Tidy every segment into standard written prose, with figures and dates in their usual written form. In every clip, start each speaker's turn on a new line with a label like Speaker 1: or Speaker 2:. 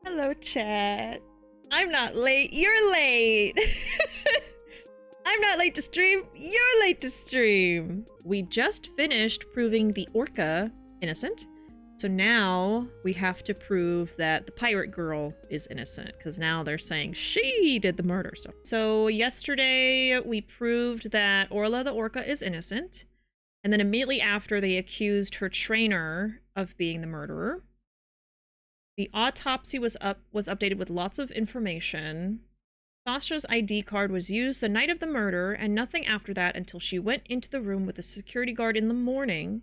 Speaker 1: Hello, chat. I'm not late. You're late. I'm not late to stream. You're late to stream. We just finished proving the Orca innocent. So now we have to prove that the pirate girl is innocent, because now they're saying she did the murder. So yesterday we proved that Orla the Orca is innocent. And then immediately after, they accused her trainer of being the murderer. The autopsy was updated with lots of information. Sasha's ID card was used the night of the murder, and nothing after that until she went into the room with the security guard in the morning.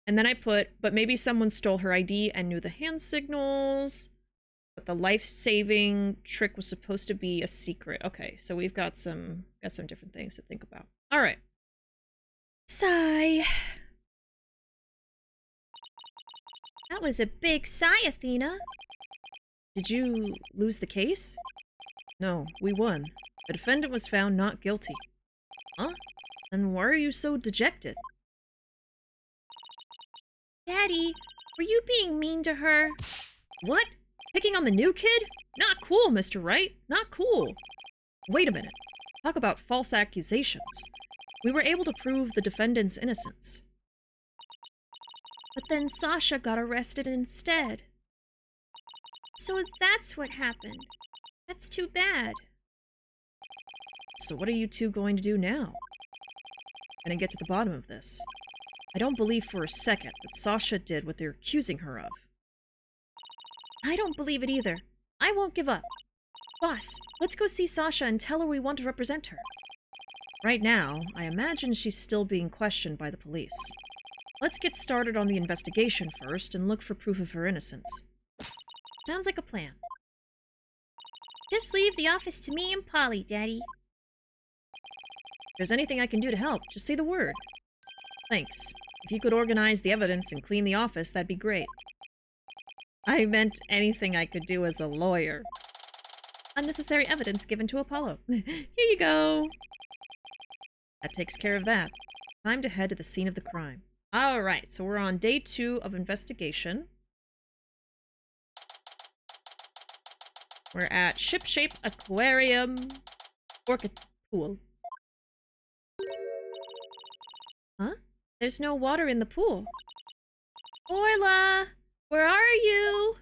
Speaker 1: And then I put, but maybe someone stole her ID and knew the hand signals. But the life-saving trick was supposed to be a secret. Okay, so we've got some different things to think about. All right. Sigh.
Speaker 2: That was a big sigh, Athena.
Speaker 1: Did you lose the case? No, we won. The defendant was found not guilty. Huh? And why are you so dejected?
Speaker 2: Daddy, were you being mean to her?
Speaker 1: What? Picking on the new kid? Not cool, Mr. Wright. Not cool. Wait a minute. Talk about false accusations. We were able to prove the defendant's innocence.
Speaker 2: But then Sasha got arrested instead. So that's what happened. That's too bad.
Speaker 1: So what are you two going to do now? And get to the bottom of this. I don't believe for a second that Sasha did what they're accusing her of.
Speaker 2: I don't believe it either. I won't give up. Boss, let's go see Sasha and tell her we want to represent her.
Speaker 1: Right now, I imagine she's still being questioned by the police. Let's get started on the investigation first and look for proof of her innocence.
Speaker 2: Sounds like a plan. Just leave the office to me and Polly, Daddy.
Speaker 1: If there's anything I can do to help, just say the word. Thanks. If you could organize the evidence and clean the office, that'd be great. I meant anything I could do as a lawyer. Unnecessary evidence given to Apollo. Here you go. That takes care of that. Time to head to the scene of the crime. Alright, so we're on day 2 of investigation. We're at Ship-Shape Aquarium Orca Pool. Huh? There's no water in the pool.
Speaker 2: Orla! Where are you?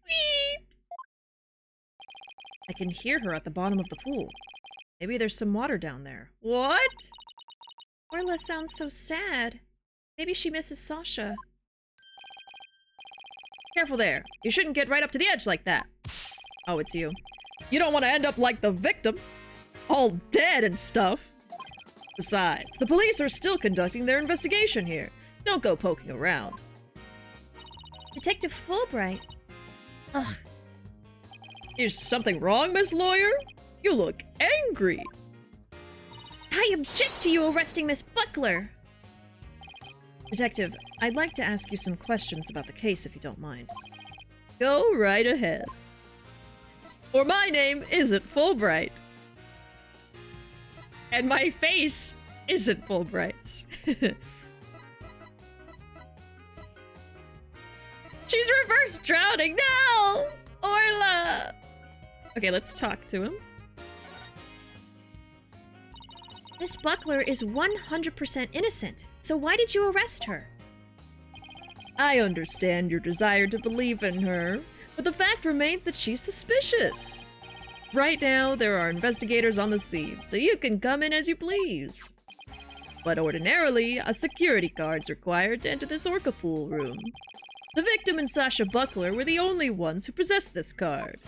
Speaker 1: Sweet! I can hear her at the bottom of the pool. Maybe there's some water down there. What?
Speaker 2: Orla sounds so sad. Maybe she misses Sasha.
Speaker 1: Careful there. You shouldn't get right up to the edge like that. Oh, it's you. You don't want to end up like the victim. All dead and stuff. Besides, the police are still conducting their investigation here. Don't go poking around.
Speaker 2: Detective Fulbright. Ugh.
Speaker 1: Is something wrong, Miss Lawyer? You look angry.
Speaker 2: I object to you arresting Miss Buckler!
Speaker 1: Detective, I'd like to ask you some questions about the case if you don't mind. Go right ahead. Or my name isn't Fulbright. And my face isn't Fulbright's. She's reverse drowning! No! Orla! Okay, let's talk to him.
Speaker 2: Miss Buckler is 100% innocent, so why did you arrest her?
Speaker 1: I understand your desire to believe in her, but the fact remains that she's suspicious. Right now, there are investigators on the scene, so you can come in as you please. But ordinarily, a security card's required to enter this Orca pool room. The victim and Sasha Buckler were the only ones who possessed this card.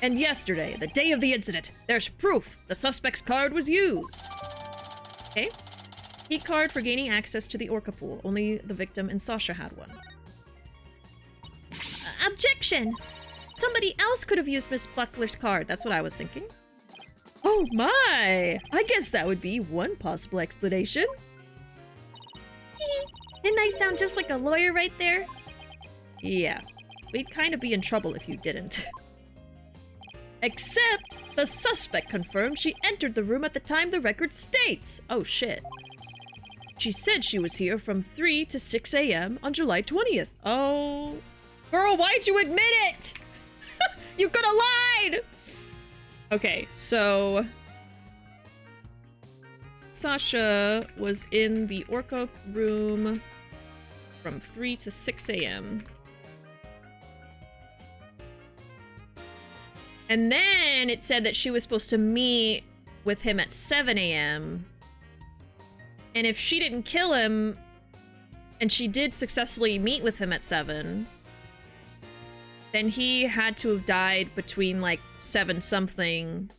Speaker 1: And yesterday, the day of the incident, there's proof the suspect's card was used. Okay. Key card for gaining access to the Orca pool. Only the victim and Sasha had one.
Speaker 2: Objection! Somebody else could have used Miss Buckler's card. That's what I was thinking.
Speaker 1: Oh my! I guess that would be one possible explanation.
Speaker 2: Didn't I sound just like a lawyer right there?
Speaker 1: Yeah. We'd kind of be in trouble if you didn't. Except, the suspect confirmed she entered the room at the time the record states. Oh shit. She said she was here from 3 to 6 a.m. on July 20th. Oh Girl, why'd you admit it? You could have lied! Okay, so... Sasha was in the Orca room from 3 to 6 a.m. And then it said that she was supposed to meet with him at 7 a.m. And if she didn't kill him, and she did successfully meet with him at 7, then he had to have died between like 7 something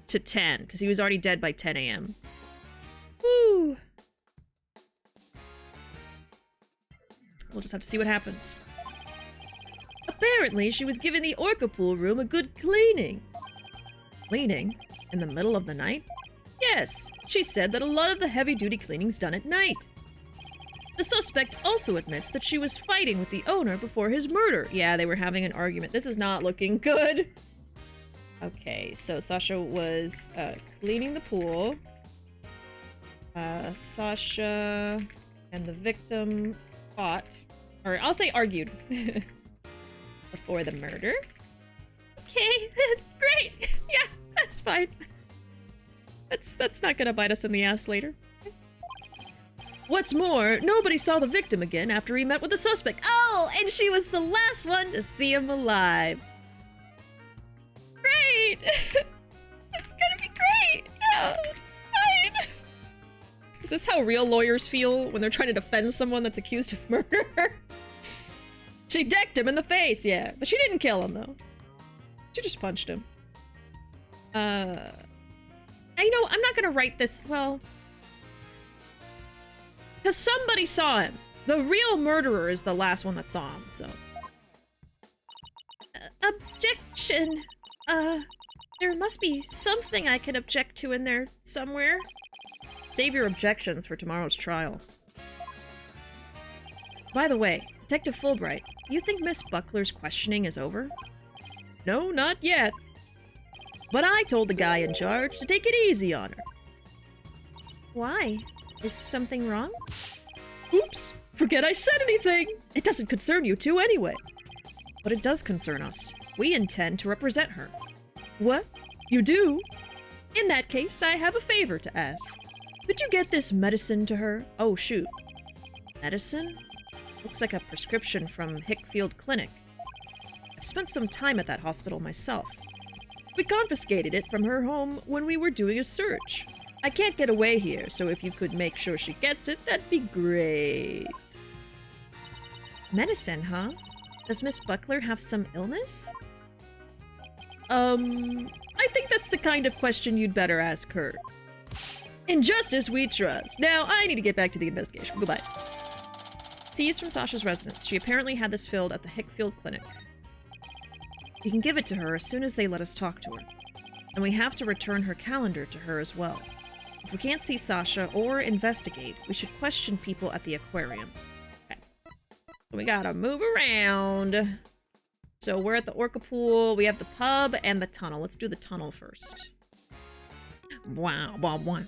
Speaker 1: to 10, because he was already dead by 10 a.m. Woo! We'll just have to see what happens. Apparently, she was giving the Orca pool room a good cleaning. Cleaning? In the middle of the night? Yes, she said that a lot of the heavy-duty cleaning's done at night. The suspect also admits that she was fighting with the owner before his murder. Yeah, they were having an argument. This is not looking good. Okay, so Sasha was cleaning the pool. Sasha and the victim fought, or I'll say argued, before the murder. Okay, great. Yeah, that's fine. That's not gonna bite us in the ass later. What's more, nobody saw the victim again after he met with the suspect. Oh, and she was the last one to see him alive. Great! This is gonna be great! Yeah, fine. Is this how real lawyers feel when they're trying to defend someone that's accused of murder? She decked him in the face, yeah. But she didn't kill him, though. She just punched him. I know, I'm not gonna write this, well... because somebody saw him. The real murderer is the last one that saw him, so... objection. There must be something I can object to in there somewhere. Save your objections for tomorrow's trial. By the way, Detective Fulbright, do you think Miss Buckler's questioning is over? No, not yet. But I told the guy in charge to take it easy on her. Why? Is something wrong? Oops, forget I said anything! It doesn't concern you two anyway. But it does concern us. We intend to represent her. What? You do? In that case, I have a favor to ask. Could you get this medicine to her? Oh, shoot. Medicine? Looks like a prescription from Hickfield Clinic. I've spent some time at that hospital myself. We confiscated it from her home when we were doing a search. I can't get away here, so if you could make sure she gets it, that'd be great. Medicine, huh? Does Miss Buckler have some illness? I think that's the kind of question you'd better ask her. In justice we trust. Now, I need to get back to the investigation. Goodbye. Seized from Sasha's residence. She apparently had this filled at the Hickfield Clinic. We can give it to her as soon as they let us talk to her. And we have to return her calendar to her as well. If we can't see Sasha or investigate, we should question people at the aquarium. Okay. So we gotta move around. So we're at the Orca pool, we have the pub, and the tunnel. Let's do the tunnel first. Wow, wow, wow.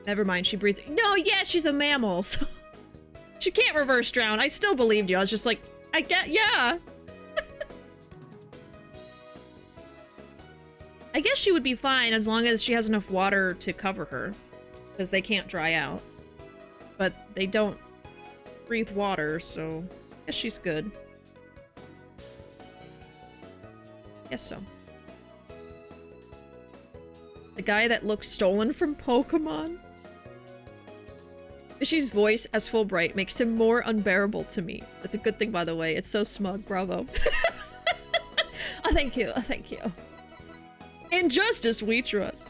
Speaker 1: Never mind, she breathes. No, yeah, she's a mammal, so... she can't reverse drown. I still believed you. I was just like, I get, yeah. I guess she would be fine as long as she has enough water to cover her. Because they can't dry out. But they don't breathe water, so I guess she's good. Guess so. The guy that looks stolen from Pokemon? Bishi's voice as Fulbright makes him more unbearable to me. That's a good thing, by the way. It's so smug. Bravo. Oh, thank you. Oh, thank you. In justice we trust.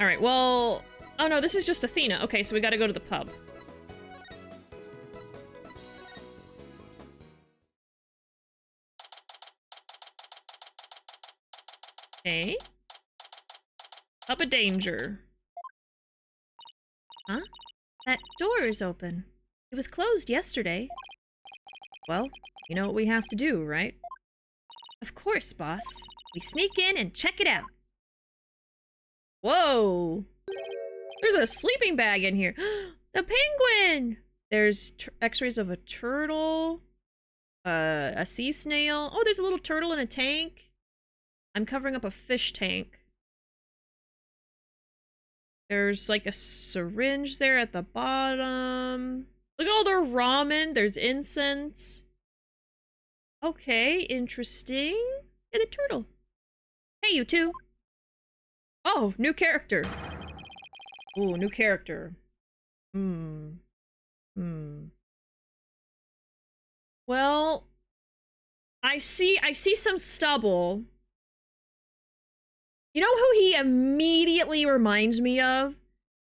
Speaker 1: Alright, well... oh no, this is just Athena. Okay, so we gotta go to the pub. Okay. Pub of danger. Huh? That door is open. It was closed yesterday. Well, you know what we have to do, right? Of course, boss. We sneak in and check it out. Whoa! There's a sleeping bag in here. The penguin! There's x-rays of a turtle. A sea snail. Oh, there's a little turtle in a tank. I'm covering up a fish tank. There's like a syringe there at the bottom. Look at all their ramen. There's incense. Okay, interesting. Yeah, the turtle. Hey, you two. Oh, new character. Ooh, new character. Well, I see some stubble. You know who he immediately reminds me of?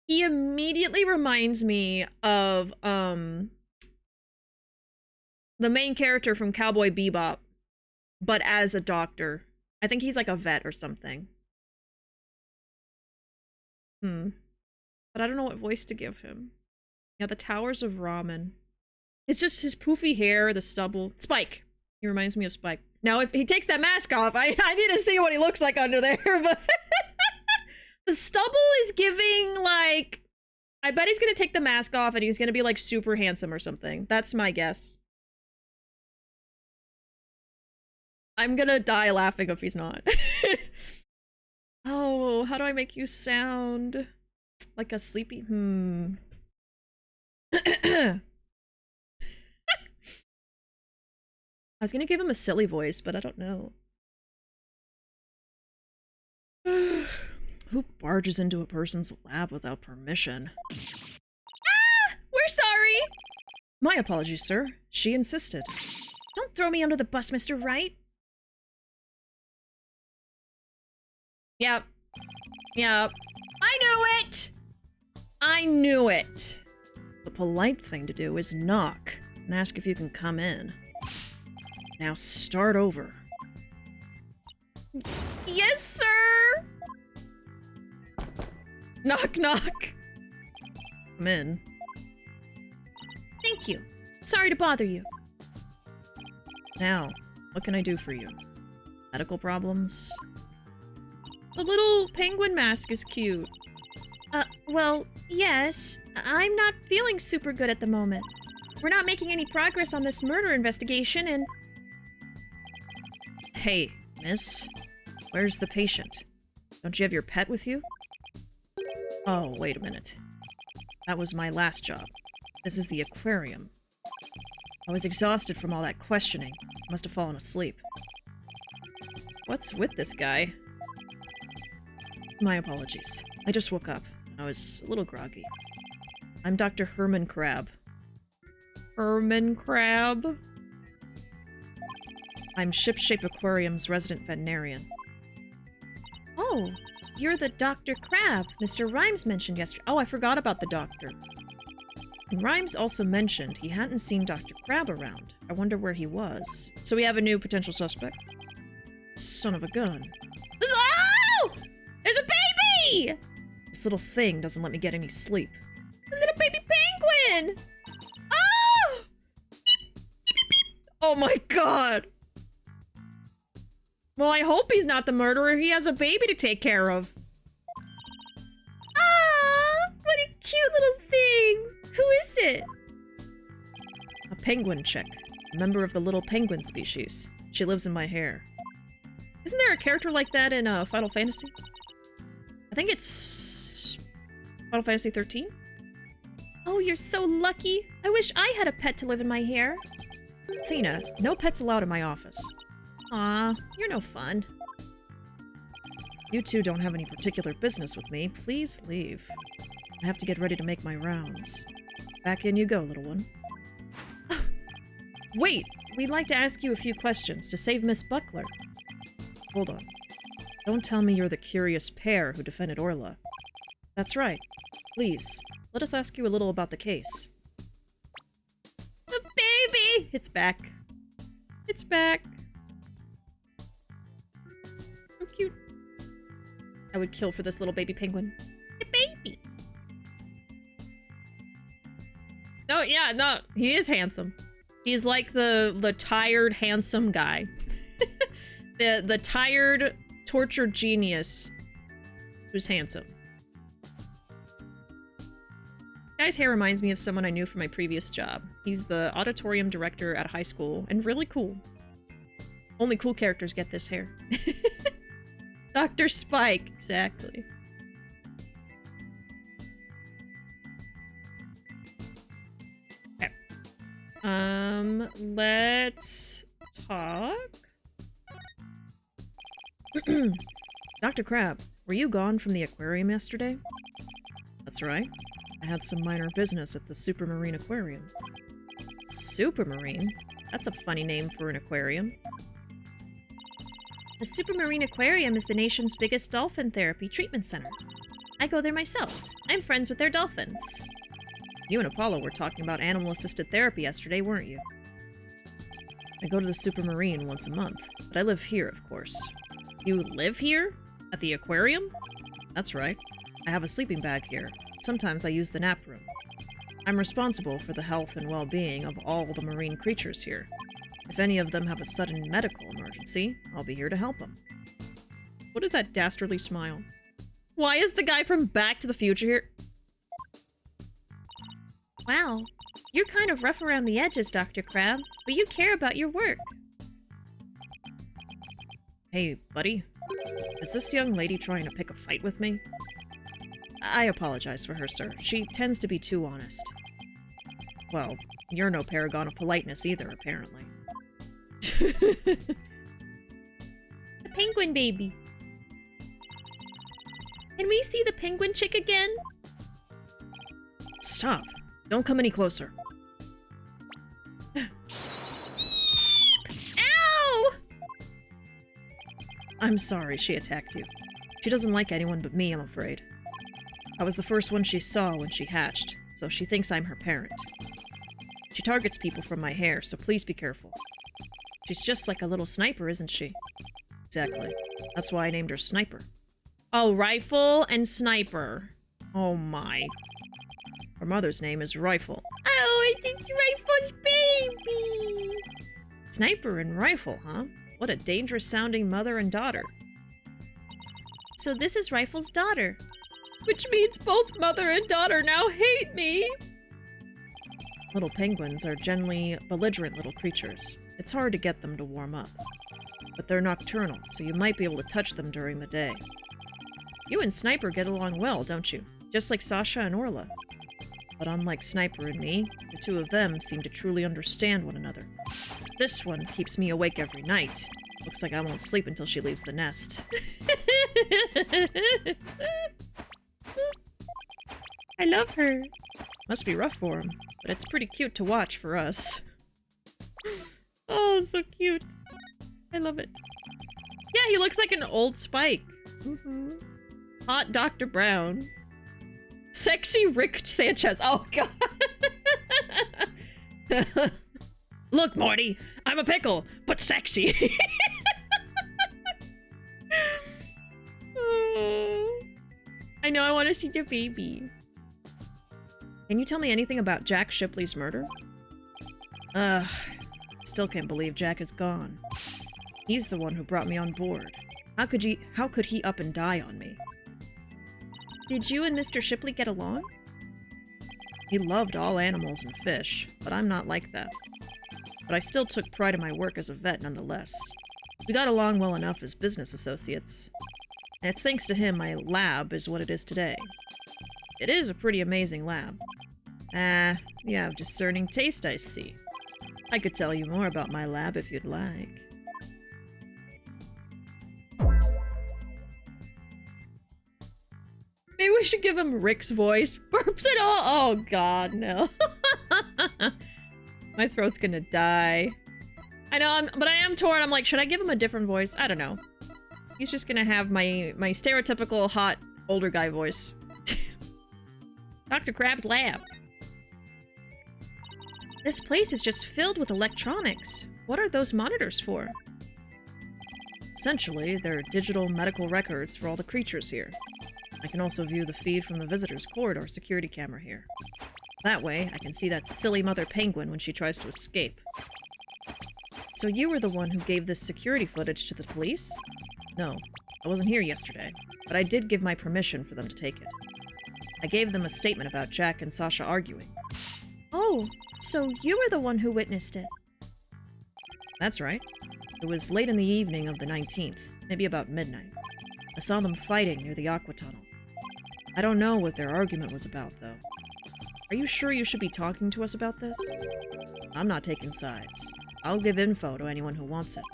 Speaker 1: He immediately reminds me of, the main character from Cowboy Bebop, but as a doctor. I think he's like a vet or something. But I don't know what voice to give him. Yeah, the Towers of Ramen. It's just his poofy hair, the stubble. Spike. He reminds me of Spike. Now, if he takes that mask off, I need to see what he looks like under there, but... The stubble is giving, like... I bet he's gonna take the mask off and he's gonna be, like, super handsome or something. That's my guess. I'm gonna die laughing if he's not. Oh, how do I make you sound? Like a sleepy... I was gonna give him a silly voice, but I don't know. Who barges into a person's lab without permission? Ah! We're sorry! My apologies, sir. She insisted.
Speaker 2: Don't throw me under the bus, Mr. Wright.
Speaker 1: Yep. Yep. I knew it! I knew it! The polite thing to do is knock and ask if you can come in. Now start over. Yes, sir! Knock, knock. Come in.
Speaker 2: Thank you. Sorry to bother you.
Speaker 1: Now, what can I do for you? Medical problems? The little penguin mask is cute.
Speaker 2: Well, yes. I'm not feeling super good at the moment. We're not making any progress on this murder investigation, and...
Speaker 1: Hey, miss. Where's the patient? Don't you have your pet with you? Oh, wait a minute. That was my last job. This is the aquarium. I was exhausted from all that questioning. Must have fallen asleep. What's with this guy? My apologies. I just woke up. I was a little groggy. I'm Dr. Herman Crab. Herman Crab? I'm Shipshape Aquarium's resident veterinarian.
Speaker 2: Oh, you're the Dr. Crab Mr. Rhymes mentioned yesterday.
Speaker 1: Oh, I forgot about the doctor. And Rhymes also mentioned he hadn't seen Dr. Crab around. I wonder where he was. So we have a new potential suspect. Son of a gun. Oh! There's a baby! This little thing doesn't let me get any sleep. A little baby penguin! Oh! Oh my god! Well, I hope he's not the murderer. He has a baby to take care of. Ah! What a cute little thing! Who is it? A penguin chick. A member of the little penguin species. She lives in my hair. Isn't there a character like that in Final Fantasy? I think it's... Final Fantasy 13?
Speaker 2: Oh, you're so lucky. I wish I had a pet to live in my hair.
Speaker 1: Athena, no pets allowed in my office. Aw, you're no fun. You two don't have any particular business with me. Please leave. I have to get ready to make my rounds. Back in you go, little one. Wait! We'd like to ask you a few questions to save Miss Buckler. Hold on. Don't tell me you're the curious pair who defended Orla. That's right. Please, let us ask you a little about the case. The baby! It's back. It's back. So cute. I would kill for this little baby penguin. The baby! Oh, yeah, no, he is handsome. He's like the tired, handsome guy. the tired, tortured genius who's handsome. Guy's hair reminds me of someone I knew from my previous job. He's the auditorium director at a high school, and really cool. Only cool characters get this hair. Dr. Spike, exactly. Okay. Let's talk. Dr. Crab, were you gone from the aquarium yesterday? That's right. I had some minor business at the Supermarine Aquarium. Supermarine? That's a funny name for an aquarium.
Speaker 2: The Supermarine Aquarium is the nation's biggest dolphin therapy treatment center. I go there myself. I'm friends with their dolphins.
Speaker 1: You and Apollo were talking about animal-assisted therapy yesterday, weren't you? I go to the Supermarine once a month, but I live here, of course. You live here? At the aquarium? That's right. I have a sleeping bag here. Sometimes I use the nap room. I'm responsible for the health and well-being of all the marine creatures here. If any of them have a sudden medical emergency, I'll be here to help them. What is that dastardly smile? Why is the guy from Back to the Future here?
Speaker 2: Wow, you're kind of rough around the edges, Dr. Crab, but you care about your work.
Speaker 1: Hey, buddy. Is this young lady trying to pick a fight with me? I apologize for her, sir. She tends to be too honest. Well, you're no paragon of politeness either, apparently.
Speaker 2: The penguin baby. Can we see the penguin chick again?
Speaker 1: Stop. Don't come any closer.
Speaker 2: Ow!
Speaker 1: I'm sorry she attacked you. She doesn't like anyone but me, I'm afraid. I was the first one she saw when she hatched, so she thinks I'm her parent. She targets people from my hair, so please be careful. She's just like a little sniper, isn't she? Exactly. That's why I named her Sniper. Oh, Rifle and Sniper. Oh my. Her mother's name is Rifle.
Speaker 2: Oh, I think Rifle's baby!
Speaker 1: Sniper and Rifle, huh? What a dangerous sounding mother and daughter.
Speaker 2: So this is Rifle's daughter.
Speaker 1: Which means both mother and daughter now hate me! Little penguins are generally belligerent little creatures. It's hard to get them to warm up. But they're nocturnal, so you might be able to touch them during the day. You and Sniper get along well, don't you? Just like Sasha and Orla. But unlike Sniper and me, the two of them seem to truly understand one another. This one keeps me awake every night. Looks like I won't sleep until she leaves the nest.
Speaker 2: I love her.
Speaker 1: Must be rough for him, but it's pretty cute to watch for us. Oh, so cute. I love it. Yeah, he looks like an old Spike. Mm-hmm. Hot Dr. Brown. Sexy Rick Sanchez. Oh, God. Look, Morty, I'm a pickle, but sexy. Oh, I know I want to see the baby. Can you tell me anything about Jack Shipley's murder? Still can't believe Jack is gone. He's the one who brought me on board. How could he up and die on me?
Speaker 2: Did you and Mr. Shipley get along?
Speaker 1: He loved all animals and fish, but I'm not like that. But I still took pride in my work as a vet nonetheless. We got along well enough as business associates. And it's thanks to him my lab is what it is today. It is a pretty amazing lab. You have discerning taste, I see. I could tell you more about my lab if you'd like. Maybe we should give him Rick's voice. Burps and all. Oh, God, no. My throat's gonna die. I know, but I am torn. I'm like, should I give him a different voice? I don't know. He's just gonna have my stereotypical hot older guy voice. Dr. Crab's lab.
Speaker 2: This place is just filled with electronics. What are those monitors for?
Speaker 1: Essentially, they're digital medical records for all the creatures here. I can also view the feed from the visitor's corridor security camera here. That way, I can see that silly mother penguin when she tries to escape. So you were the one who gave this security footage to the police? No, I wasn't here yesterday, but I did give my permission for them to take it. I gave them a statement about Jack and Sasha arguing.
Speaker 2: Oh, so you were the one who witnessed it.
Speaker 1: That's right. It was late in the evening of the 19th, maybe about midnight. I saw them fighting near the aqua tunnel. I don't know what their argument was about, though. Are you sure you should be talking to us about this? I'm not taking sides. I'll give info to anyone who wants it.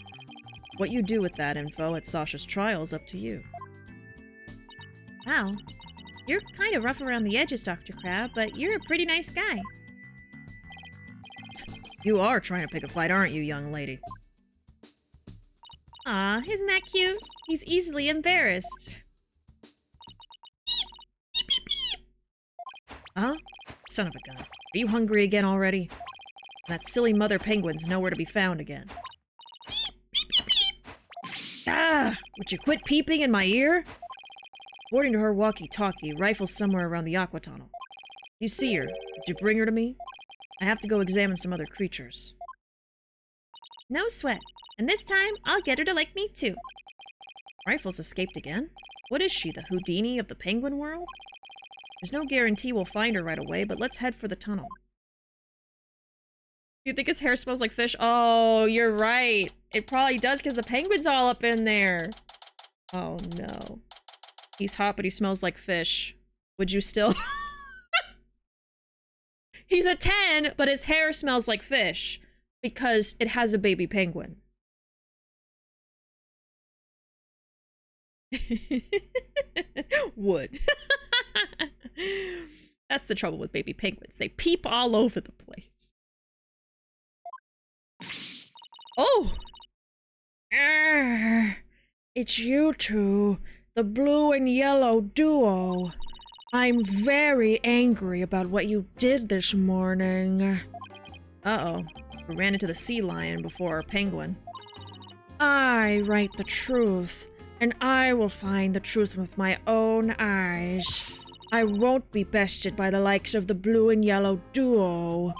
Speaker 1: What you do with that info at Sasha's trial is up to you.
Speaker 2: Wow. You're kind of rough around the edges, Dr. Crab, but you're a pretty nice guy.
Speaker 1: You are trying to pick a fight, aren't you, young lady?
Speaker 2: Aw, isn't that cute? He's easily embarrassed.
Speaker 1: Huh? Son of a gun. Are you hungry again already? That silly mother penguin's nowhere to be found again. Ah! Would you quit peeping in my ear? According to her walkie-talkie, Rifle's somewhere around the aqua tunnel. You see her. Did you bring her to me? I have to go examine some other creatures.
Speaker 2: No sweat. And this time, I'll get her to like me too.
Speaker 1: Rifle's escaped again? What is she, the Houdini of the penguin world? There's no guarantee we'll find her right away, but let's head for the tunnel. You think his hair smells like fish? Oh, you're right. It probably does because the penguin's all up in there. Oh no. He's hot, but he smells like fish. Would you still? He's a 10, but his hair smells like fish because it has a baby penguin. Would. That's the trouble with baby penguins. They peep all over the place. Oh! It's you two, the blue and yellow duo. I'm very angry about what you did this morning. Uh-oh. We ran into the sea lion before our penguin. I write the truth, and I will find the truth with my own eyes. I won't be bested by the likes of the blue and yellow duo.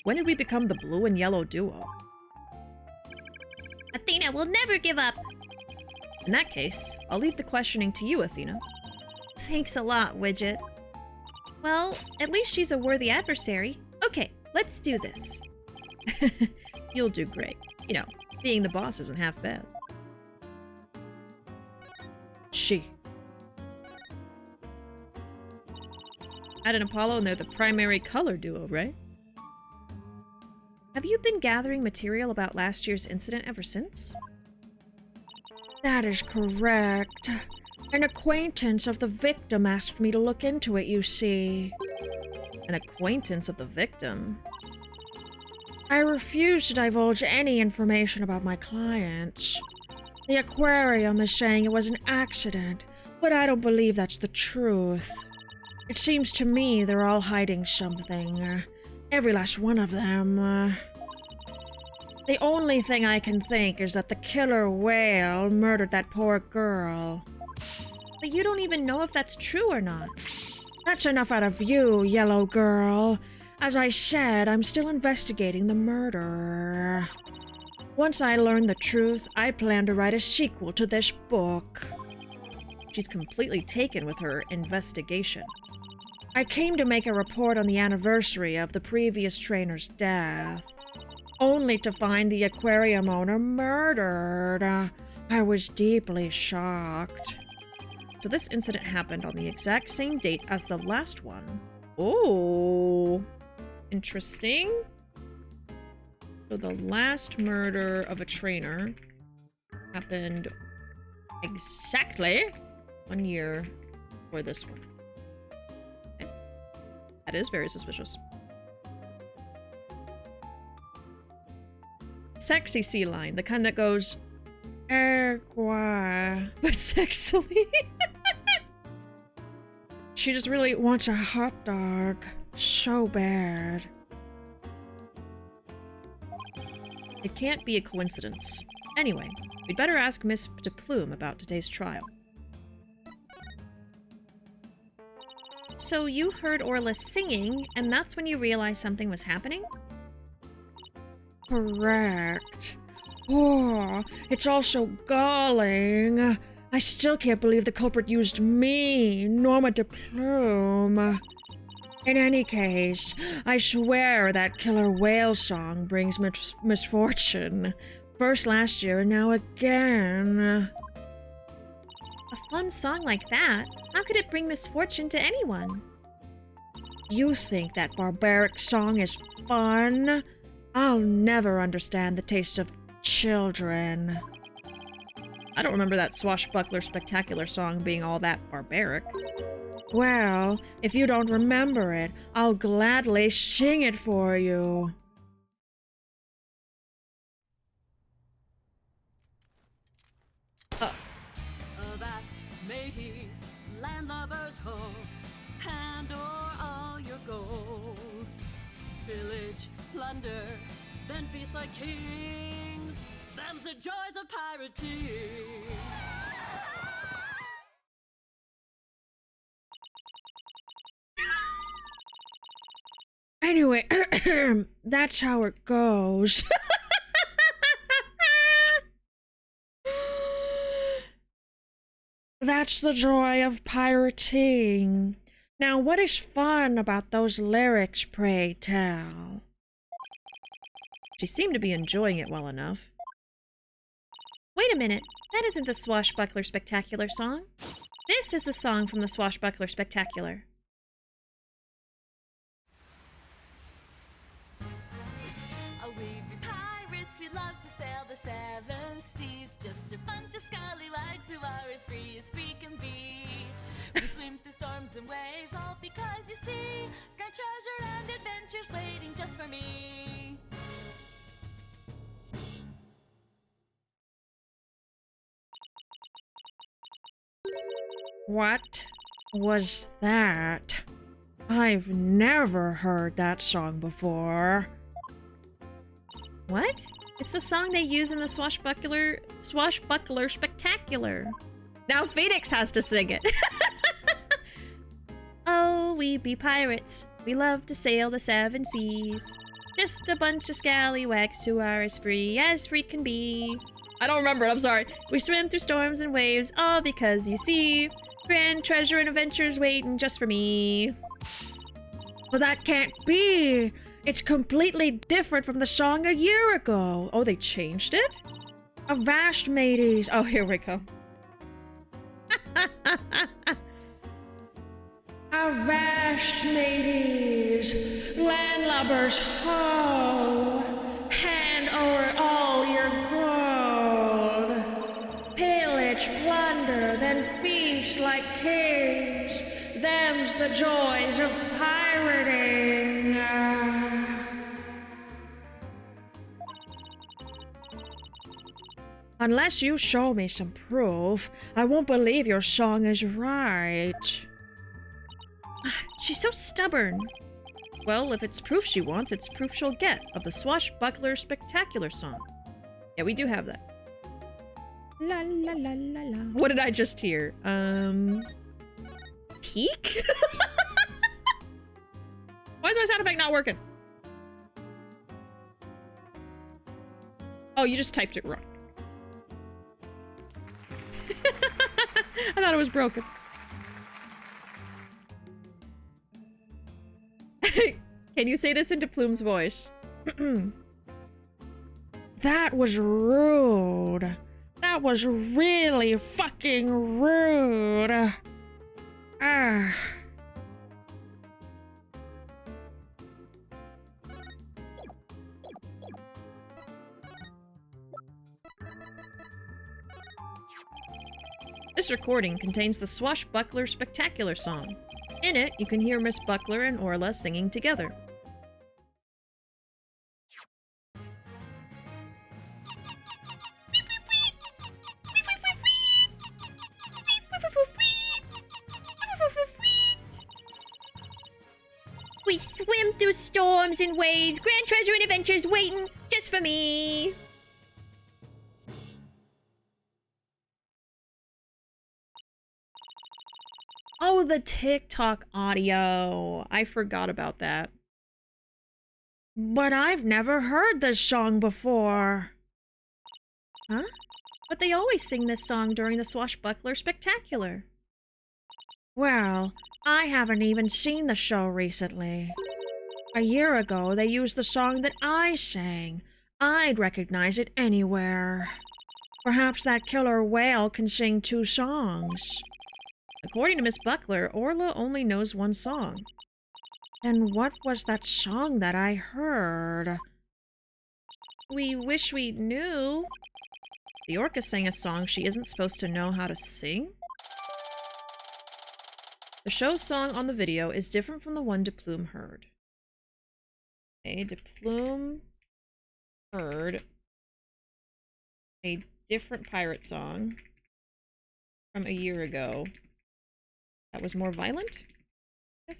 Speaker 1: When did we become the blue and yellow duo?
Speaker 2: Athena will never give up.
Speaker 1: In that case, I'll leave the questioning to you, Athena.
Speaker 2: Thanks a lot, Widget. Well, at least she's a worthy adversary. Okay, let's do this.
Speaker 1: You'll do great. You know, being the boss isn't half bad. She. Add an Apollo and they're the primary color duo, right? Have you been gathering material about last year's incident ever since? That is correct. An acquaintance of the victim asked me to look into it, you see. An acquaintance of the victim? I refuse to divulge any information about my clients. The aquarium is saying it was an accident, but I don't believe that's the truth. It seems to me they're all hiding something. Every last one of them. The only thing I can think is that the killer whale murdered that poor girl.
Speaker 2: But you don't even know if that's true or not.
Speaker 1: That's enough out of you, yellow girl. As I said, I'm still investigating the murder. Once I learn the truth, I plan to write a sequel to this book. She's completely taken with her investigation. I came to make a report on the anniversary of the previous trainer's death, only to find the aquarium owner murdered. I was deeply shocked. So this incident happened on the exact same date as the last one. Oh, interesting. So the last murder of a trainer happened exactly 1 year before this one. Okay. That is very suspicious. Sexy sea lion, the kind that goes "Ergua," but sexily. She just really wants a hot dog so bad. It can't be a coincidence. Anyway, we'd better ask Miss de Plume about today's trial.
Speaker 2: So you heard Orla singing, and that's when you realized something was happening?
Speaker 1: Correct. Oh, it's all so galling. I still can't believe the culprit used me, Norma de Plume. In any case, I swear that killer whale song brings misfortune. First last year, and now again.
Speaker 2: A fun song like that? How could it bring misfortune to anyone?
Speaker 1: You think that barbaric song is fun? I'll never understand the taste of children. I don't remember that swashbuckler spectacular song being all that barbaric. Well, if you don't remember it, I'll gladly sing it for you.
Speaker 3: Avast, mateys, landlubbers ho, hand o'er all your gold. Pillage, plunder, then feast like kings. Them's the joys of pirating.
Speaker 1: Anyway, that's how it goes. That's the joy of pirating. Now, what is fun about those lyrics, pray tell? She seemed to be enjoying it well enough.
Speaker 2: Wait a minute, that isn't the Swashbuckler Spectacular song. This is the song from the Swashbuckler Spectacular.
Speaker 3: Oh, we be pirates, we love to sail the seven seas. Just a bunch of scallywags who are as free can be. We swim through storms and waves, all because you see grand treasure and adventures waiting just for me.
Speaker 1: What was that? I've never heard that song before.
Speaker 2: What? It's the song they use in the Swashbuckler Spectacular.
Speaker 1: Now Phoenix has to sing it.
Speaker 2: Oh, we be pirates. We love to sail the seven seas. Just a bunch of scallywags who are as free can be.
Speaker 1: I don't remember it, I'm sorry.
Speaker 2: We swim through storms and waves, all because you see grand treasure and adventures waiting just for me.
Speaker 1: But that can't be. It's completely different from the song a year ago. Oh, they changed it? Avast, mateys. Oh, here we go. Avast, mateys, landlubbers, ho! Hand over all your gold. Pillage, plunder, then feast like kings. Them's the joys of pirating. Unless you show me some proof, I won't believe your song is right.
Speaker 2: She's so stubborn.
Speaker 1: Well, if it's proof she wants, it's proof she'll get of the Swashbuckler Spectacular song. Yeah, we do have that.
Speaker 2: La la la la la.
Speaker 1: What did I just hear? Peak? Why is my sound effect not working? Oh, you just typed it wrong. I thought it was broken. Can you say this into Plume's voice? That was rude. That was really fucking rude. Ah. This recording contains the Swashbuckler Spectacular song. In it, you can hear Miss Buckler and Orla singing together.
Speaker 2: We swim through storms and waves, grand treasure and adventures waiting just for me.
Speaker 1: Oh, the TikTok audio. I forgot about that. But I've never heard this song before.
Speaker 2: Huh? but they always sing this song during the Swashbuckler Spectacular. Well, I haven't even seen the show recently. A year ago, they used the song that I sang. I'd recognize it anywhere. Perhaps that killer whale can sing 2 songs.
Speaker 1: According to Miss Buckler, Orla only knows 1 song.
Speaker 2: And what was that song that I heard?
Speaker 1: We wish we knew. The orca sang a song she isn't supposed to know how to sing? The show song on the video is different from the one De Plume heard. Okay, De Plume heard a different pirate song from a year ago that was more violent? Yes.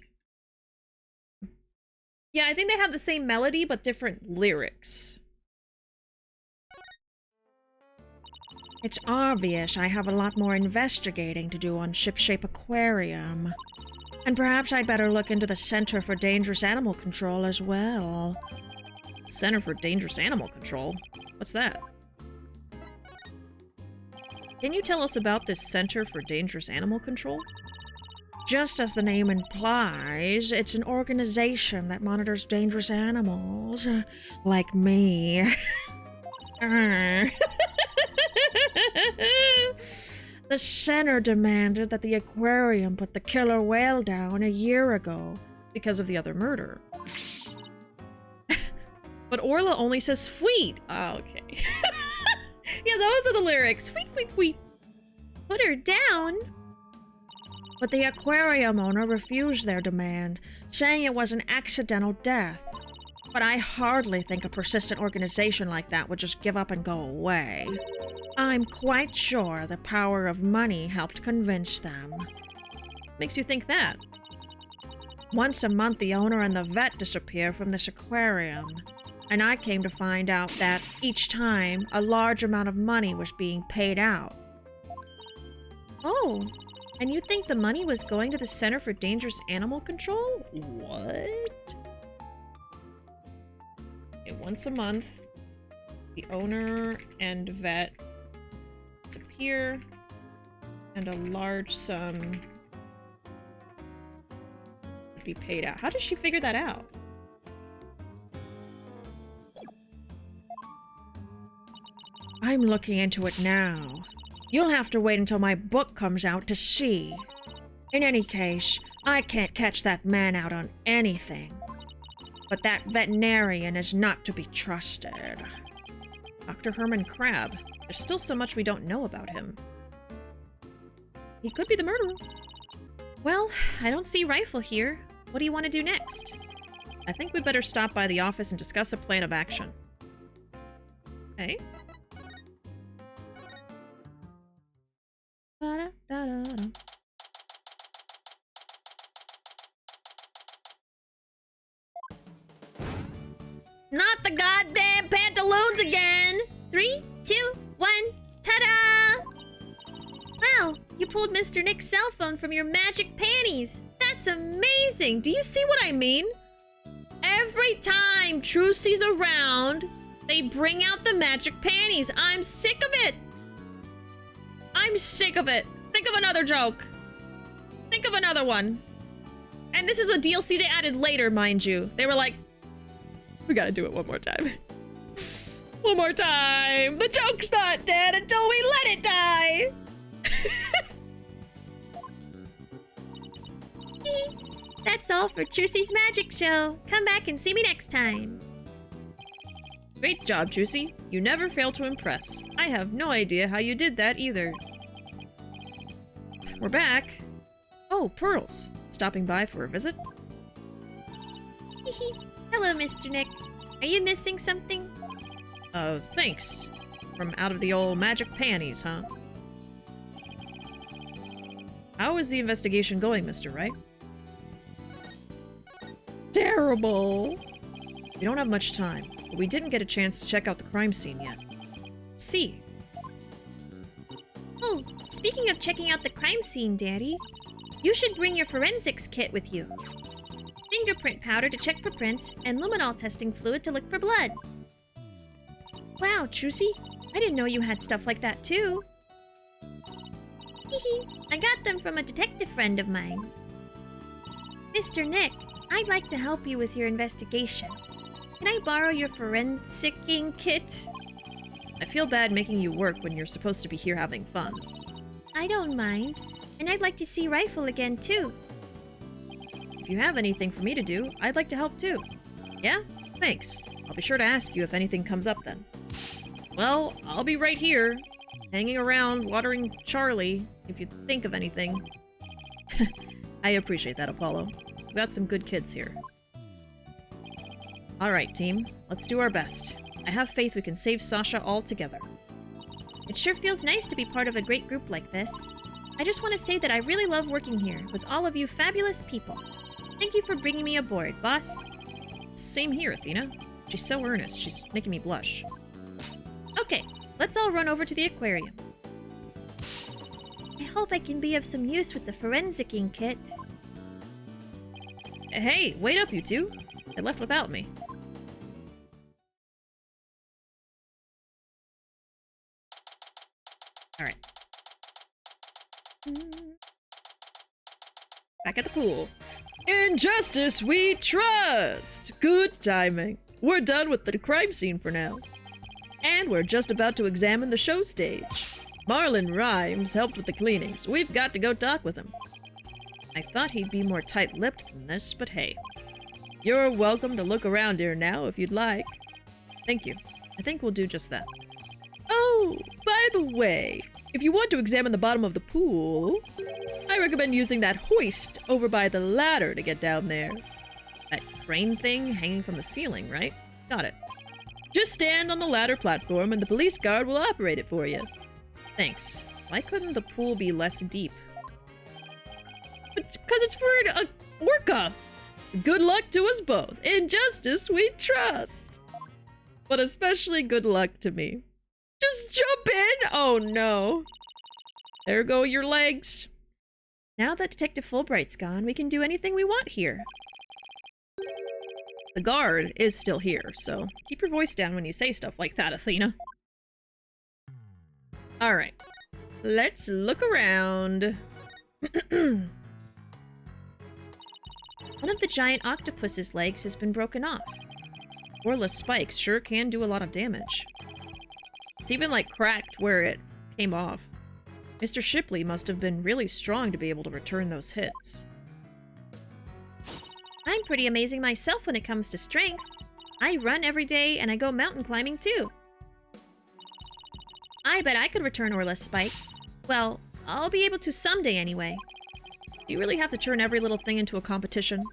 Speaker 1: Yeah, I think they have the same melody but different lyrics.
Speaker 2: It's obvious I have a lot more investigating to do on Shipshape Aquarium. And perhaps I'd better look into the Center for Dangerous Animal Control as well.
Speaker 1: Center for Dangerous Animal Control? What's that? Can you tell us about this Center for Dangerous Animal Control?
Speaker 2: Just as the name implies, it's an organization that monitors dangerous animals. Like me. The center demanded that the aquarium put the killer whale down a year ago.
Speaker 1: Because of the other murder. But Orla only says "fweet." Oh, okay. Yeah, those are the lyrics. Fweet, fweet, fweet.
Speaker 2: Put her down? But the aquarium owner refused their demand, saying it was an accidental death. But I hardly think a persistent organization like that would just give up and go away. I'm quite sure the power of money helped convince them.
Speaker 1: Makes you think that?
Speaker 2: Once a month, the owner and the vet disappear from this aquarium. And I came to find out that each time, a large amount of money was being paid out.
Speaker 1: Oh, and you think the money was going to the Center for Dangerous Animal Control? What? Okay, once a month, the owner and vet disappear, and a large sum would be paid out. How does she figure that out?
Speaker 2: I'm looking into it now. You'll have to wait until my book comes out to see. In any case, I can't catch that man out on anything. But that veterinarian is not to be trusted.
Speaker 1: Dr. Herman Crab. There's still so much we don't know about him. He could be the murderer. Well, I don't see Rifle here. What do you want to do next? I think we'd better stop by the office and discuss a plan of action. Okay.
Speaker 2: Ba-da-da-da-da.
Speaker 1: Not the goddamn pantaloons again!
Speaker 2: 3, 2, 1, ta-da! Wow, you pulled Mr. Nick's cell phone from your magic panties. That's amazing!
Speaker 1: Do you see what I mean? Every time Trucy's around, they bring out the magic panties. I'm sick of it! I'm sick of it. Think of another joke. Think of another one. And this is a DLC they added later, mind you. They were like, we gotta do it one more time. One more time. The joke's not dead until we let it die.
Speaker 2: That's all for Trucy's Magic Show. Come back and see me next time.
Speaker 1: Great job, Trucy. You never fail to impress. I have no idea how you did that either. We're back. Oh, Pearls. Stopping by for a visit?
Speaker 2: Hello, Mr. Nick. Are you missing something?
Speaker 1: Thanks. From out of the old magic panties, huh? How is the investigation going, Mr. Wright? Terrible! We don't have much time, but we didn't get a chance to check out the crime scene yet. See.
Speaker 2: Oh, speaking of checking out the crime scene, Daddy, you should bring your forensics kit with you. Fingerprint powder to check for prints, and luminol testing fluid to look for blood. Wow, Trucy, I didn't know you had stuff like that too. Hehe, I got them from a detective friend of mine. Mr. Nick, I'd like to help you with your investigation. Can I borrow your forensicing kit?
Speaker 1: I feel bad making you work when you're supposed to be here having fun.
Speaker 2: I don't mind. And I'd like to see Rifle again, too.
Speaker 1: If you have anything for me to do, I'd like to help too. Yeah? Thanks. I'll be sure to ask you if anything comes up then. Well, I'll be right here, hanging around, watering Charlie, if you think of anything. I appreciate that, Apollo. We've got some good kids here. Alright, team. Let's do our best. I have faith we can save Sasha all together.
Speaker 2: It sure feels nice to be part of a great group like this. I just want to say that I really love working here with all of you fabulous people. Thank you for bringing me aboard, boss.
Speaker 1: Same here, Athena. She's so earnest, she's making me blush.
Speaker 2: Okay, let's all run over to the aquarium. I hope I can be of some use with the forensicing kit.
Speaker 1: Hey, wait up, you two. They left without me. Alright. Back at the pool. In justice we trust! Good timing. We're done with the crime scene for now. And we're just about to examine the show stage. Marlon Rhymes helped with the cleanings. We've got to go talk with him. I thought he'd be more tight-lipped than this, but hey. You're welcome to look around here now if you'd like. Thank you. I think we'll do just that. Oh, by the way, if you want to examine the bottom of the pool, I recommend using that hoist over by the ladder to get down there. That crane thing hanging from the ceiling, right? Got it. Just stand on the ladder platform and the police guard will operate it for you. Thanks. Why couldn't the pool be less deep? It's because it's for a orca. Good luck to us both. In justice we trust. But especially good luck to me. Just jump in! Oh no. There go your legs.
Speaker 2: Now that Detective Fulbright's gone, we can do anything we want here.
Speaker 1: The guard is still here, so keep your voice down when you say stuff like that, Athena. Alright. Let's look around.
Speaker 2: One of the giant octopus's legs has been broken off.
Speaker 1: Orla's spikes sure can do a lot of damage. It's even like cracked where it came off. Mr. Shipley must have been really strong to be able to return those hits.
Speaker 2: I'm pretty amazing myself when it comes to strength. I run every day and I go mountain climbing too. I bet I could return Orla's spike. Well, I'll be able to someday anyway.
Speaker 1: You really have to turn every little thing into a competition.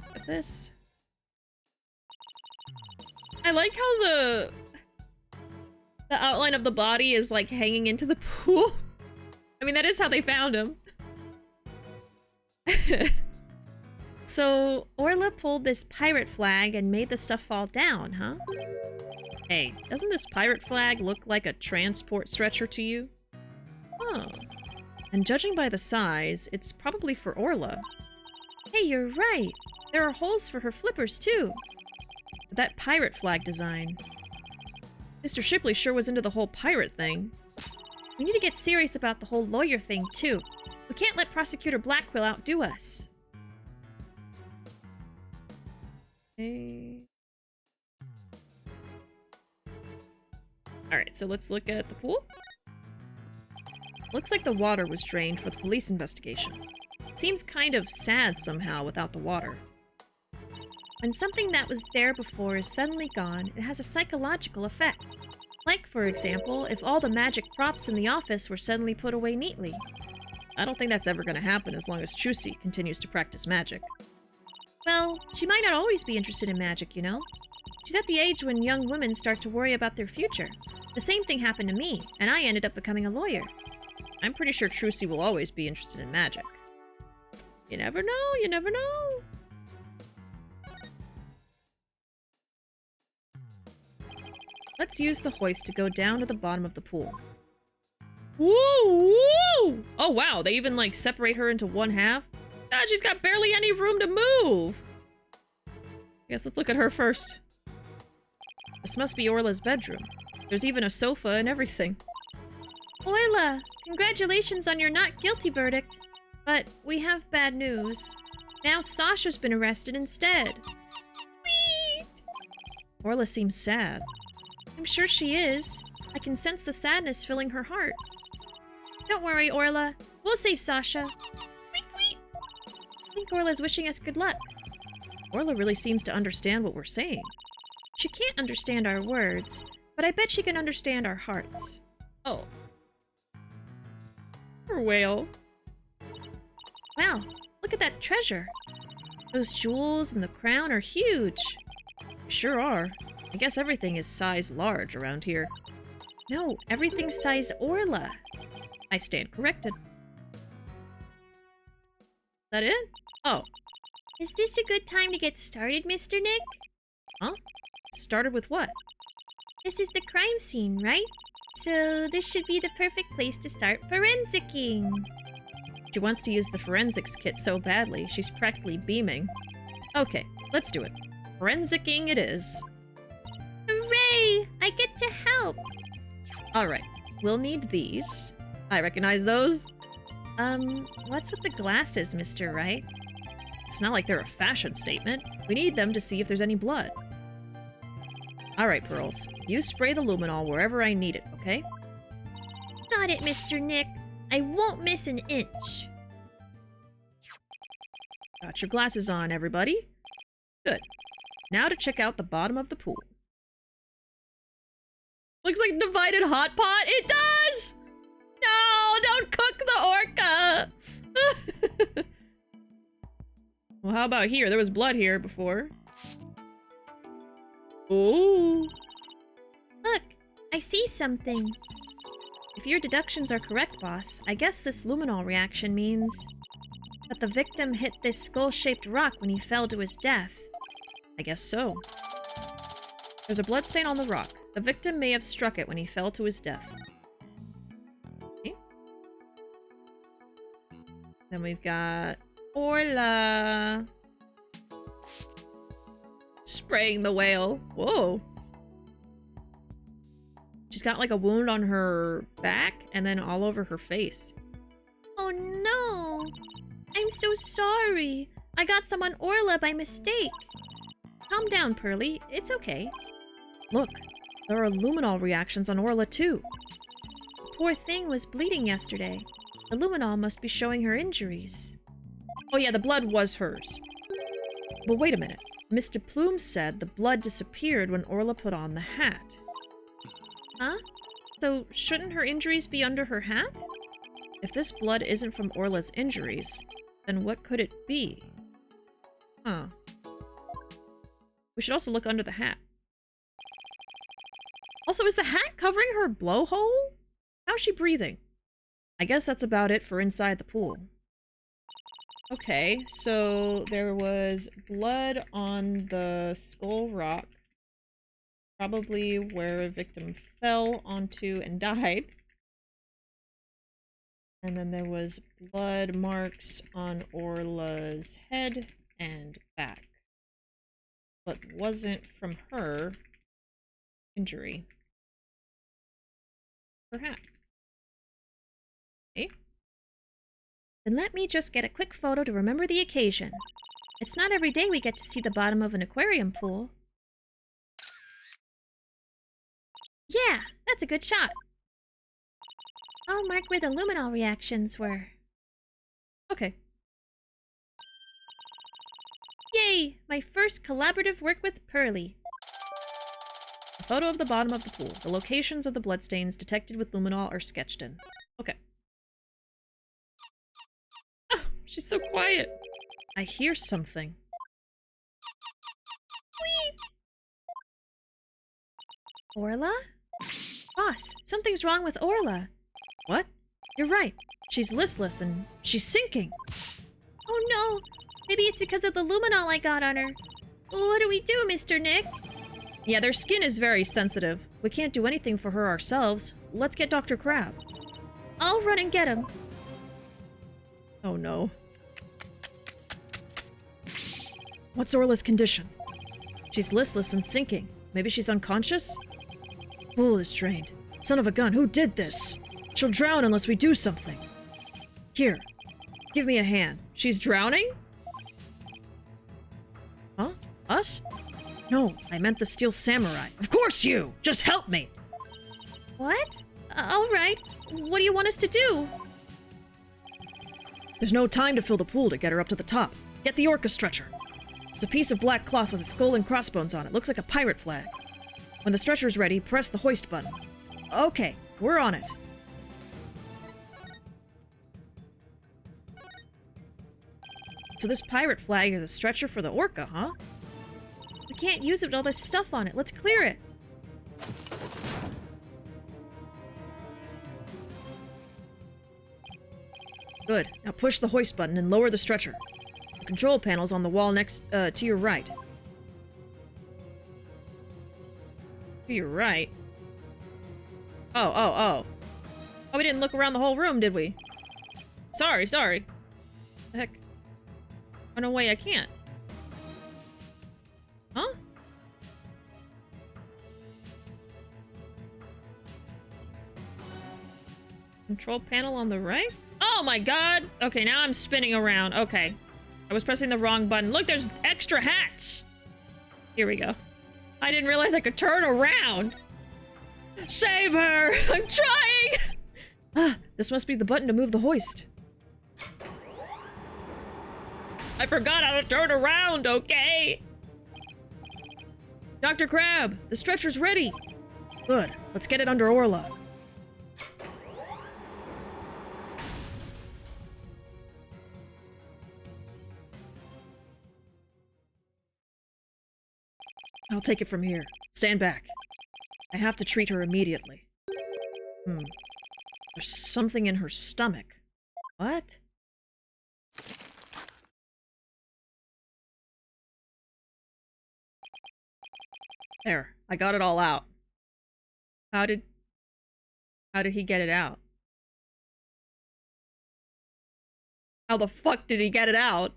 Speaker 1: Look at this. I like how the outline of the body is like hanging into the pool. I mean, that is how they found him.
Speaker 2: So, Orla pulled this pirate flag and made the stuff fall down, huh?
Speaker 1: Hey, doesn't this pirate flag look like a transport stretcher to you? Oh. And judging by the size, it's probably for Orla.
Speaker 2: Hey, you're right. There are holes for her flippers, too.
Speaker 1: That pirate flag design. Mr. Shipley sure was into the whole pirate thing.
Speaker 2: We need to get serious about the whole lawyer thing, too. We can't let Prosecutor Blackquill outdo us.
Speaker 1: Okay. Alright, so let's look at the pool. Looks like the water was drained for the police investigation. It seems kind of sad somehow without the water.
Speaker 2: When something that was there before is suddenly gone, it has a psychological effect. Like, for example, if all the magic props in the office were suddenly put away neatly.
Speaker 1: I don't think that's ever going to happen as long as Trucy continues to practice magic.
Speaker 2: Well, she might not always be interested in magic, you know? She's at the age when young women start to worry about their future. The same thing happened to me, and I ended up becoming a lawyer.
Speaker 1: I'm pretty sure Trucy will always be interested in magic. You never know, you never know. Let's use the hoist to go down to the bottom of the pool. Woo! Woo! Oh wow, they even like separate her into one half? God, she's got barely any room to move! Guess let's look at her first. This must be Orla's bedroom. There's even a sofa and everything.
Speaker 2: Orla, congratulations on your not guilty verdict. But we have bad news. Now Sasha's been arrested instead.
Speaker 1: Wheat! Orla seems sad.
Speaker 2: I'm sure she is. I can sense the sadness filling her heart. Don't worry, Orla. We'll save Sasha.
Speaker 1: Wheat, wheat!
Speaker 2: I think Orla's wishing us good luck.
Speaker 1: Orla really seems to understand what we're saying.
Speaker 2: She can't understand our words, but I bet she can understand our hearts.
Speaker 1: Oh. Poor whale.
Speaker 2: Wow, look at that treasure. Those jewels and the crown are huge.
Speaker 1: Sure are. I guess everything is size large around here.
Speaker 2: No, everything's size Orla.
Speaker 1: I stand corrected. That it? Oh.
Speaker 2: Is this a good time to get started, Mr. Nick?
Speaker 1: Huh? Started with what?
Speaker 2: This is the crime scene, right? So this should be the perfect place to start forensicking.
Speaker 1: She wants to use the forensics kit so badly, she's practically beaming. Okay, let's do it. Forensicking it is.
Speaker 2: Hooray! I get to help!
Speaker 1: Alright, we'll need these. I recognize those.
Speaker 2: What's with the glasses, Mr. Wright?
Speaker 1: It's not like they're a fashion statement. We need them to see if there's any blood. Alright, Pearls. You spray the luminol wherever I need it, okay?
Speaker 2: Got it, Mr. Nick. I won't miss an inch.
Speaker 1: Got your glasses on, everybody. Good. Now to check out the bottom of the pool. Looks like divided hot pot. It does! No, don't cook the orca! Well, how about here? There was blood here before. Ooh.
Speaker 2: Look, I see something. If your deductions are correct, boss, I guess this luminol reaction means that the victim hit this skull-shaped rock when he fell to his death.
Speaker 1: I guess so. There's a bloodstain on the rock. The victim may have struck it when he fell to his death. Okay. Then we've got Orla. Spraying the whale. Whoa. She's got like a wound on her back and then all over her face.
Speaker 2: Oh no! I'm so sorry. I got some on Orla by mistake.
Speaker 1: Calm down, Pearly. It's okay. Look, there are luminol reactions on Orla too.
Speaker 2: The poor thing was bleeding yesterday. The luminol must be showing her injuries.
Speaker 1: Oh yeah, the blood was hers. But wait a minute. Mr. Plume said the blood disappeared when Orla put on the hat.
Speaker 2: Huh?
Speaker 1: So shouldn't her injuries be under her hat? If this blood isn't from Orla's injuries, then what could it be? Huh. We should also look under the hat. Also, is the hat covering her blowhole? How's she breathing? I guess that's about it for inside the pool. Okay, so there was blood on the skull rock. Probably where a victim fell onto and died. And then there was blood marks on Orla's head and back. But wasn't from her injury. Her hat. Okay.
Speaker 2: Then let me just get a quick photo to remember the occasion. It's not every day we get to see the bottom of an aquarium pool. Yeah, that's a good shot. I'll mark where the luminol reactions were.
Speaker 1: Okay.
Speaker 2: Yay! My first collaborative work with Pearly.
Speaker 1: A photo of the bottom of the pool. The locations of the bloodstains detected with luminol are sketched in. Okay. Oh, she's so quiet. I hear something.
Speaker 2: Wheat! Orla? Boss, something's wrong with Orla.
Speaker 1: What? You're right. She's listless and she's sinking.
Speaker 2: Oh no! Maybe it's because of the luminol I got on her. What do we do, Mr. Nick?
Speaker 1: Yeah, their skin is very sensitive. We can't do anything for her ourselves. Let's get Dr. Crab.
Speaker 2: I'll run and get him.
Speaker 1: Oh no. What's Orla's condition?
Speaker 2: She's listless and sinking. Maybe she's unconscious? Pool is drained. Son of a gun, who did this? She'll drown unless we do something. Here, give me a hand.
Speaker 1: She's drowning?
Speaker 2: Huh? Us? No, I meant the Steel Samurai. Of course you! Just help me!
Speaker 1: What? Alright. What do you want us to do?
Speaker 2: There's no time to fill the pool to get her up to the top. Get the orca stretcher. It's a piece of black cloth with a skull and crossbones on it. Looks like a pirate flag. When the stretcher's ready, press the hoist button. Okay, we're on it. So this pirate flag is a stretcher for the orca, huh?
Speaker 1: We can't use it with all this stuff on it. Let's clear it.
Speaker 2: Good. Now push the hoist button and lower the stretcher. The control panel's on the wall next to your right.
Speaker 1: To your right? Oh, we didn't look around the whole room, did we? Sorry. The heck? Oh, no way, I can't. Huh? Control panel on the right? Oh my god! Okay, now I'm spinning around. Okay. I was pressing the wrong button. Look, there's extra hats! Here we go. I didn't realize I could turn around! Save her! I'm trying!
Speaker 2: Ah, this must be the button to move the hoist.
Speaker 1: I forgot how to turn around, okay?
Speaker 2: Dr. Crab, the stretcher's ready. Good. Let's get it under Orla. I'll take it from here. Stand back. I have to treat her immediately. There's something in her stomach. What?
Speaker 1: There. I got it all out. How did he get it out? How the fuck did he get it out?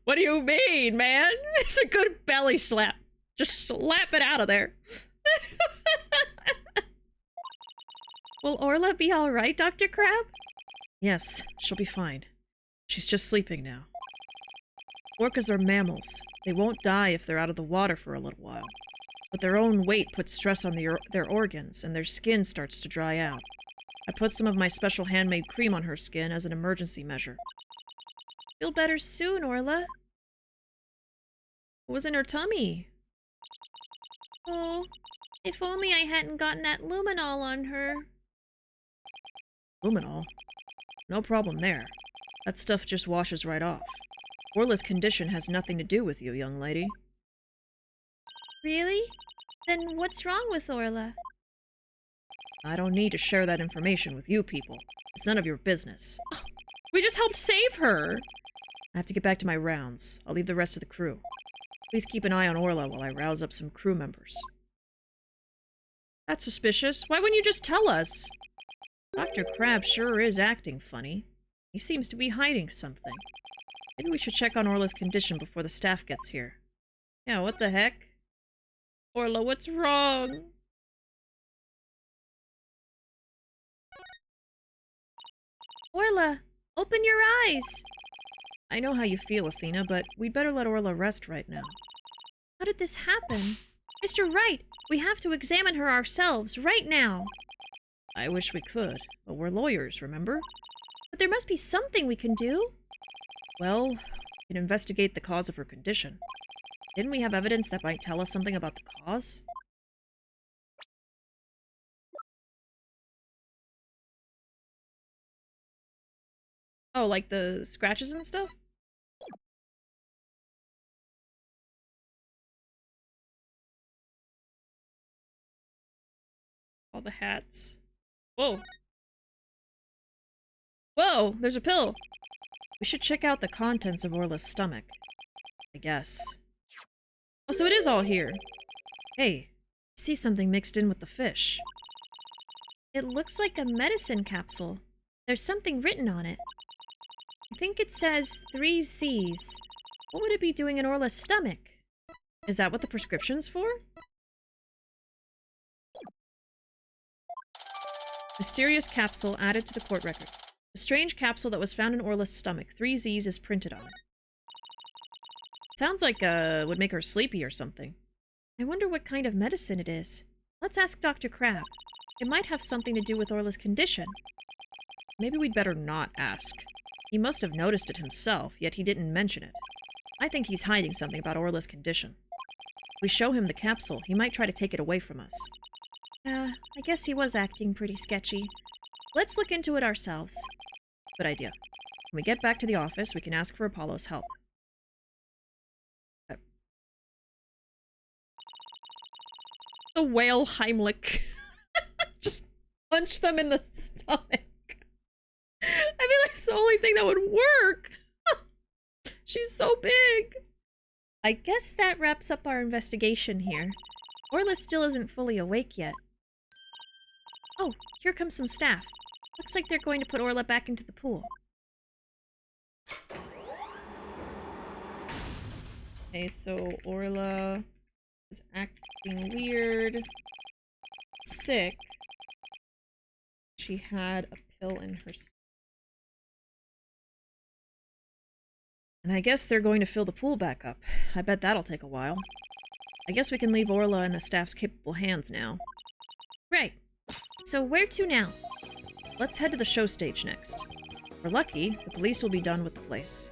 Speaker 1: What do you mean, man? It's a good belly slap. Just slap it out of there. Will Orla be alright, Dr. Crab?
Speaker 2: Yes, she'll be fine. She's just sleeping now. Orcas are mammals. They won't die if they're out of the water for a little while. But their own weight puts stress on their organs, and their skin starts to dry out. I put some of my special handmade cream on her skin as an emergency measure.
Speaker 1: Feel better soon, Orla. What was in her tummy? Oh, if only I hadn't gotten that luminol on her.
Speaker 2: Luminol? No problem there. That stuff just washes right off. Orla's condition has nothing to do with you, young lady.
Speaker 1: Really? Then what's wrong with Orla?
Speaker 2: I don't need to share that information with you people. It's none of your business.
Speaker 1: Oh, we just helped save her!
Speaker 2: I have to get back to my rounds. I'll leave the rest of the crew. Please keep an eye on Orla while I rouse up some crew members.
Speaker 1: That's suspicious. Why wouldn't you just tell us?
Speaker 2: Dr. Crab sure is acting funny. He seems to be hiding something. Maybe we should check on Orla's condition before the staff gets here.
Speaker 1: Yeah, what the heck? Orla, what's wrong? Orla, open your eyes!
Speaker 2: I know how you feel, Athena, but we'd better let Orla rest right now.
Speaker 1: How did this happen? Mr. Wright, we have to examine her ourselves, right now.
Speaker 2: I wish we could, but we're lawyers, remember?
Speaker 1: But there must be something we can do.
Speaker 2: Well, we can investigate the cause of her condition. Didn't we have evidence that might tell us something about the cause?
Speaker 1: Oh, like the scratches and stuff? All the hats. Whoa. Whoa, there's a pill.
Speaker 2: We should check out the contents of Orla's stomach. I guess.
Speaker 1: Oh, so it is all here.
Speaker 2: Hey, I see something mixed in with the fish.
Speaker 1: It looks like a medicine capsule. There's something written on it.
Speaker 2: I think it says 3 C's. What would it be doing in Orla's stomach? Is that what the prescription's for? Mysterious capsule added to the court record. A strange capsule that was found in Orla's stomach. 3 Z's is printed on it. Sounds like, would make her sleepy or something. I wonder what kind of medicine it is. Let's ask Dr. Crab. It might have something to do with Orla's condition.
Speaker 1: Maybe we'd better not ask. He must have noticed it himself, yet he didn't mention it. I think he's hiding something about Orla's condition. If we show him the capsule, he might try to take it away from us.
Speaker 2: I guess he was acting pretty sketchy. Let's look into it ourselves.
Speaker 1: Good idea. When we get back to the office, we can ask for Apollo's help. The whale Heimlich. Just punch them in the stomach. I feel like it's the only thing that would work. She's so big.
Speaker 2: I guess that wraps up our investigation here. Orla still isn't fully awake yet. Oh, here comes some staff. Looks like they're going to put Orla back into the pool.
Speaker 1: Okay, so Orla is acting weird. Sick. She had a pill in her... And I guess they're going to fill the pool back up. I bet that'll take a while. I guess we can leave Orla in the staff's capable hands now.
Speaker 2: Right. So where to now?
Speaker 1: Let's head to the show stage next. If we're lucky, the police will be done with the place.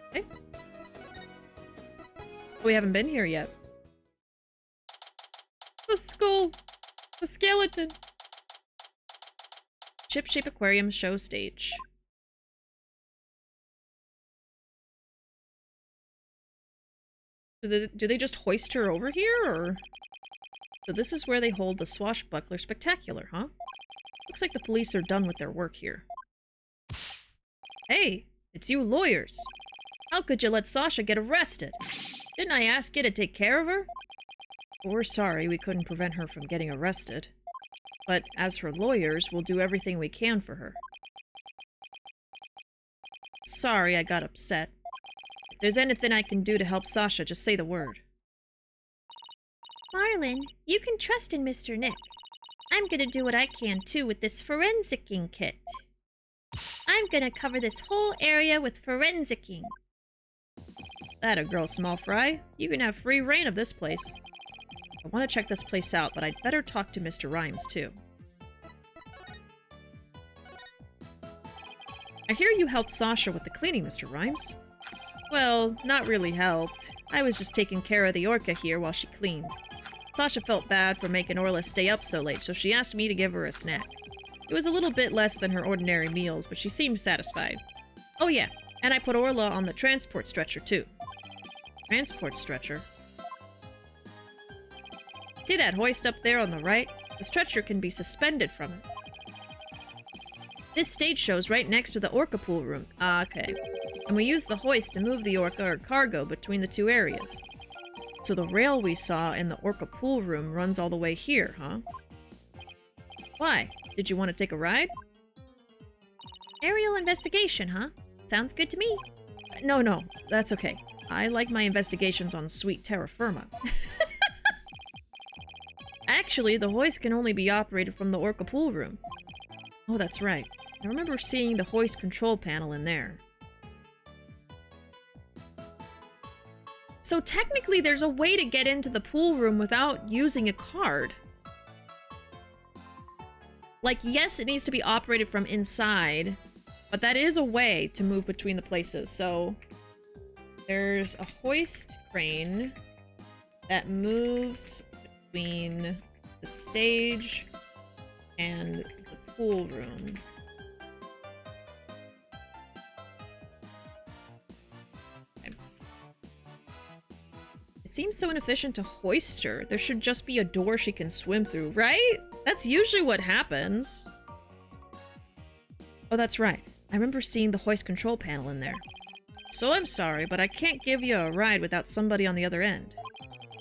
Speaker 1: Okay. We haven't been here yet. The skull! The skeleton! Ship-Shape Aquarium show stage. Do they just hoist her over here, or...? So this is where they hold the Swashbuckler Spectacular, huh? Looks like the police are done with their work here. Hey, it's you lawyers. How could you let Sasha get arrested? Didn't I ask you to take care of her? We're sorry we couldn't prevent her from getting arrested. But as her lawyers, we'll do everything we can for her. Sorry I got upset. If there's anything I can do to help Sasha, just say the word.
Speaker 2: Marlin, you can trust in Mr. Nick. I'm gonna do what I can, too, with this forensicing kit. I'm gonna cover this whole area with forensicing.
Speaker 1: That a girl, small fry. You can have free reign of this place. I want to check this place out, but I'd better talk to Mr. Rhymes, too. I hear you helped Sasha with the cleaning, Mr. Rhymes. Well, not really helped. I was just taking care of the orca here while she cleaned. Sasha felt bad for making Orla stay up so late, so she asked me to give her a snack. It was a little bit less than her ordinary meals, but she seemed satisfied. Oh yeah, and I put Orla on the transport stretcher, too. Transport stretcher? See that hoist up there on the right? The stretcher can be suspended from it. This stage show's right next to the orca pool room. Ah, okay. And we use the hoist to move the orca or cargo between the two areas. So the rail we saw in the orca pool room runs all the way here, huh? Why? Did you want to take a ride?
Speaker 2: Aerial investigation, huh? Sounds good to me.
Speaker 1: No, that's okay. I like my investigations on sweet terra firma. Actually, the hoist can only be operated from the orca pool room. Oh, that's right. I remember seeing the hoist control panel in there. So technically there's a way to get into the pool room without using a card. Like, yes, it needs to be operated from inside, but that is a way to move between the places. So there's a hoist crane that moves between the stage and the pool room. Okay. It seems so inefficient to hoist her. There should just be a door she can swim through, right? That's usually what happens. Oh, that's right. I remember seeing the hoist control panel in there. So I'm sorry, but I can't give you a ride without somebody on the other end.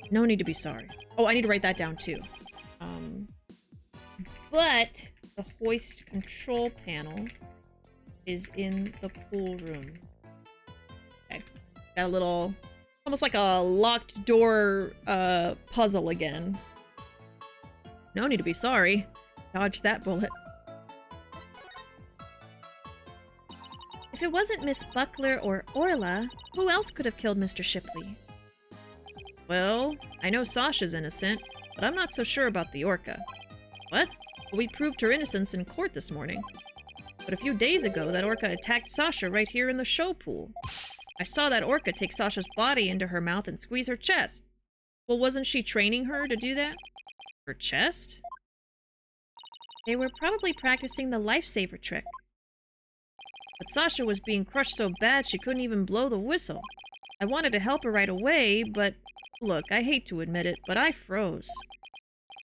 Speaker 1: No need to be sorry. Oh, I need to write that down too. But the hoist control panel is in the pool room. Okay. Got a little... almost like a locked door puzzle again. No need to be sorry. Dodge that bullet.
Speaker 2: If it wasn't Miss Buckler or Orla, who else could have killed Mr. Shipley?
Speaker 1: Well, I know Sasha's innocent, but I'm not so sure about the Orca. What? Well, we proved her innocence in court this morning. But a few days ago, that Orca attacked Sasha right here in the show pool. I saw that Orca take Sasha's body into her mouth and squeeze her chest. Well, wasn't she training her to do that? Her chest?
Speaker 2: They were probably practicing the lifesaver trick.
Speaker 1: But Sasha was being crushed so bad she couldn't even blow the whistle. I wanted to help her right away, but look, I hate to admit it, but I froze.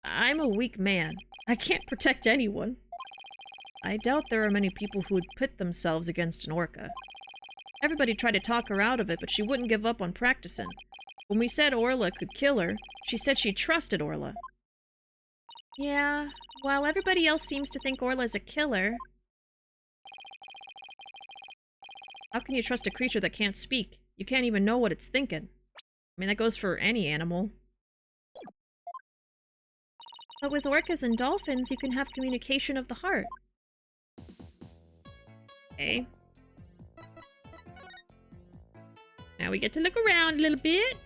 Speaker 1: I'm a weak man. I can't protect anyone. I doubt there are many people who would pit themselves against an Orca. Everybody tried to talk her out of it, but she wouldn't give up on practicing. When we said Orla could kill her, she said she trusted Orla.
Speaker 2: Yeah, while everybody else seems to think Orla's a killer.
Speaker 1: How can you trust a creature that can't speak? You can't even know what it's thinking. I mean, that goes for any animal.
Speaker 2: But with orcas and dolphins, you can have communication of the heart.
Speaker 1: Okay. Now we get to look around a little bit.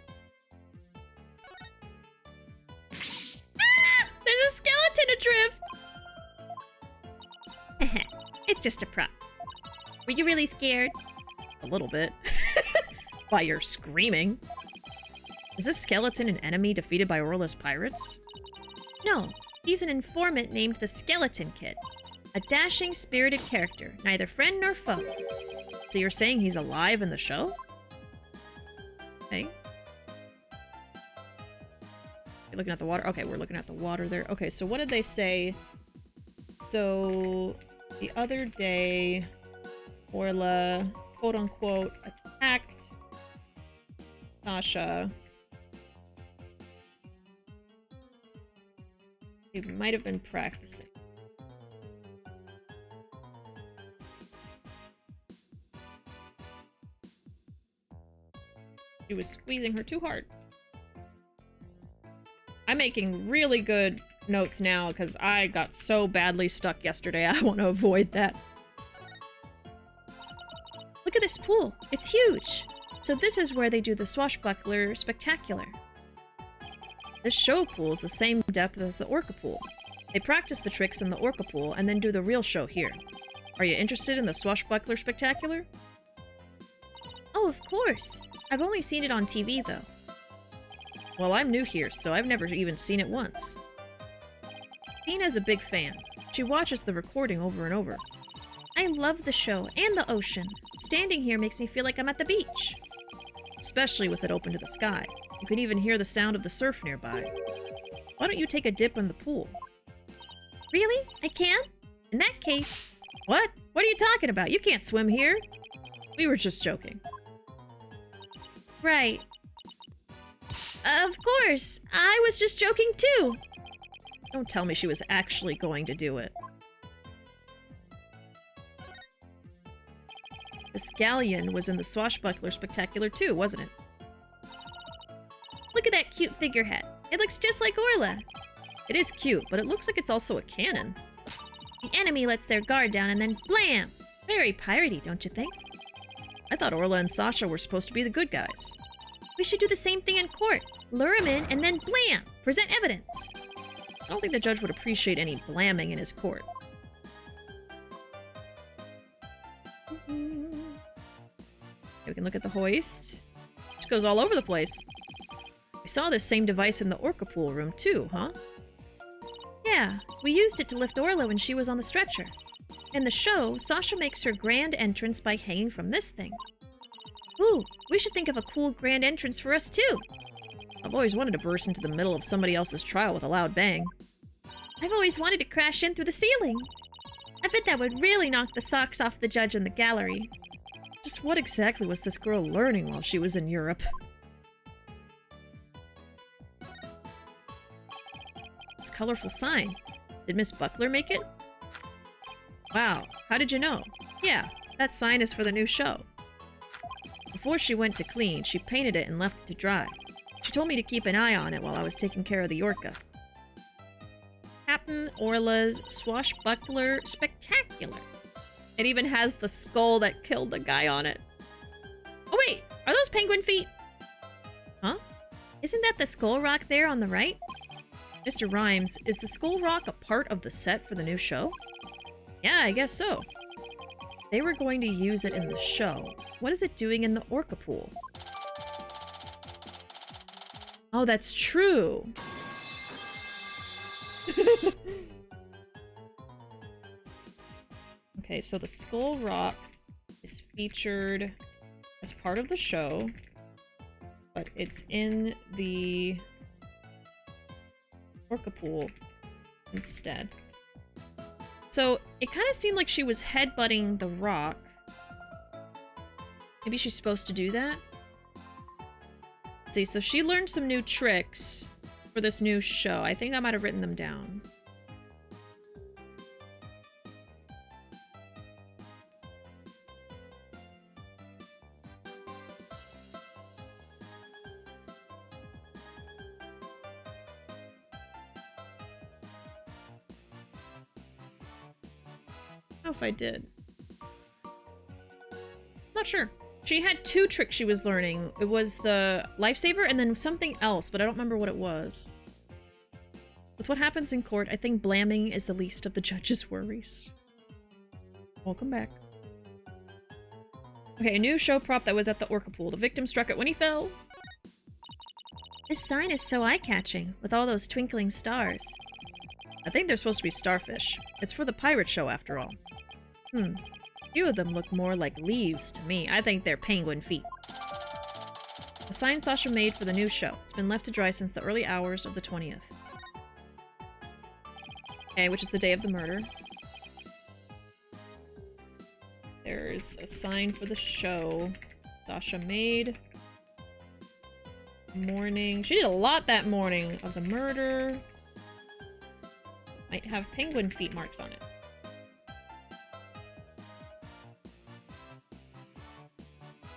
Speaker 1: Ah! There's a skeleton adrift!
Speaker 2: It's just a prop. Were you really scared?
Speaker 1: A little bit. By your screaming. Is this skeleton an enemy defeated by Orla's pirates?
Speaker 2: No, he's an informant named the Skeleton Kid. A dashing, spirited character, neither friend nor foe.
Speaker 1: So you're saying he's alive in the show? Okay. You're looking at the water? Okay, we're looking at the water there. Okay, so what did they say? So, the other day, Orla, quote-unquote, attacked Sasha. They might have been practicing. She was squeezing her too hard. I'm making really good notes now because I got so badly stuck yesterday. I want to avoid that.
Speaker 2: Look at this pool. It's huge. So this is where they do the swashbuckler spectacular.
Speaker 1: This show pool is the same depth as the Orca pool. They practice the tricks in the Orca pool and then do the real show here. Are you interested in the swashbuckler spectacular?
Speaker 2: Oh, of course. I've only seen it on TV, though.
Speaker 1: Well, I'm new here, so I've never even seen it once. Tina's a big fan. She watches the recording over and over.
Speaker 2: I love the show and the ocean. Standing here makes me feel like I'm at the beach.
Speaker 1: Especially with it open to the sky. You can even hear the sound of the surf nearby. Why don't you take a dip in the pool?
Speaker 2: Really? I can? In that case...
Speaker 1: What? What are you talking about? You can't swim here. We were just joking.
Speaker 2: Right. Of course. I was just joking too.
Speaker 1: Don't tell me she was actually going to do it. This galleon was in the swashbuckler spectacular too, wasn't it?
Speaker 2: Look at that cute figurehead. It looks just like Orla.
Speaker 1: It is cute, but it looks like it's also a cannon.
Speaker 2: The enemy lets their guard down and then blam! Very piratey, don't you think?
Speaker 1: I thought Orla and Sasha were supposed to be the good guys.
Speaker 2: We should do the same thing in court. Lure him in and then blam! Present evidence.
Speaker 1: I don't think the judge would appreciate any blamming in his court. Okay, we can look at the hoist. Which goes all over the place. We saw this same device in the Orca pool room too, huh?
Speaker 2: Yeah, we used it to lift Orla when she was on the stretcher. In the show, Sasha makes her grand entrance by hanging from this thing. Ooh, we should think of a cool grand entrance for us too.
Speaker 1: I've always wanted to burst into the middle of somebody else's trial with a loud bang.
Speaker 2: I've always wanted to crash in through the ceiling. I bet that would really knock the socks off the judge in the gallery.
Speaker 1: Just what exactly was this girl learning while she was in Europe? This colorful sign. Did Miss Buckler make it? Wow, how did you know? Yeah, That sign is for the new show. Before she went to clean, she painted it and left it to dry. She told me to keep an eye on it while I was taking care of the Orca. Captain Orla's Swashbuckler Spectacular. It even has the skull that killed the guy on it. Oh wait, are those penguin feet? Huh? Isn't that the skull rock there on the right? Mr. Rhymes, is the skull rock a part of the set for the new show? Yeah, I guess so. They were going to use it in the show. What is it doing in the Orca pool? Oh, that's true. Okay, so the skull rock is featured as part of the show, but it's in the Orca pool instead. So it kind of seemed like she was headbutting the rock. Maybe she's supposed to do that? Let's see, so she learned some new tricks for this new show. I think I might have written them down. I don't know if I did. Not sure. She had two tricks she was learning. It was the lifesaver and then something else, but I don't remember what it was. With what happens in court, I think blaming is the least of the judge's worries. Welcome back. Okay, a new show prop that was at the Orca pool. The victim struck it when he fell. This sign is so eye-catching, with all those twinkling stars. I think they're supposed to be starfish. It's for the pirate show, after all. A few of them look more like leaves to me. I think they're penguin feet. A sign Sasha made for the new show. It's been left to dry since the early hours of the 20th. Okay, which is the day of the murder. There's a sign for the show Sasha made. Morning. She did a lot that morning of the murder. Might have penguin feet marks on it.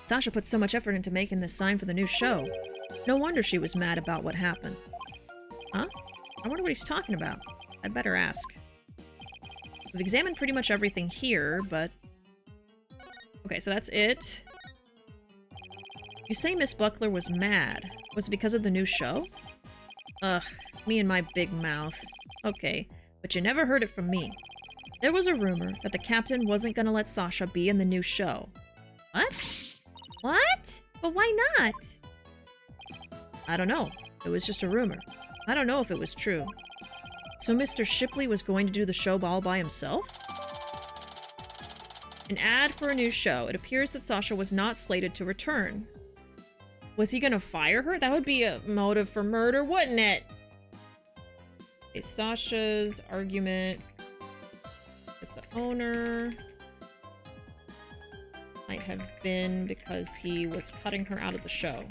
Speaker 1: Sasha put so much effort into making this sign for the new show. No wonder she was mad about what happened. Huh? I wonder what he's talking about. I'd better ask. We've examined pretty much everything here, but... Okay, so that's it. You say Miss Buckler was mad. Was it because of the new show? Ugh, me and my big mouth. Okay, but you never heard it from me. There was a rumor that the captain wasn't gonna let Sasha be in the new show. What? What? But why not? I don't know. It was just a rumor. I don't know if it was true. So Mr. Shipley was going to do the show all by himself? An ad for a new show. It appears that Sasha was not slated to return. Was he gonna fire her? That would be a motive for murder, wouldn't it? Okay, Sasha's argument with the owner might have been because he was cutting her out of the show.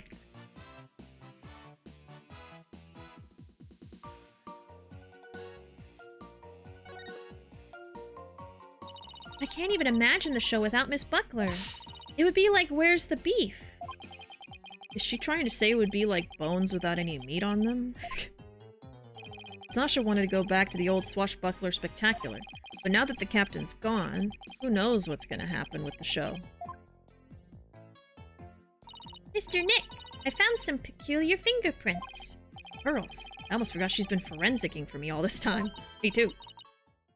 Speaker 1: I can't even imagine the show without Miss Buckler. It would be like, where's the beef? Is she trying to say it would be like bones without any meat on them? Sasha wanted to go back to the old Swashbuckler Spectacular, but now that the captain's gone, who knows what's gonna happen with the show. Mr. Nick, I found some peculiar fingerprints. Pearls. I almost forgot she's been forensicking for me all this time. Me too.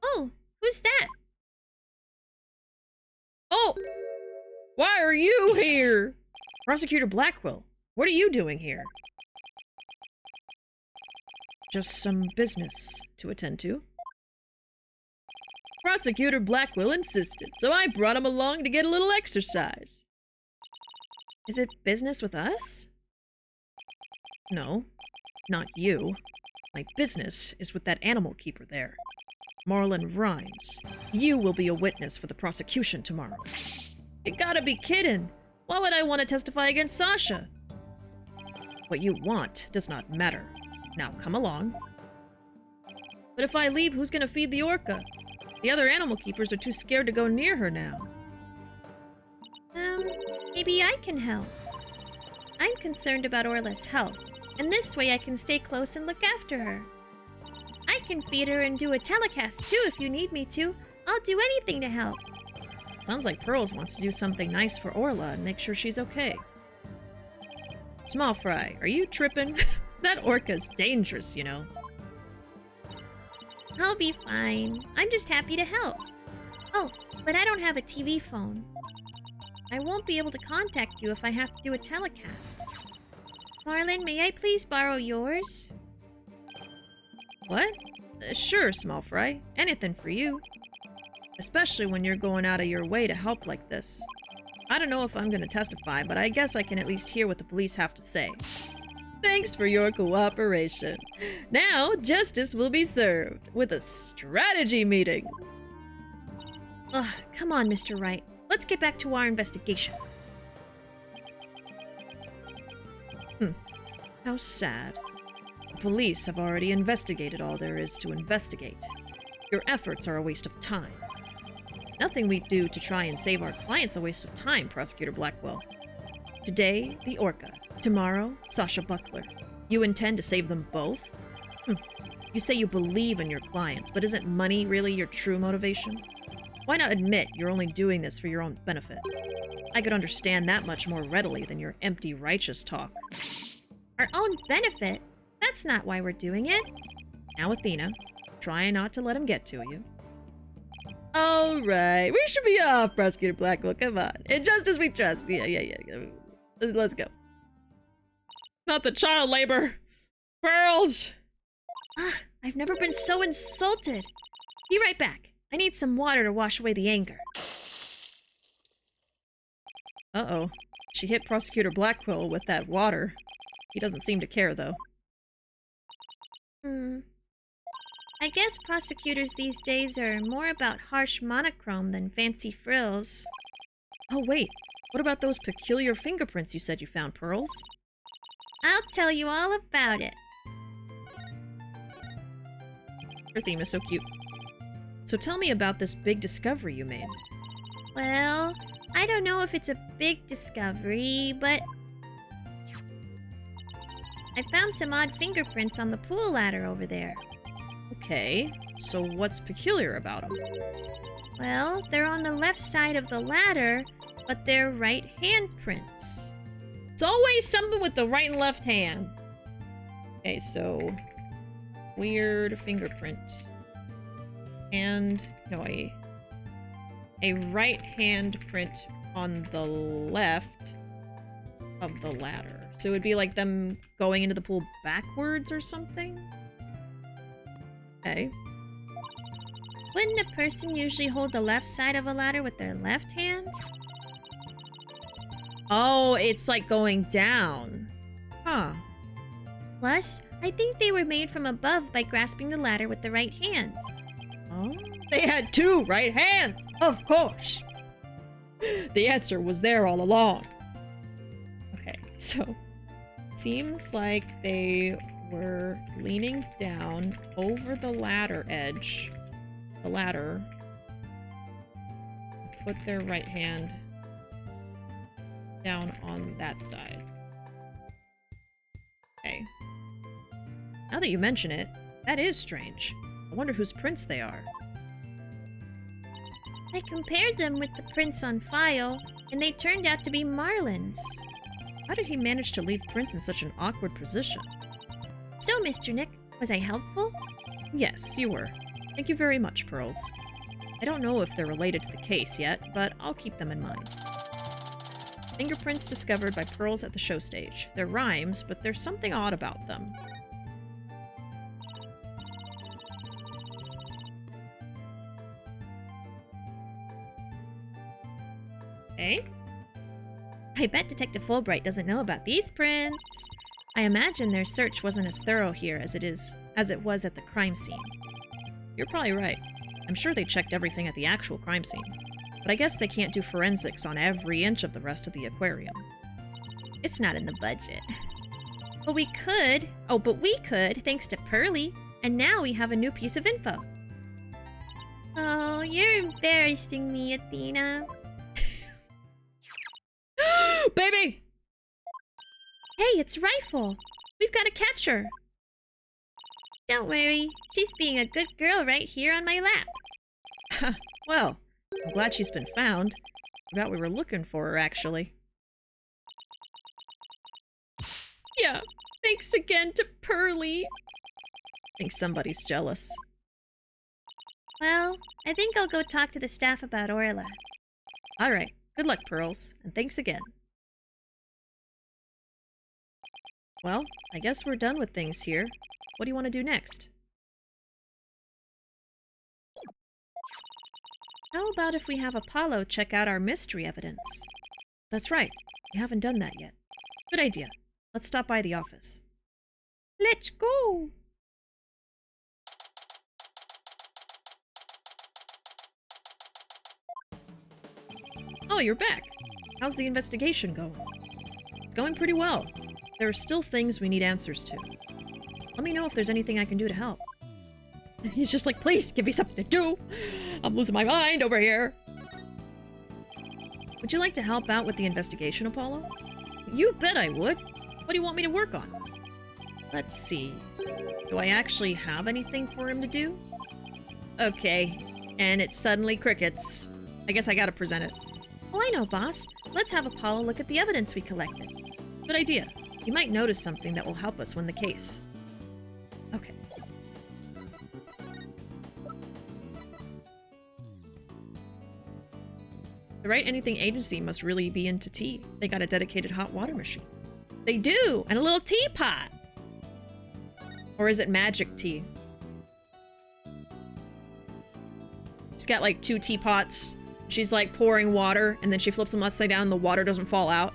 Speaker 1: Oh, who's that? Oh! Why are you here? Prosecutor Blackwell, what are you doing here? Just some business to attend to. Prosecutor Blackwell insisted, so I brought him along to get a little exercise. Is it business with us? No, not you. My business is with that animal keeper there. Marlon Rhymes. You will be a witness for the prosecution tomorrow. You gotta be kidding! Why would I want to testify against Sasha? What you want does not matter. Now come along. But if I leave, who's gonna feed the orca? The other animal keepers are too scared to go near her now.
Speaker 2: Maybe I can help. I'm concerned about Orla's health, and this way I can stay close and look after her. I can feed her and do a telecast too if you need me to. I'll do anything to help.
Speaker 1: Sounds like Pearls wants to do something nice for Orla and make sure she's okay. Small Fry, are you tripping? That orca's dangerous, you know.
Speaker 2: I'll be fine. I'm just happy to help. Oh, but I don't have a TV phone. I won't be able to contact you if I have to do a telecast. Marlin, may I please borrow yours?
Speaker 1: What? Sure, Small Fry. Anything for you. Especially when you're going out of your way to help like this. I don't know if I'm gonna testify, but I guess I can at least hear what the police have to say. Thanks for your cooperation. Now, justice will be served with a strategy meeting.
Speaker 2: Ugh, come on, Mr. Wright. Let's get back to our investigation.
Speaker 1: How sad. The police have already investigated all there is to investigate. Your efforts are a waste of time. Nothing we do to try and save our client's a waste of time, Prosecutor Blackwell. Today, the Orca. Tomorrow, Sasha Buckler. You intend to save them both? You say you believe in your clients, but isn't money really your true motivation? Why not admit you're only doing this for your own benefit? I could understand that much more readily than your empty righteous talk.
Speaker 2: Our own benefit? That's not why we're doing it.
Speaker 1: Now, Athena, try not to let him get to you. All right, we should be off, Prosecutor Blackwell. Come on. In justice we trust. Yeah. Let's go. Not the child labor. Pearls!
Speaker 2: I've never been so insulted. Be right back. I need some water to wash away the anger.
Speaker 1: Uh-oh. She hit Prosecutor Blackwell with that water. He doesn't seem to care, though.
Speaker 2: I guess prosecutors these days are more about harsh monochrome than fancy frills.
Speaker 1: Oh, wait. What about those peculiar fingerprints you said you found, Pearls?
Speaker 2: I'll tell you all about it.
Speaker 1: Her theme is so cute. So tell me about this big discovery you made.
Speaker 2: Well, I don't know if it's a big discovery, but I found some odd fingerprints on the pool ladder over there.
Speaker 1: Okay, so what's peculiar about them?
Speaker 2: Well, they're on the left side of the ladder, but they're right handprints.
Speaker 1: It's always something with the right and left hand. Okay, so weird fingerprint. And no, a right hand print on the left of the ladder. So it would be like them going into the pool backwards or something? Okay.
Speaker 2: Wouldn't a person usually hold the left side of a ladder with their left hand?
Speaker 1: Oh, it's like going down. Huh.
Speaker 2: Plus, I think they were made from above by grasping the ladder with the right hand.
Speaker 1: Oh, they had two right hands, of course. The answer was there all along. Okay, so seems like they were leaning down over the ladder edge. The ladder. Put their right hand down on that side. Okay. Now that you mention it, that is strange. I wonder whose prints they are.
Speaker 2: I compared them with the prints on file, and they turned out to be Marlin's.
Speaker 1: How did he manage to leave prints in such an awkward position?
Speaker 2: So, Mr. Nick, was I helpful?
Speaker 1: Yes, you were. Thank you very much, Pearls. I don't know if they're related to the case yet, but I'll keep them in mind. Fingerprints discovered by Pearls at the show stage. They're rhymes, but there's something odd about them. Eh?
Speaker 2: I bet Detective Fulbright doesn't know about these prints.
Speaker 1: I imagine their search wasn't as thorough here as it was at the crime scene. You're probably right. I'm sure they checked everything at the actual crime scene. But I guess they can't do forensics on every inch of the rest of the aquarium.
Speaker 2: It's not in the budget. But we could. Oh, but we could, thanks to Pearly. And now we have a new piece of info. Oh, you're embarrassing me, Athena.
Speaker 1: Baby!
Speaker 2: Hey, it's Rifle. We've got to catch her. Don't worry. She's being a good girl right here on my lap.
Speaker 1: Well, I'm glad she's been found. Forgot we were looking for her, actually. Yeah, thanks again to Pearly. I think somebody's jealous.
Speaker 2: Well, I think I'll go talk to the staff about Orla.
Speaker 1: Alright, good luck, Pearls, and thanks again. Well, I guess we're done with things here. What do you want to do next? How about if we have Apollo check out our mystery evidence? That's right, we haven't done that yet. Good idea. Let's stop by the office.
Speaker 2: Let's go!
Speaker 1: Oh, you're back. How's the investigation going? It's going pretty well. There are still things we need answers to. Let me know if there's anything I can do to help. He's just like, please, give me something to do! I'm losing my mind over here! Would you like to help out with the investigation, Apollo? You bet I would! What do you want me to work on? Let's see. Do I actually have anything for him to do? Okay. And it's suddenly crickets. I guess I gotta present it.
Speaker 2: Oh, I know, boss. Let's have Apollo look at the evidence we collected.
Speaker 1: Good idea. He might notice something that will help us win the case. Okay. The Right Anything Agency must really be into tea. They got a dedicated hot water machine. They do! And a little teapot! Or is it magic tea? She's got like 2 teapots. She's like pouring water, and then she flips them upside down and the water doesn't fall out.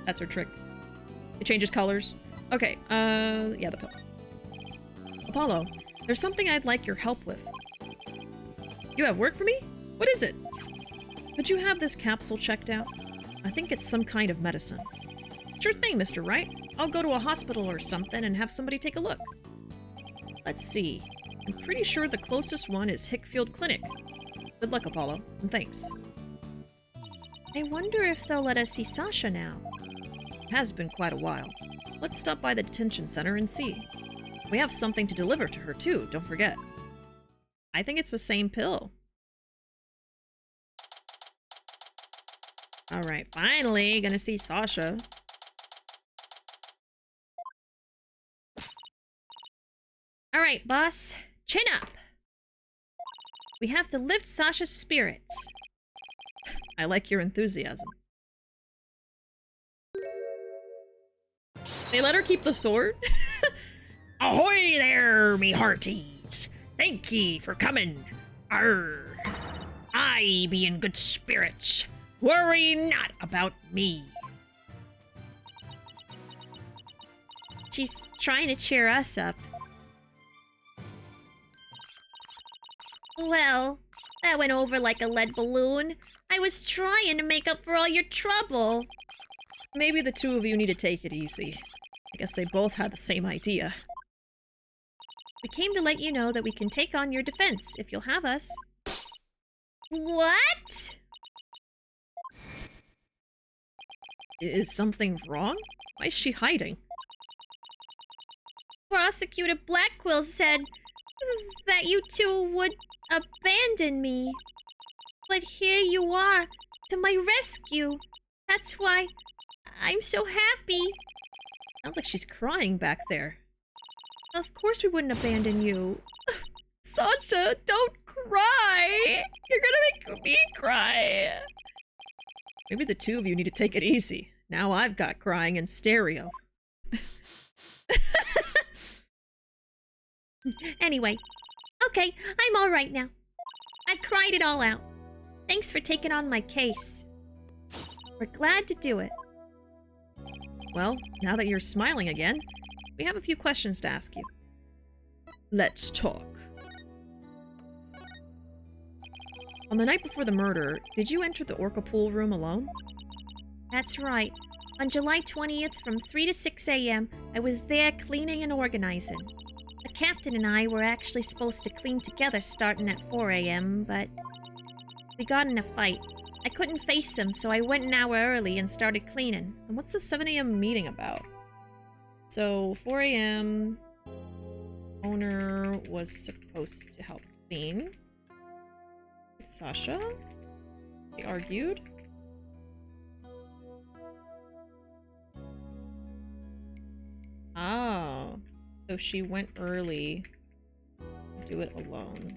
Speaker 1: That's her trick. It changes colors. Okay, yeah, the pill. Apollo, there's something I'd like your help with. You have work for me? What is it? Could you have this capsule checked out? I think it's some kind of medicine. Sure thing, Mr. Wright. I'll go to a hospital or something and have somebody take a look. Let's see. I'm pretty sure the closest one is Hickfield Clinic. Good luck, Apollo, and thanks.
Speaker 2: I wonder if they'll let us see Sasha now.
Speaker 1: It has been quite a while. Let's stop by the detention center and see. We have something to deliver to her, too, don't forget. I think it's the same pill. Alright, finally gonna see Sasha.
Speaker 2: Alright, boss. Chin up! We have to lift Sasha's spirits.
Speaker 1: I like your enthusiasm. They let her keep the sword? Ahoy there, me hearties! Thank ye for coming. Arr! I be in good spirits. Worry not about me.
Speaker 2: She's trying to cheer us up. Well, that went over like a lead balloon. I was trying to make up for all your trouble.
Speaker 1: Maybe the two of you need to take it easy. I guess they both had the same idea.
Speaker 2: We came to let you know that we can take on your defense if you'll have us. What?
Speaker 1: Is something wrong? Why is she hiding?
Speaker 2: Prosecutor Blackquill said that you two would abandon me. But here you are, to my rescue. That's why I'm so happy.
Speaker 1: Sounds like she's crying back there.
Speaker 2: Of course we wouldn't abandon you.
Speaker 1: Sasha, don't cry! You're gonna make me cry! Maybe the two of you need to take it easy. Now I've got crying in stereo.
Speaker 2: Anyway, okay, I'm all right now. I cried it all out. Thanks for taking on my case. We're glad to do it.
Speaker 1: Well, now that you're smiling again, we have a few questions to ask you. Let's talk. On the night before the murder, did you enter the Orca pool room alone?
Speaker 2: That's right. On July 20th from 3 to 6 a.m., I was there cleaning and organizing. The captain and I were actually supposed to clean together starting at 4 a.m., but we got in a fight. I couldn't face him, so I went an hour early and started cleaning.
Speaker 1: And what's the 7 a.m. meeting about? So 4 a.m. owner was supposed to help clean. Sasha? They argued. Oh. So she went early to do it alone.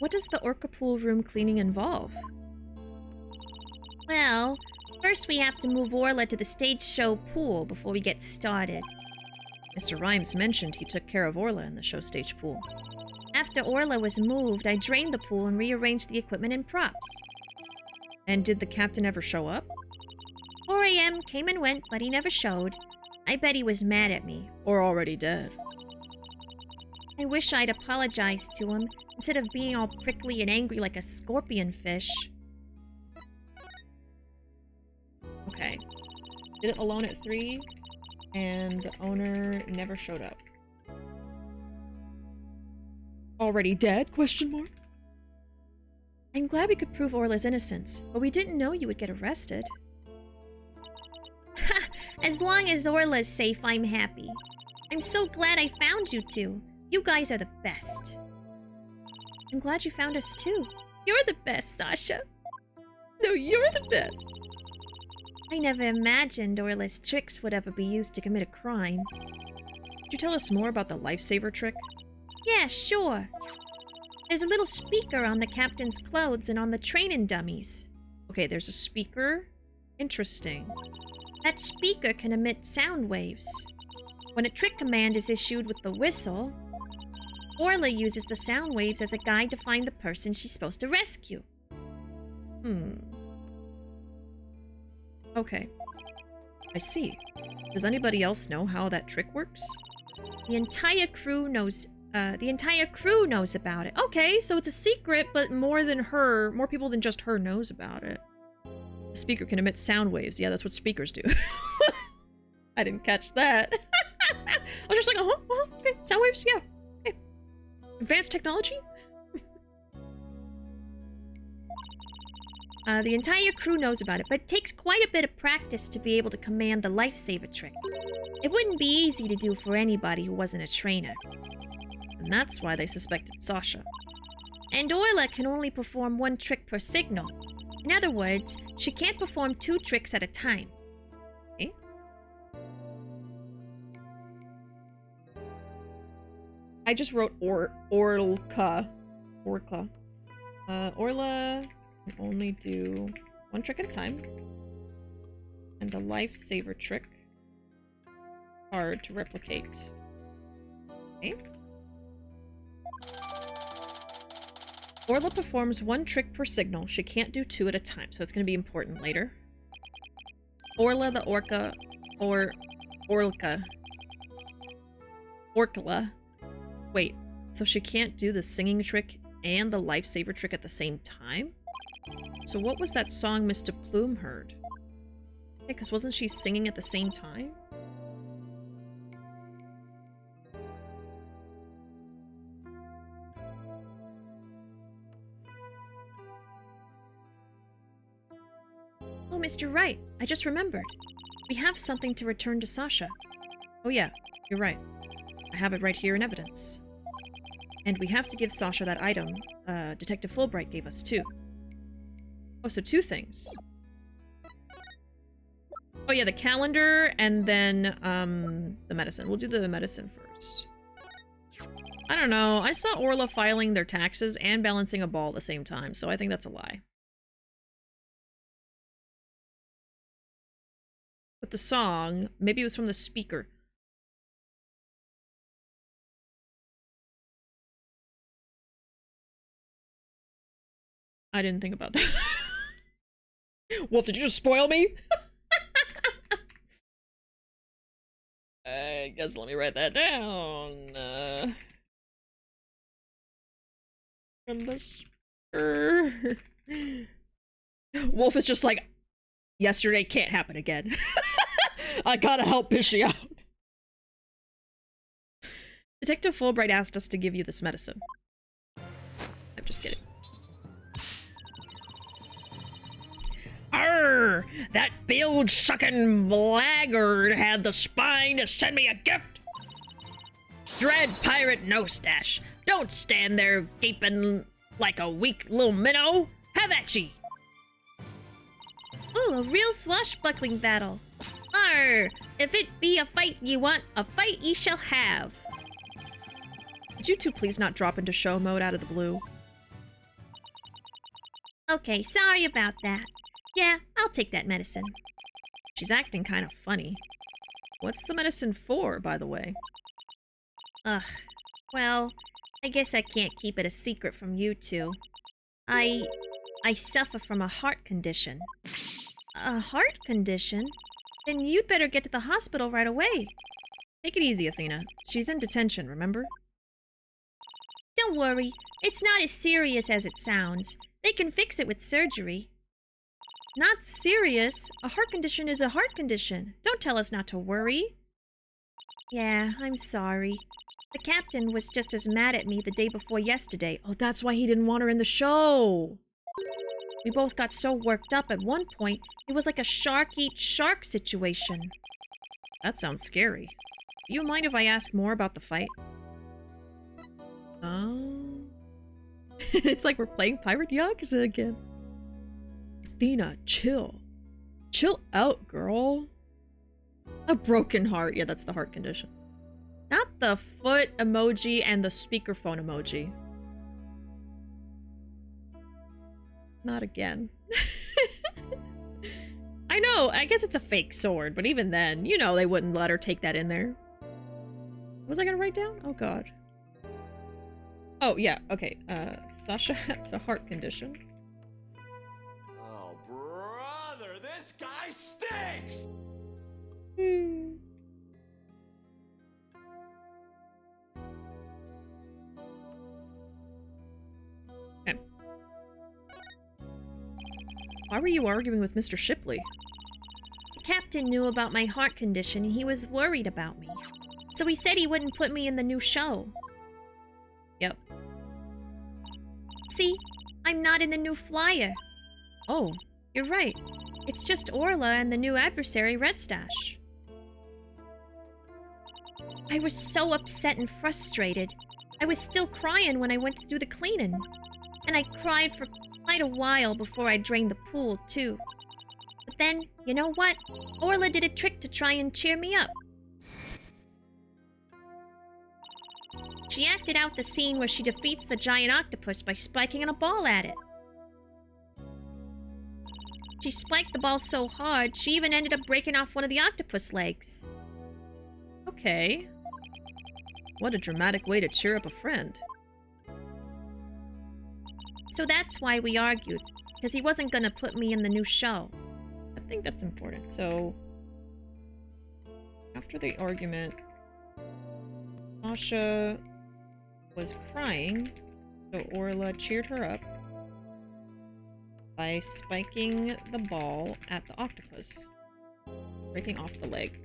Speaker 2: What does the Orca pool room cleaning involve? Well, first we have to move Orla to the stage show pool before we get started.
Speaker 1: Mr. Rhymes mentioned he took care of Orla in the show stage pool.
Speaker 2: After Orla was moved, I drained the pool and rearranged the equipment and props.
Speaker 1: And did the captain ever show up?
Speaker 2: 4 a.m. came and went, but he never showed. I bet he was mad at me.
Speaker 1: Or already dead.
Speaker 2: I wish I'd apologized to him, instead of being all prickly and angry like a scorpion fish.
Speaker 1: Okay. Did it alone at 3, and the owner never showed up. Already dead? Question mark.
Speaker 2: I'm glad we could prove Orla's innocence, but we didn't know you would get arrested. Ha! As long as Orla's safe, I'm happy. I'm so glad I found you two. You guys are the best. I'm glad you found us too. You're the best, Sasha.
Speaker 1: No, you're the best.
Speaker 2: I never imagined Orla's tricks would ever be used to commit a crime.
Speaker 1: Could you tell us more about the lifesaver trick?
Speaker 2: Yeah, sure. There's a little speaker on the captain's clothes and on the training dummies.
Speaker 1: Okay, there's a speaker. Interesting.
Speaker 2: That speaker can emit sound waves. When a trick command is issued with the whistle, Orla uses the sound waves as a guide to find the person she's supposed to rescue.
Speaker 1: Okay. I see. Does anybody else know how that trick works?
Speaker 2: The entire crew knows about it.
Speaker 1: Okay, so it's a secret, but more people than just her knows about it. The speaker can emit sound waves. Yeah, that's what speakers do. I didn't catch that. I was just like, okay, sound waves, yeah. Okay. Advanced technology?
Speaker 2: The entire crew knows about it, but it takes quite a bit of practice to be able to command the lifesaver trick. It wouldn't be easy to do for anybody who wasn't a trainer.
Speaker 1: And that's why they suspected Sasha.
Speaker 2: And Orla can only perform one trick per signal. In other words, she can't perform 2 tricks at a time.
Speaker 1: Okay. I just wrote Orca. Orla can only do 1 trick at a time. And the lifesaver trick, hard to replicate. Okay. Orla performs 1 trick per signal. She can't do 2 at a time, so that's going to be important later. Orla the Orca, or Orca. Orla. Wait, so she can't do the singing trick and the lifesaver trick at the same time? So what was that song Mr. Plume heard? Yeah, because wasn't she singing at the same time?
Speaker 2: Oh, Mr. Wright, I just remembered. We have something to return to Sasha.
Speaker 1: Oh yeah, you're right. I have it right here in evidence. And we have to give Sasha that item Detective Fulbright gave us too. Oh, so 2 things. Oh yeah, the calendar and then the medicine. We'll do the medicine first. I don't know. I saw Orla filing their taxes and balancing a ball at the same time, so I think that's a lie. But the song, maybe it was from the speaker. I didn't think about that. Wolf, did you just spoil me? I guess let me write that down. From the speaker. Wolf is just like, yesterday can't happen again. I gotta help Bishi out. Detective Fulbright asked us to give you this medicine. I'm just kidding. Arr! That bilge-sucking blackguard had the spine to send me a gift! Dread pirate no stash. Don't stand there gaping like a weak little minnow. Have at ye!
Speaker 2: Ooh, a real swashbuckling battle. Arr! If it be a fight ye want, a fight ye shall have.
Speaker 1: Could you two please not drop into show mode out of the blue?
Speaker 2: Okay, sorry about that. Yeah, I'll take that medicine.
Speaker 1: She's acting kind of funny. What's the medicine for, by the way?
Speaker 2: Ugh. Well, I guess I can't keep it a secret from you two. I suffer from a heart condition. A heart condition? Then you'd better get to the hospital right away.
Speaker 1: Take it easy, Athena. She's in detention, remember?
Speaker 2: Don't worry. It's not as serious as it sounds. They can fix it with surgery.
Speaker 1: Not serious. A heart condition is a heart condition. Don't tell us not to worry.
Speaker 2: Yeah, I'm sorry. The captain was just as mad at me the day before yesterday.
Speaker 1: Oh, that's why he didn't want her in the show.
Speaker 2: We both got so worked up at one point, it was like a shark-eat-shark situation.
Speaker 1: That sounds scary. Do you mind if I ask more about the fight? Oh. It's like we're playing Pirate Yakuza again. Athena, chill. Chill out, girl. A broken heart. Yeah, that's the heart condition. Not the foot emoji and the speakerphone emoji. Not again. I know, I guess it's a fake sword, but even then, you know they wouldn't let her take that in there. What was I gonna write down? Oh god. Oh, yeah, okay. Sasha has a heart condition.
Speaker 4: Oh, brother, this guy stinks!
Speaker 1: Okay. Why were you arguing with Mr. Shipley?
Speaker 2: The captain knew about my heart condition and he was worried about me. So he said he wouldn't put me in the new show.
Speaker 1: Yep.
Speaker 2: See? I'm not in the new flyer.
Speaker 1: Oh, you're right.
Speaker 2: It's just Orla and the new adversary, Red Stash. I was so upset and frustrated. I was still crying when I went to do the cleaning. And I cried for quite a while before I drained the pool, too. But then, you know what? Orla did a trick to try and cheer me up. She acted out the scene where she defeats the giant octopus by spiking a ball at it. She spiked the ball so hard, she even ended up breaking off one of the octopus legs.
Speaker 1: Okay. What a dramatic way to cheer up a friend.
Speaker 2: So that's why we argued, because he wasn't gonna put me in the new show.
Speaker 1: I think that's important. So, after the argument, Sasha was crying, so Orla cheered her up by spiking the ball at the octopus, breaking off the leg.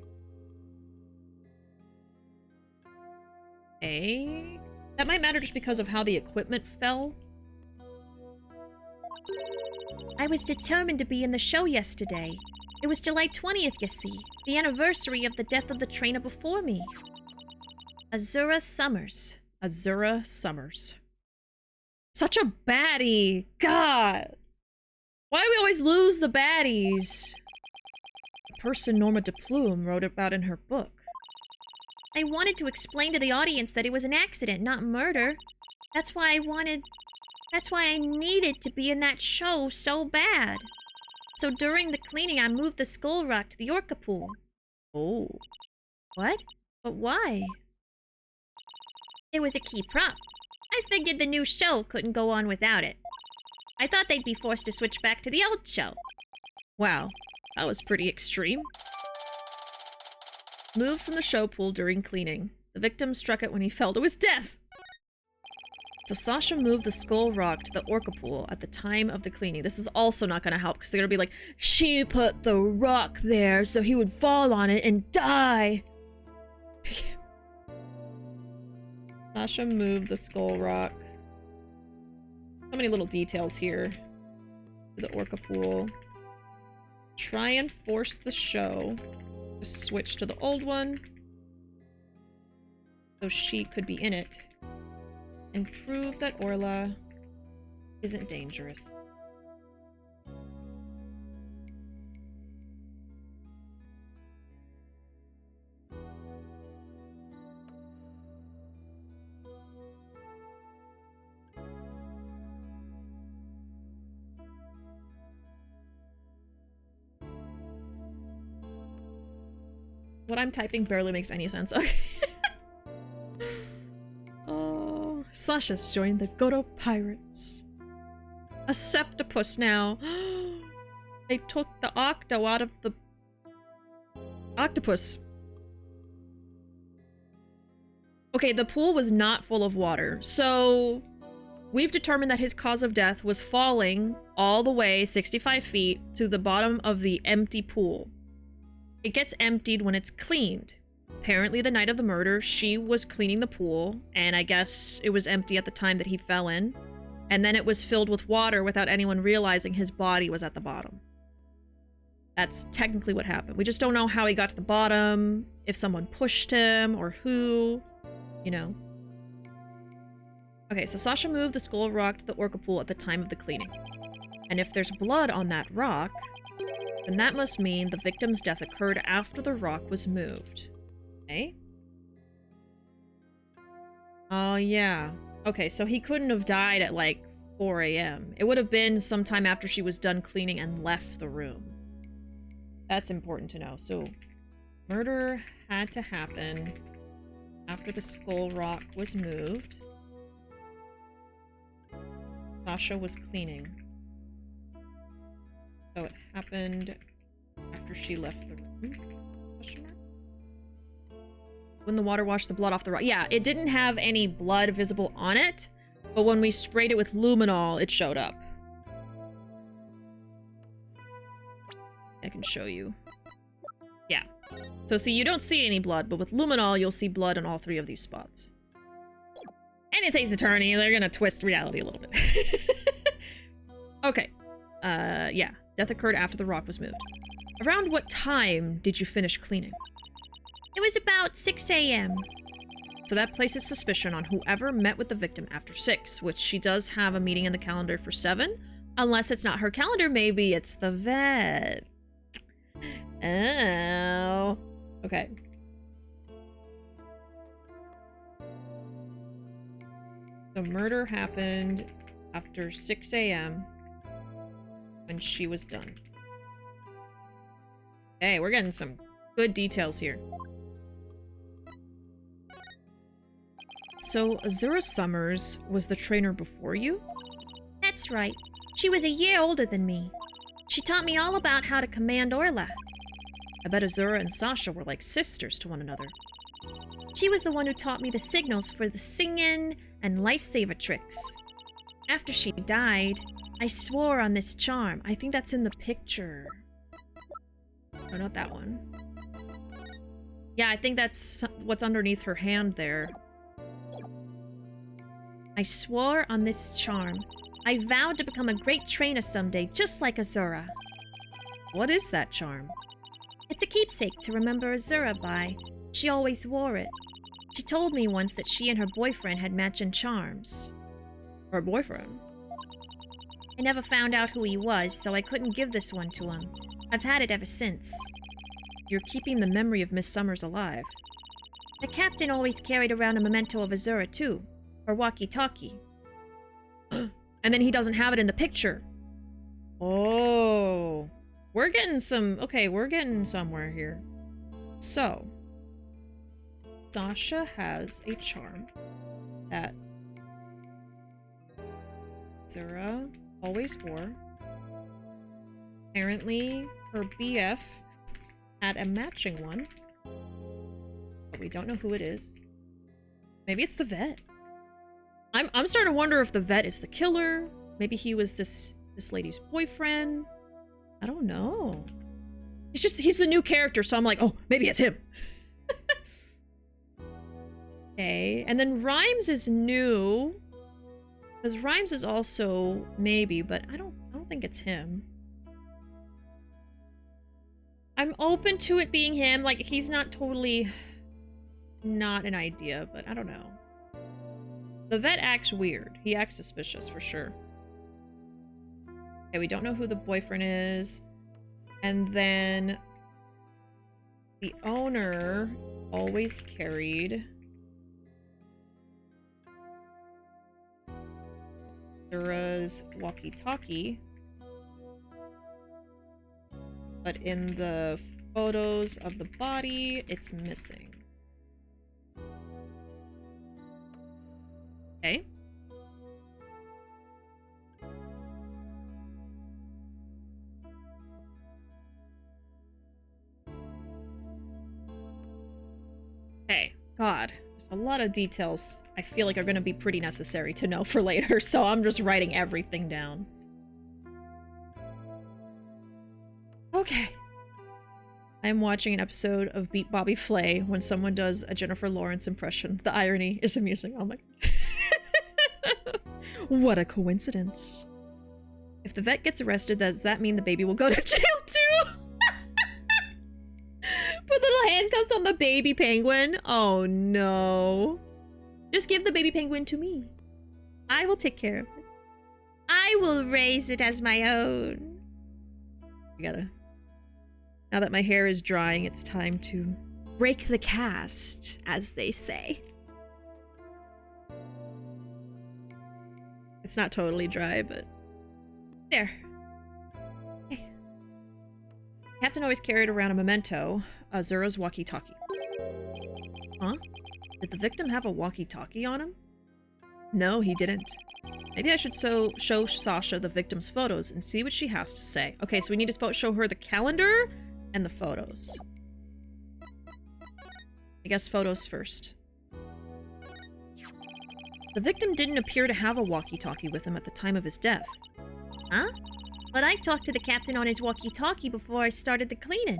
Speaker 1: Okay. That might matter just because of how the equipment fell.
Speaker 2: I was determined to be in the show yesterday. It was July 20th, you see, the anniversary of the death of the trainer before me. Azura Summers.
Speaker 1: Azura Summers. Such a baddie! God! Why do we always lose the baddies? The person Norma de Plume wrote about in her book.
Speaker 2: I wanted to explain to the audience that it was an accident, not murder. That's why I needed to be in that show so bad. So during the cleaning, I moved the skull rock to the orca pool.
Speaker 1: Oh.
Speaker 2: What? But why? It was a key prop. I figured the new show couldn't go on without it. I thought they'd be forced to switch back to the old show.
Speaker 1: Wow, that was pretty extreme. Moved from the show pool during cleaning. The victim struck it when he fell to his death. So Sasha moved the skull rock to the orca pool at the time of the cleaning. This is also not going to help because they're going to be like, she put the rock there so he would fall on it and die. Sasha moved the skull rock. So many little details here. To the orca pool. Try and force the show to switch to the old one. So she could be in it. And prove that Orla isn't dangerous. What I'm typing barely makes any sense. Okay. Oh, Sasha's joined the Goto Pirates. A septopus now. They took the octo out of the octopus. Okay, the pool was not full of water, so we've determined that his cause of death was falling all the way 65 feet to the bottom of the empty pool. It gets emptied when it's cleaned. Apparently the night of the murder, she was cleaning the pool, and I guess it was empty at the time that he fell in. And then it was filled with water without anyone realizing his body was at the bottom. That's technically what happened. We just don't know how he got to the bottom, if someone pushed him, or who, you know. Okay, so Sasha moved the skull rock to the orca pool at the time of the cleaning. And if there's blood on that rock, then that must mean the victim's death occurred after the rock was moved. Okay? Oh, yeah. Okay, so he couldn't have died at like 4 a.m. It would have been sometime after she was done cleaning and left the room. That's important to know. So, murder had to happen after the skull rock was moved. Sasha was cleaning. So it happened after she left the room? Question mark? When the water washed the blood off the rock. Yeah, it didn't have any blood visible on it, but when we sprayed it with luminol, it showed up. I can show you. Yeah. So see, you don't see any blood, but with luminol, you'll see blood in all 3 of these spots. And it's Ace Attorney. They're gonna twist reality a little bit. Okay. Yeah. Death occurred after the rock was moved. Around what time did you finish cleaning?
Speaker 2: It was about 6 a.m.
Speaker 1: So that places suspicion on whoever met with the victim after 6, which she does have a meeting in the calendar for 7. Unless it's not her calendar, maybe it's the vet. Oh. Okay. So murder happened after 6 a.m. when she was done. Hey, we're getting some good details here. So Azura Summers was the trainer before you?
Speaker 2: That's right. She was a year older than me. She taught me all about how to command Orla.
Speaker 1: I bet Azura and Sasha were like sisters to one another.
Speaker 2: She was the one who taught me the signals for the singing and lifesaver tricks. After she died, I swore on this charm.
Speaker 1: I think that's in the picture. Oh, not that one. Yeah, I think that's what's underneath her hand there.
Speaker 2: I swore on this charm. I vowed to become a great trainer someday, just like Azura.
Speaker 1: What is that charm?
Speaker 2: It's a keepsake to remember Azura by. She always wore it. She told me once that she and her boyfriend had matching charms.
Speaker 1: Her boyfriend?
Speaker 2: I never found out who he was, so I couldn't give this one to him. I've had it ever since.
Speaker 1: You're keeping the memory of Miss Summers alive.
Speaker 2: The captain always carried around a memento of Azura, too. Her walkie-talkie.
Speaker 1: And then he doesn't have it in the picture. Oh. We're getting some... Okay, we're getting somewhere here. So. Sasha has a charm that Azura always wore. Apparently, her BF had a matching one. But we don't know who it is. Maybe it's the vet. I'm starting to wonder if the vet is the killer. Maybe he was this lady's boyfriend. I don't know. He's the new character, so I'm like, oh, maybe it's him. Okay, and then Rhymes is new. Because Rhymes is also maybe, but I don't think it's him. I'm open to it being him. Like, he's not totally not an idea, but I don't know. The vet acts weird. He acts suspicious for sure. Okay, we don't know who the boyfriend is. And then the owner always carried Zura's walkie-talkie. But in the photos of the body, it's missing. Okay. Okay. God. There's a lot of details I feel like are going to be pretty necessary to know for later, so I'm just writing everything down. Okay. I'm watching an episode of Beat Bobby Flay when someone does a Jennifer Lawrence impression. The irony is amusing. Oh my... What a coincidence. If the vet gets arrested, does that mean the baby will go to jail too? Put little handcuffs on the baby penguin? Oh no. Just give the baby penguin to me. I will take care of it. I will raise it as my own. Now that my hair is drying, it's time to break the cast, as they say. It's not totally dry, but... There. Okay. Captain always carried around a memento, Zura's walkie-talkie. Huh? Did the victim have a walkie-talkie on him? No, he didn't. Maybe I should show Sasha the victim's photos and see what she has to say. Okay, so we need to show her the calendar and the photos. I guess photos first. The victim didn't appear to have a walkie-talkie with him at the time of his death. Huh? But I talked to the captain on his walkie-talkie before I started the cleaning.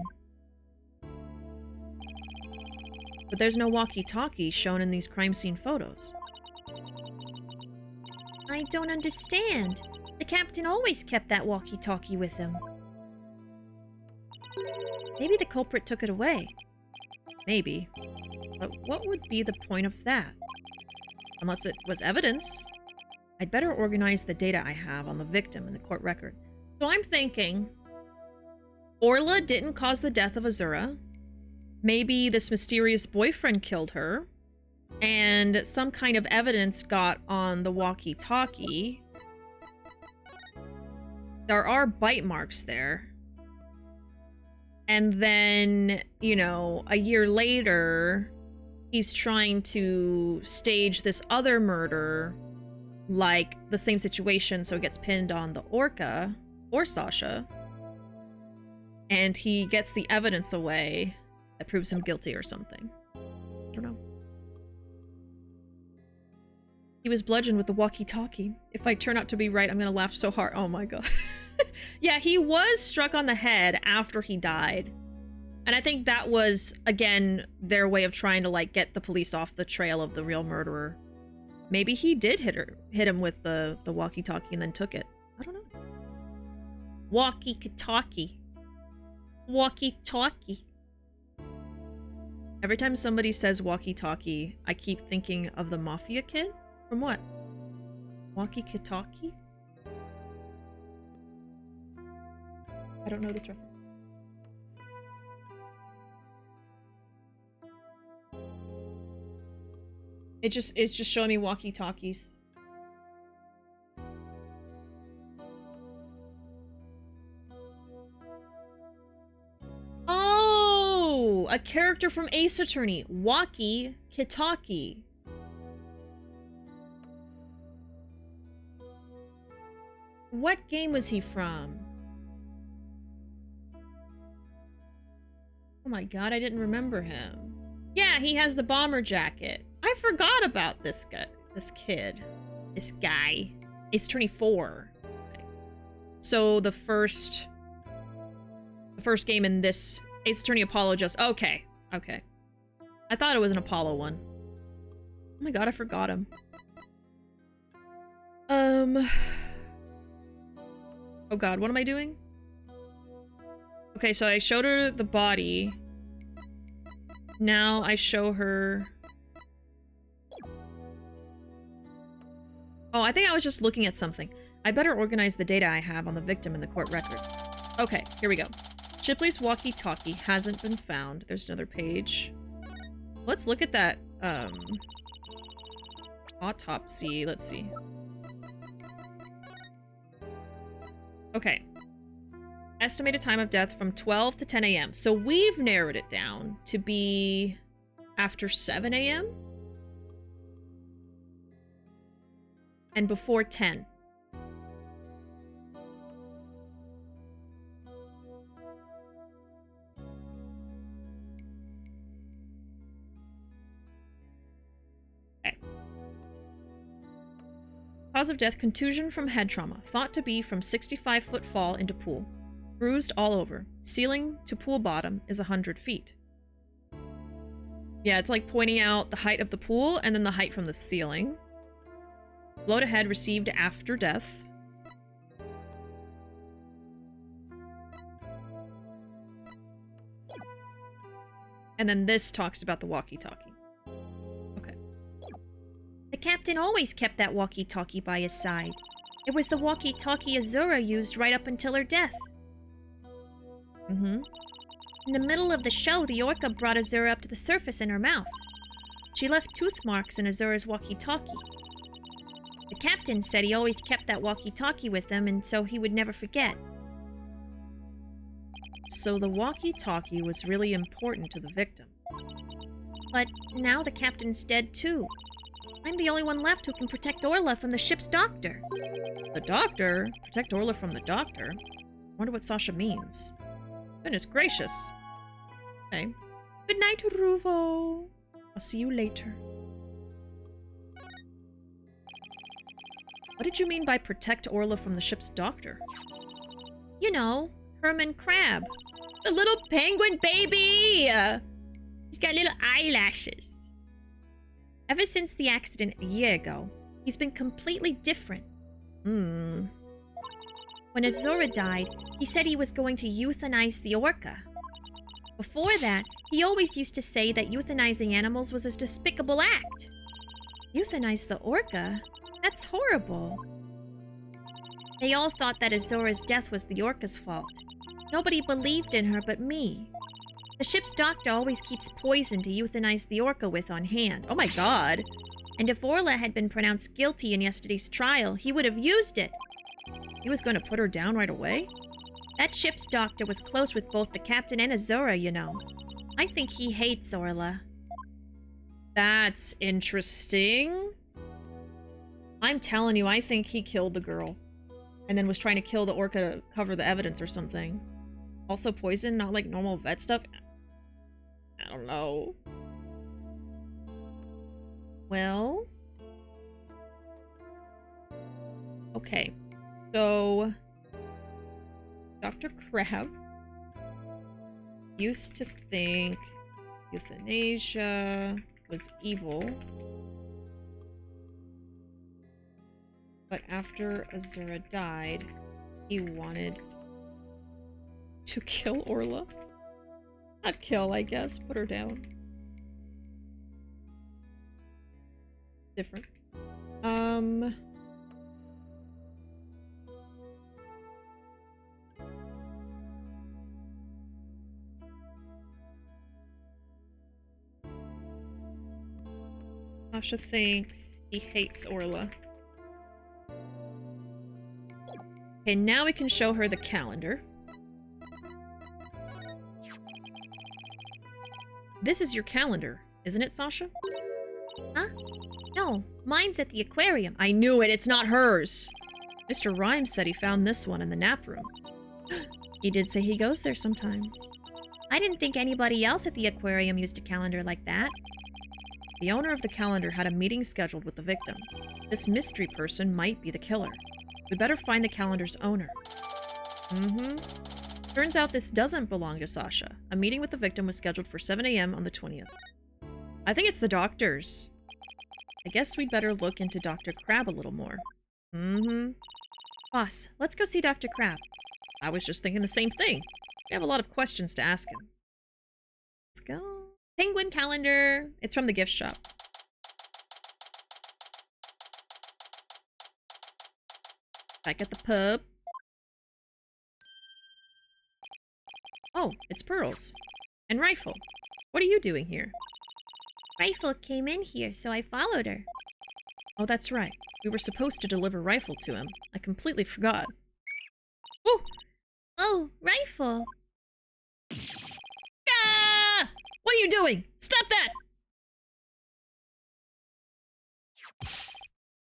Speaker 1: But there's no walkie-talkie shown in these crime scene photos. I don't understand. The captain always kept that walkie-talkie with him. Maybe the culprit took it away. Maybe. But what would be the point of that? Unless it was evidence. I'd better organize the data I have on the victim in the court record. So I'm thinking Orla didn't cause the death of Azura. Maybe this mysterious boyfriend killed her. And some kind of evidence got on the walkie-talkie. There are bite marks there. And then, you know, a year later, he's trying to stage this other murder, like the same situation, so it gets pinned on the Orca, or Sasha. And he gets the evidence away that proves him guilty or something. I don't know. He was bludgeoned with the walkie-talkie. If I turn out to be right, I'm gonna laugh so hard. Oh my god. Yeah, he was struck on the head after he died. And I think that was, again, their way of trying to, like, get the police off the trail of the real murderer. Maybe he did hit him with the walkie-talkie and then took it. I don't know. Walkie-talkie. Walkie-talkie. Every time somebody says walkie-talkie, I keep thinking of the Mafia kid. From what? Walkie-talkie? I don't know this reference. It's just showing me walkie-talkies. Oh, a character from Ace Attorney, walkie-talkie. What game was he from? Oh my god, I didn't remember him. Yeah, he has the bomber jacket. I forgot about this guy. This kid. This guy. Ace Attorney 4. Okay. So the first game in this Ace Attorney Apollo just... Okay. Okay. I thought it was an Apollo one. my god, I forgot him. Oh god, what am I doing? Okay, so I showed her the body. Now I show her... Oh, I think I was just looking at something. I better organize the data I have on the victim in the court record. Okay, here we go. Shipley's walkie-talkie hasn't been found. There's another page. Let's look at that, autopsy. Let's see. Okay. Estimated time of death from 12 to 10 a.m. So we've narrowed it down to be after 7 a.m. and before 10. Okay. Cause of death, contusion from head trauma. Thought to be from 65-foot fall into pool. Bruised all over. Ceiling to pool bottom is 100 feet. Yeah, it's like pointing out the height of the pool and then the height from the ceiling. Blow to head received after death. And then this talks about the walkie-talkie. Okay.
Speaker 2: The captain always kept that walkie-talkie by his side. It was the walkie-talkie Azura used right up until her death.
Speaker 1: Mm-hmm.
Speaker 2: In the middle of the show, the orca brought Azura up to the surface in her mouth. She left tooth marks in Azura's walkie-talkie. The captain said he always kept that walkie-talkie with him, and so he would never forget.
Speaker 1: So the walkie-talkie was really important to the victim.
Speaker 2: But now the captain's dead too. I'm the only one left who can protect Orla from the ship's doctor.
Speaker 1: The doctor? Protect Orla from the doctor? Wonder what Sasha means. Goodness gracious. Okay. Good night, Ruvo. I'll see you later. What did you mean by protect Orla from the ship's doctor?
Speaker 2: You know, Herman Crab.
Speaker 1: The little penguin baby!
Speaker 2: He's got little eyelashes. Ever since the accident a year ago, he's been completely different.
Speaker 1: Hmm.
Speaker 2: When Azura died, he said he was going to euthanize the orca. Before that, he always used to say that euthanizing animals was a despicable act. Euthanize the orca? That's horrible. They all thought that Azura's death was the orca's fault. Nobody believed in her but me. The ship's doctor always keeps poison to euthanize the orca with on hand.
Speaker 1: Oh my god.
Speaker 2: And if Orla had been pronounced guilty in yesterday's trial, he would have used it.
Speaker 1: He was going to put her down right away?
Speaker 2: That ship's doctor was close with both the captain and Azura, you know. I think he hates Orla.
Speaker 1: That's interesting. I'm telling you, I think he killed the girl. And then was trying to kill the orca to cover the evidence or something. Also poison, not like normal vet stuff? I don't know. Well... Okay. So... Dr. Crab used to think euthanasia was evil. But after Azura died, he wanted to kill Orla. Not kill, I guess. Put her down. Different. Sasha thinks he hates Orla. Okay, now we can show her the calendar. This is your calendar, isn't it, Sasha?
Speaker 2: Huh? No, mine's at the aquarium.
Speaker 1: I knew it! It's not hers! Mr. Rhymes said he found this one in the nap room. He did say he goes there sometimes.
Speaker 2: I didn't think anybody else at the aquarium used a calendar like that.
Speaker 1: The owner of the calendar had a meeting scheduled with the victim. This mystery person might be the killer. We better find the calendar's owner. Turns out this doesn't belong to Sasha. A meeting with the victim was scheduled for 7 a.m. on the 20th. I think it's the doctor's. I guess we'd better look into Dr. Crab a little more. Mm-hmm.
Speaker 2: Boss, let's go see Dr. Crab.
Speaker 1: I was just thinking the same thing. We have a lot of questions to ask him. Let's go. Penguin calendar. It's from the gift shop. Back at the pub. Oh, it's Pearls. And Rifle. What are you doing here?
Speaker 2: Rifle came in here, so I followed her.
Speaker 1: Oh, that's right. We were supposed to deliver Rifle to him. I completely forgot. Oh!
Speaker 2: Oh, Rifle!
Speaker 1: Ah! What are you doing? Stop that!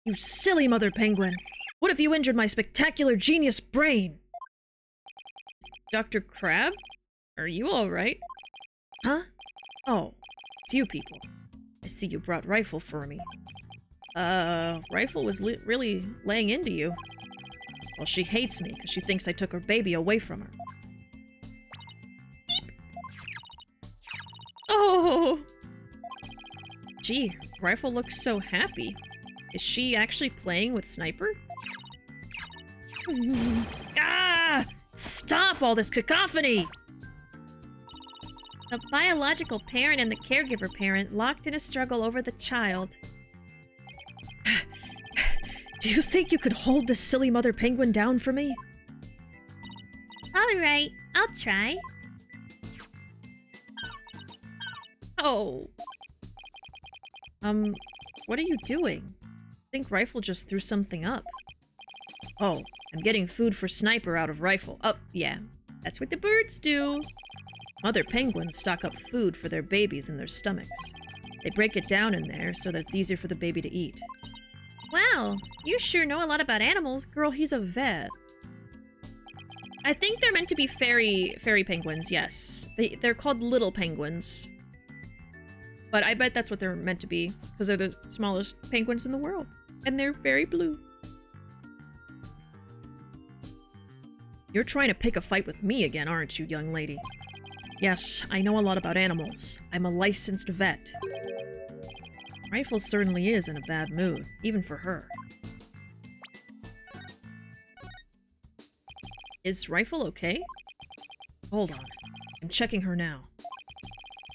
Speaker 1: You silly mother penguin! What if you injured my spectacular genius brain? Dr. Crab? Are you alright? Huh? Oh, it's you people. I see you brought Rifle for me. Rifle was really laying into you. Well, she hates me because she thinks I took her baby away from her. Beep. Oh! Gee, Rifle looks so happy. Is she actually playing with Sniper? Ah! Stop all this cacophony!
Speaker 2: The biological parent and the caregiver parent locked in a struggle over the child.
Speaker 1: Do you think you could hold this silly mother penguin down for me?
Speaker 2: Alright, I'll try.
Speaker 1: Oh. What are you doing? I think Rifle just threw something up. Oh, I'm getting food for Sniper out of Rifle. Oh, yeah. That's what the birds do. Mother penguins stock up food for their babies in their stomachs. They break it down in there so that it's easier for the baby to eat.
Speaker 2: Wow, you sure know a lot about animals.
Speaker 1: Girl, he's a vet. I think they're meant to be fairy penguins, yes. They're called little penguins. But I bet that's what they're meant to be, because they're the smallest penguins in the world. And they're very blue. You're trying to pick a fight with me again, aren't you, young lady? Yes, I know a lot about animals. I'm a licensed vet. Rifle certainly is in a bad mood, even for her. Is Rifle okay? Hold on. I'm checking her now.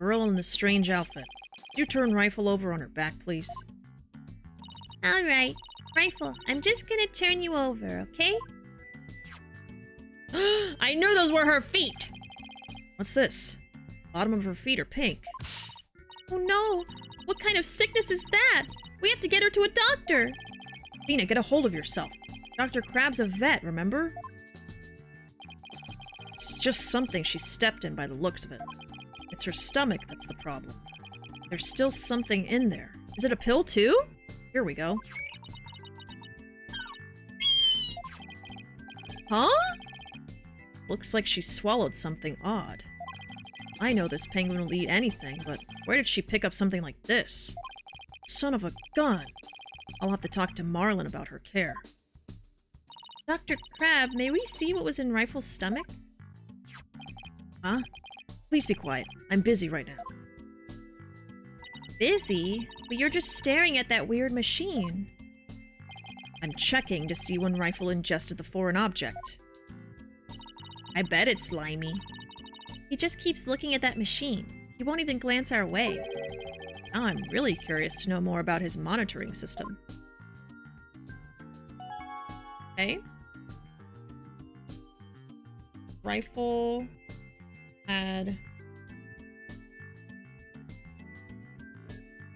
Speaker 1: Girl in the strange outfit. Could you turn Rifle over on her back, please?
Speaker 2: Alright, Rifle, I'm just gonna turn you over, okay?
Speaker 1: I knew those were her feet! What's this? Bottom of her feet are pink.
Speaker 2: Oh no! What kind of sickness is that? We have to get her to a doctor!
Speaker 1: Tina, get a hold of yourself. Dr. Crab's a vet, remember? It's just something she stepped in by the looks of it. It's her stomach that's the problem. There's still something in there. Is it a pill too? Here we go. Huh? Looks like she swallowed something odd. I know this penguin will eat anything, but where did she pick up something like this? Son of a gun! I'll have to talk to Marlin about her care.
Speaker 2: Dr. Crab, may we see what was in Rifle's stomach?
Speaker 1: Huh? Please be quiet. I'm busy right now.
Speaker 2: Busy? But you're just staring at that weird machine.
Speaker 1: I'm checking to see when Rifle ingested the foreign object. I bet it's slimy.
Speaker 2: He just keeps looking at that machine. He won't even glance our way.
Speaker 1: Now I'm really curious to know more about his monitoring system. Okay. Rifle had...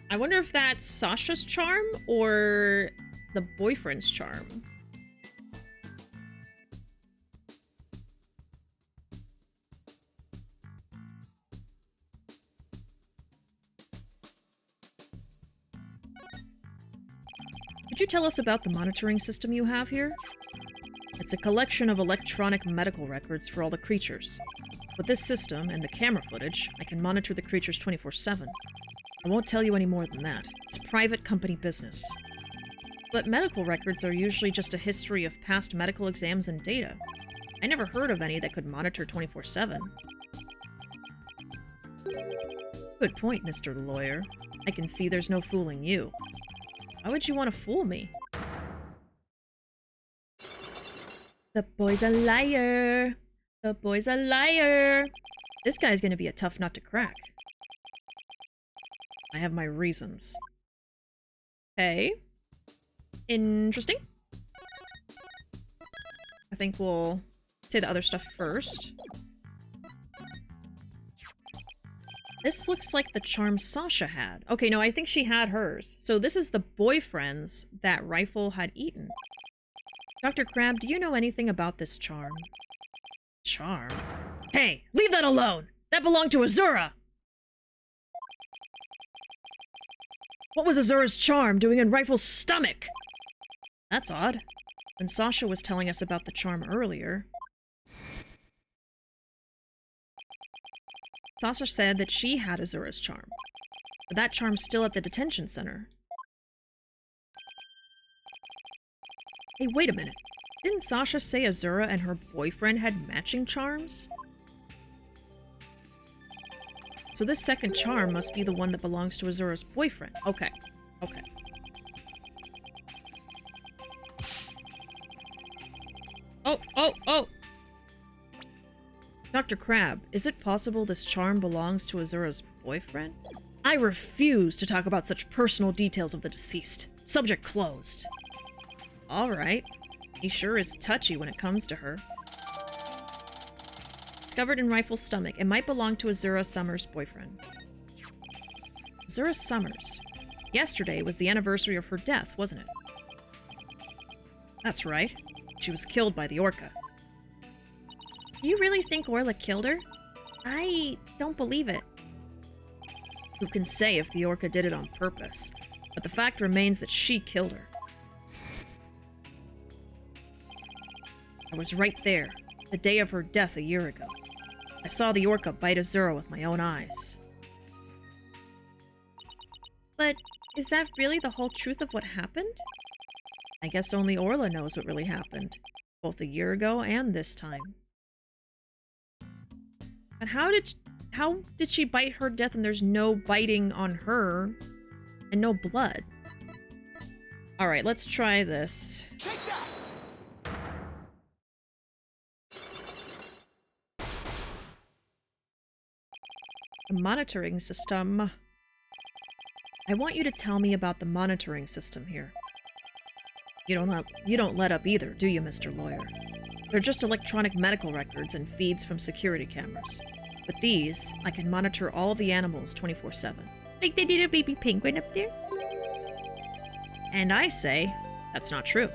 Speaker 1: I wonder if that's Sasha's charm or the boyfriend's charm. Could you tell us about the monitoring system you have here? It's a collection of electronic medical records for all the creatures. With this system and the camera footage, I can monitor the creatures 24/7. I won't tell you any more than that. It's private company business. But medical records are usually just a history of past medical exams and data. I never heard of any that could monitor 24/7. Good point, Mr. Lawyer. I can see there's no fooling you. Why would you want to fool me?
Speaker 2: The boy's a liar. The boy's a liar.
Speaker 1: This guy's gonna be a tough nut to crack. I have my reasons. Okay. Interesting. I think we'll say the other stuff first. This looks like the charm Sasha had. Okay, no, I think she had hers. So this is the boyfriend's that Rifle had eaten. Dr. Crab, do you know anything about this charm? Charm? Hey, leave that alone! That belonged to Azura! What was Azura's charm doing in Rifle's stomach? That's odd. When Sasha was telling us about the charm earlier, Sasha said that she had Azura's charm, but that charm's still at the detention center. Hey, wait a minute. Didn't Sasha say Azura and her boyfriend had matching charms? So this second charm must be the one that belongs to Azura's boyfriend. Okay. Okay. Oh! Dr. Crab, is it possible this charm belongs to Azura's boyfriend? I refuse to talk about such personal details of the deceased. Subject closed. Alright. He sure is touchy when it comes to her. Discovered in Rifle's stomach. It might belong to Azura Summers' boyfriend. Azura Summers. Yesterday was the anniversary of her death, wasn't it? That's right. She was killed by the Orca.
Speaker 2: Do you really think Orla killed her? I don't believe it.
Speaker 1: Who can say if the Orca did it on purpose? But the fact remains that she killed her. I was right there, the day of her death a year ago. I saw the Orca bite Azura with my own eyes.
Speaker 2: But is that really the whole truth of what happened?
Speaker 1: I guess only Orla knows what really happened, both a year ago and this time. But how did she bite her death and there's no biting on her and no blood? Alright, let's try this.
Speaker 4: Take that!
Speaker 1: The monitoring system. I want you to tell me about the monitoring system here. You don't let up either, do you, Mr. Lawyer? They're just electronic medical records and feeds from security cameras. With these, I can monitor all of the animals 24/7.
Speaker 2: Like they did a baby penguin up there?
Speaker 1: And I say, that's not true.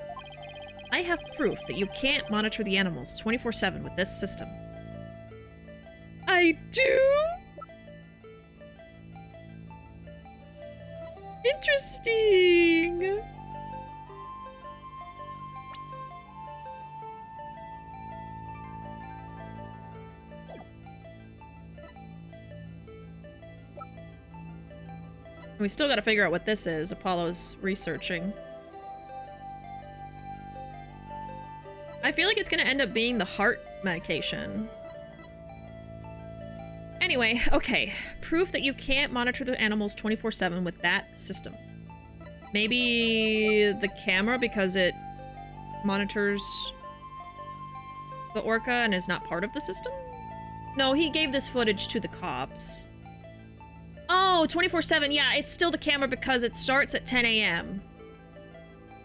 Speaker 1: I have proof that you can't monitor the animals 24/7 with this system. I do? Interesting! We still gotta figure out what this is. Apollo's researching. I feel like it's gonna end up being the heart medication. Anyway, okay. Proof that you can't monitor the animals 24/7 with that system. Maybe the camera because it monitors the Orca and is not part of the system? No, he gave this footage to the cops. Oh, 24/7. Yeah, it's still the camera because it starts at 10 a.m.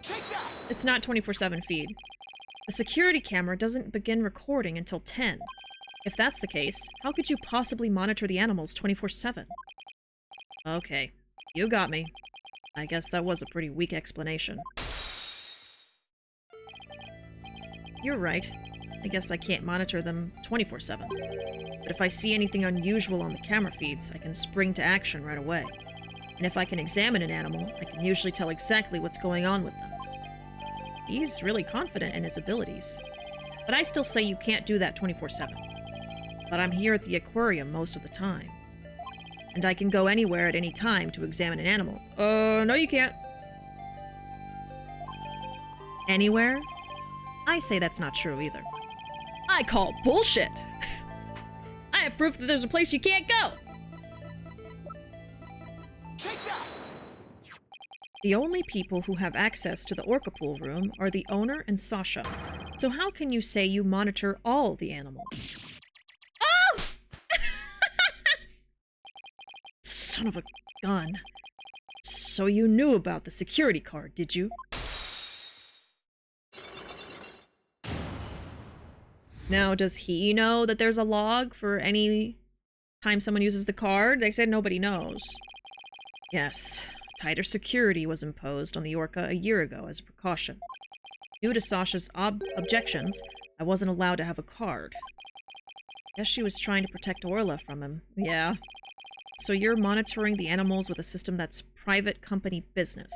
Speaker 4: Take that!
Speaker 1: It's not 24/7 feed. The security camera doesn't begin recording until 10. If that's the case, how could you possibly monitor the animals 24/7? Okay, you got me. I guess that was a pretty weak explanation. You're right. I guess I can't monitor them 24/7. But if I see anything unusual on the camera feeds, I can spring to action right away. And if I can examine an animal, I can usually tell exactly what's going on with them. He's really confident in his abilities. But I still say you can't do that 24/7. But I'm here at the aquarium most of the time. And I can go anywhere at any time to examine an animal. No you can't. Anywhere? I say that's not true either. I call bullshit! I have proof that there's a place you can't go!
Speaker 4: Take that!
Speaker 1: The only people who have access to the Orca pool room are the owner and Sasha. So how can you say you monitor all the animals? Oh! Son of a gun. So you knew about the security card, did you? Now, does he know that there's a log for any time someone uses the card? They said nobody knows. Yes, tighter security was imposed on the Orca a year ago as a precaution. Due to Sasha's objections, I wasn't allowed to have a card. Guess she was trying to protect Orla from him. Yeah. So you're monitoring the animals with a system that's private company business.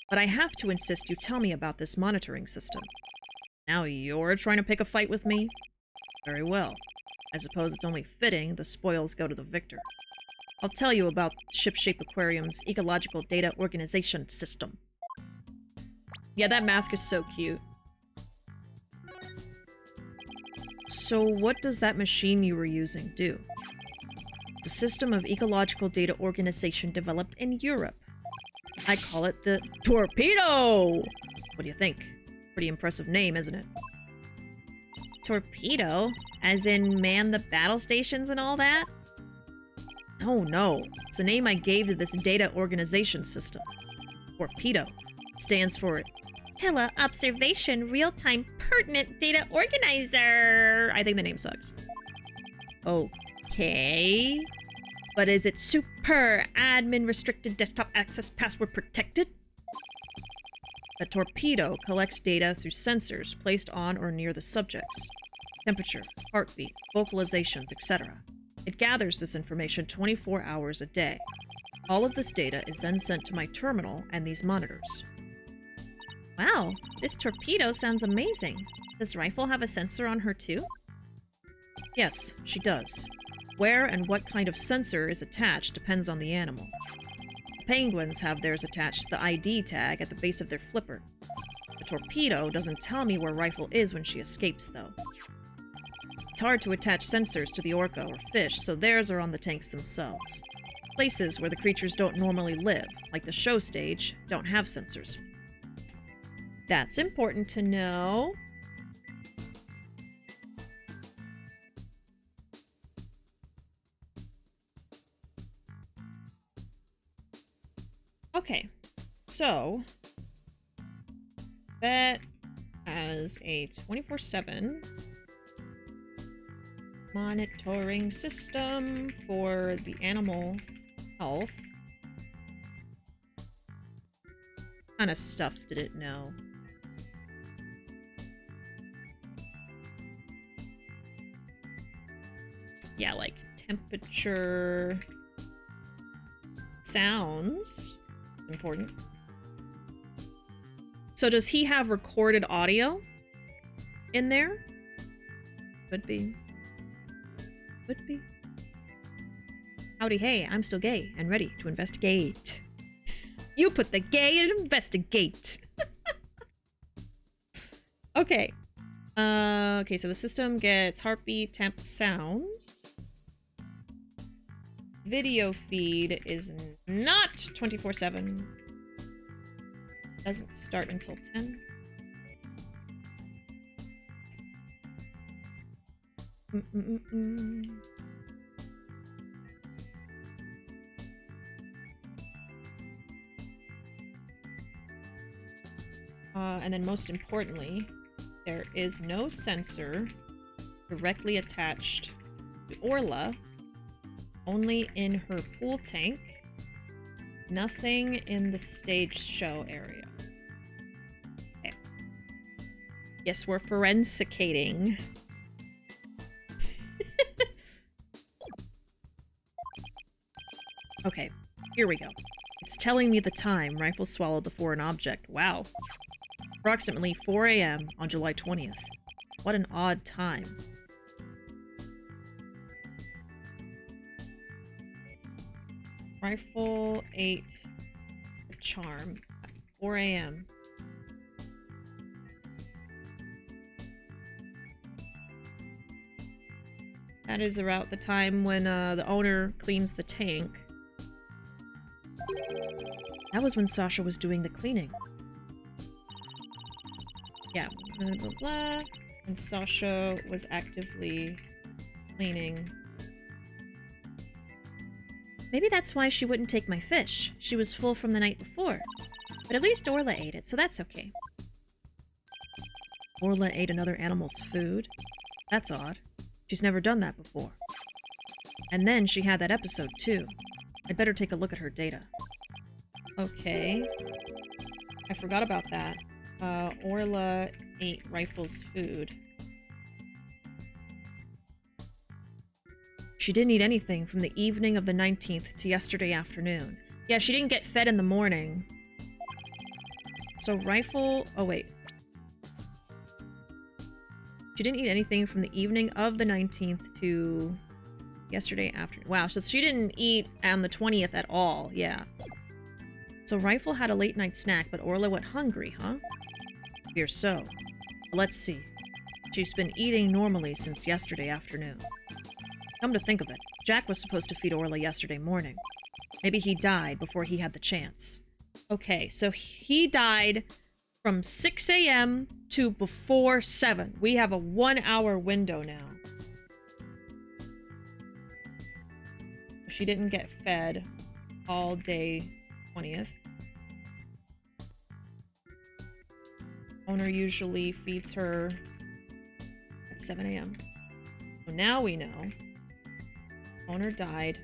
Speaker 1: But I have to insist you tell me about this monitoring system. Now you're trying to pick a fight with me? Very well. I suppose it's only fitting the spoils go to the victor. I'll tell you about Shipshape Aquarium's ecological data organization system. Yeah, that mask is so cute. So what does that machine you were using do? It's a system of ecological data organization developed in Europe. I call it the Torpedo! What do you think? Pretty impressive name, isn't it? Torpedo? As in man the battle stations and all that? Oh no, it's the name I gave to this data organization system. Torpedo. It stands for Tele-Observation Real-Time Pertinent Data Organizer. I think the name sucks. Okay. But is it super admin restricted desktop access password protected? A torpedo collects data through sensors placed on or near the subjects. Temperature, heartbeat, vocalizations, etc. It gathers this information 24 hours a day. All of this data is then sent to my terminal and these monitors. Wow, this torpedo sounds amazing. Does Rifle have a sensor on her too? Yes, she does. Where and what kind of sensor is attached depends on the animal. Penguins have theirs attached to the ID tag at the base of their flipper. The torpedo doesn't tell me where Rifle is when she escapes, though. It's hard to attach sensors to the orca or fish, so theirs are on the tanks themselves. Places where the creatures don't normally live, like the show stage, don't have sensors. That's important to know. Okay, so that has a 24/7 monitoring system for the animal's health. What kind of stuff did it know? Yeah, like temperature, sounds. Important. So does he have recorded audio in there? Could be. Could be. Howdy, hey, I'm still gay and ready to investigate. You put the gay in investigate. Okay. Okay, so the system gets heartbeat, temp, sounds. Video feed is not 24/7. Doesn't start until 10. And then most importantly, there is no sensor directly attached to Orla. Only in her pool tank. Nothing in the stage show area. Okay. Yes, we're forensicating. Okay, here we go. It's telling me the time Rifle swallowed before an object. Wow. Approximately 4 a.m. on July 20th. What an odd time. Rifle ate a charm at 4 a.m. That is about the time when the owner cleans the tank.
Speaker 2: That was when Sasha was doing the cleaning.
Speaker 1: Yeah, blah, blah, blah. And Sasha was actively cleaning.
Speaker 2: Maybe that's why she wouldn't take my fish. She was full from the night before. But at least Orla ate it, so that's okay. Orla ate another animal's food? That's odd. She's never done that before. And then she had that episode, too. I'd better take a look at her data.
Speaker 1: Okay. I forgot about that. Orla ate Rifle's food.
Speaker 2: She didn't eat anything from the evening of the 19th to yesterday afternoon. Yeah, she didn't get fed in the morning. So Rifle... Oh, wait. She didn't eat anything from the evening of the 19th to yesterday afternoon. Wow, so she didn't eat on the 20th at all. Yeah. So Rifle had a late night snack, but Orla went hungry, huh? Fear so. Let's see. She's been eating normally since yesterday afternoon. Come to think of it, Jack was supposed to feed Orla yesterday morning. Maybe he died before he had the chance.
Speaker 1: Okay, so he died from 6 a.m. to before 7. We have a 1-hour window now. She didn't get fed all day 20th. Owner usually feeds her at 7 a.m. So now we know. Owner died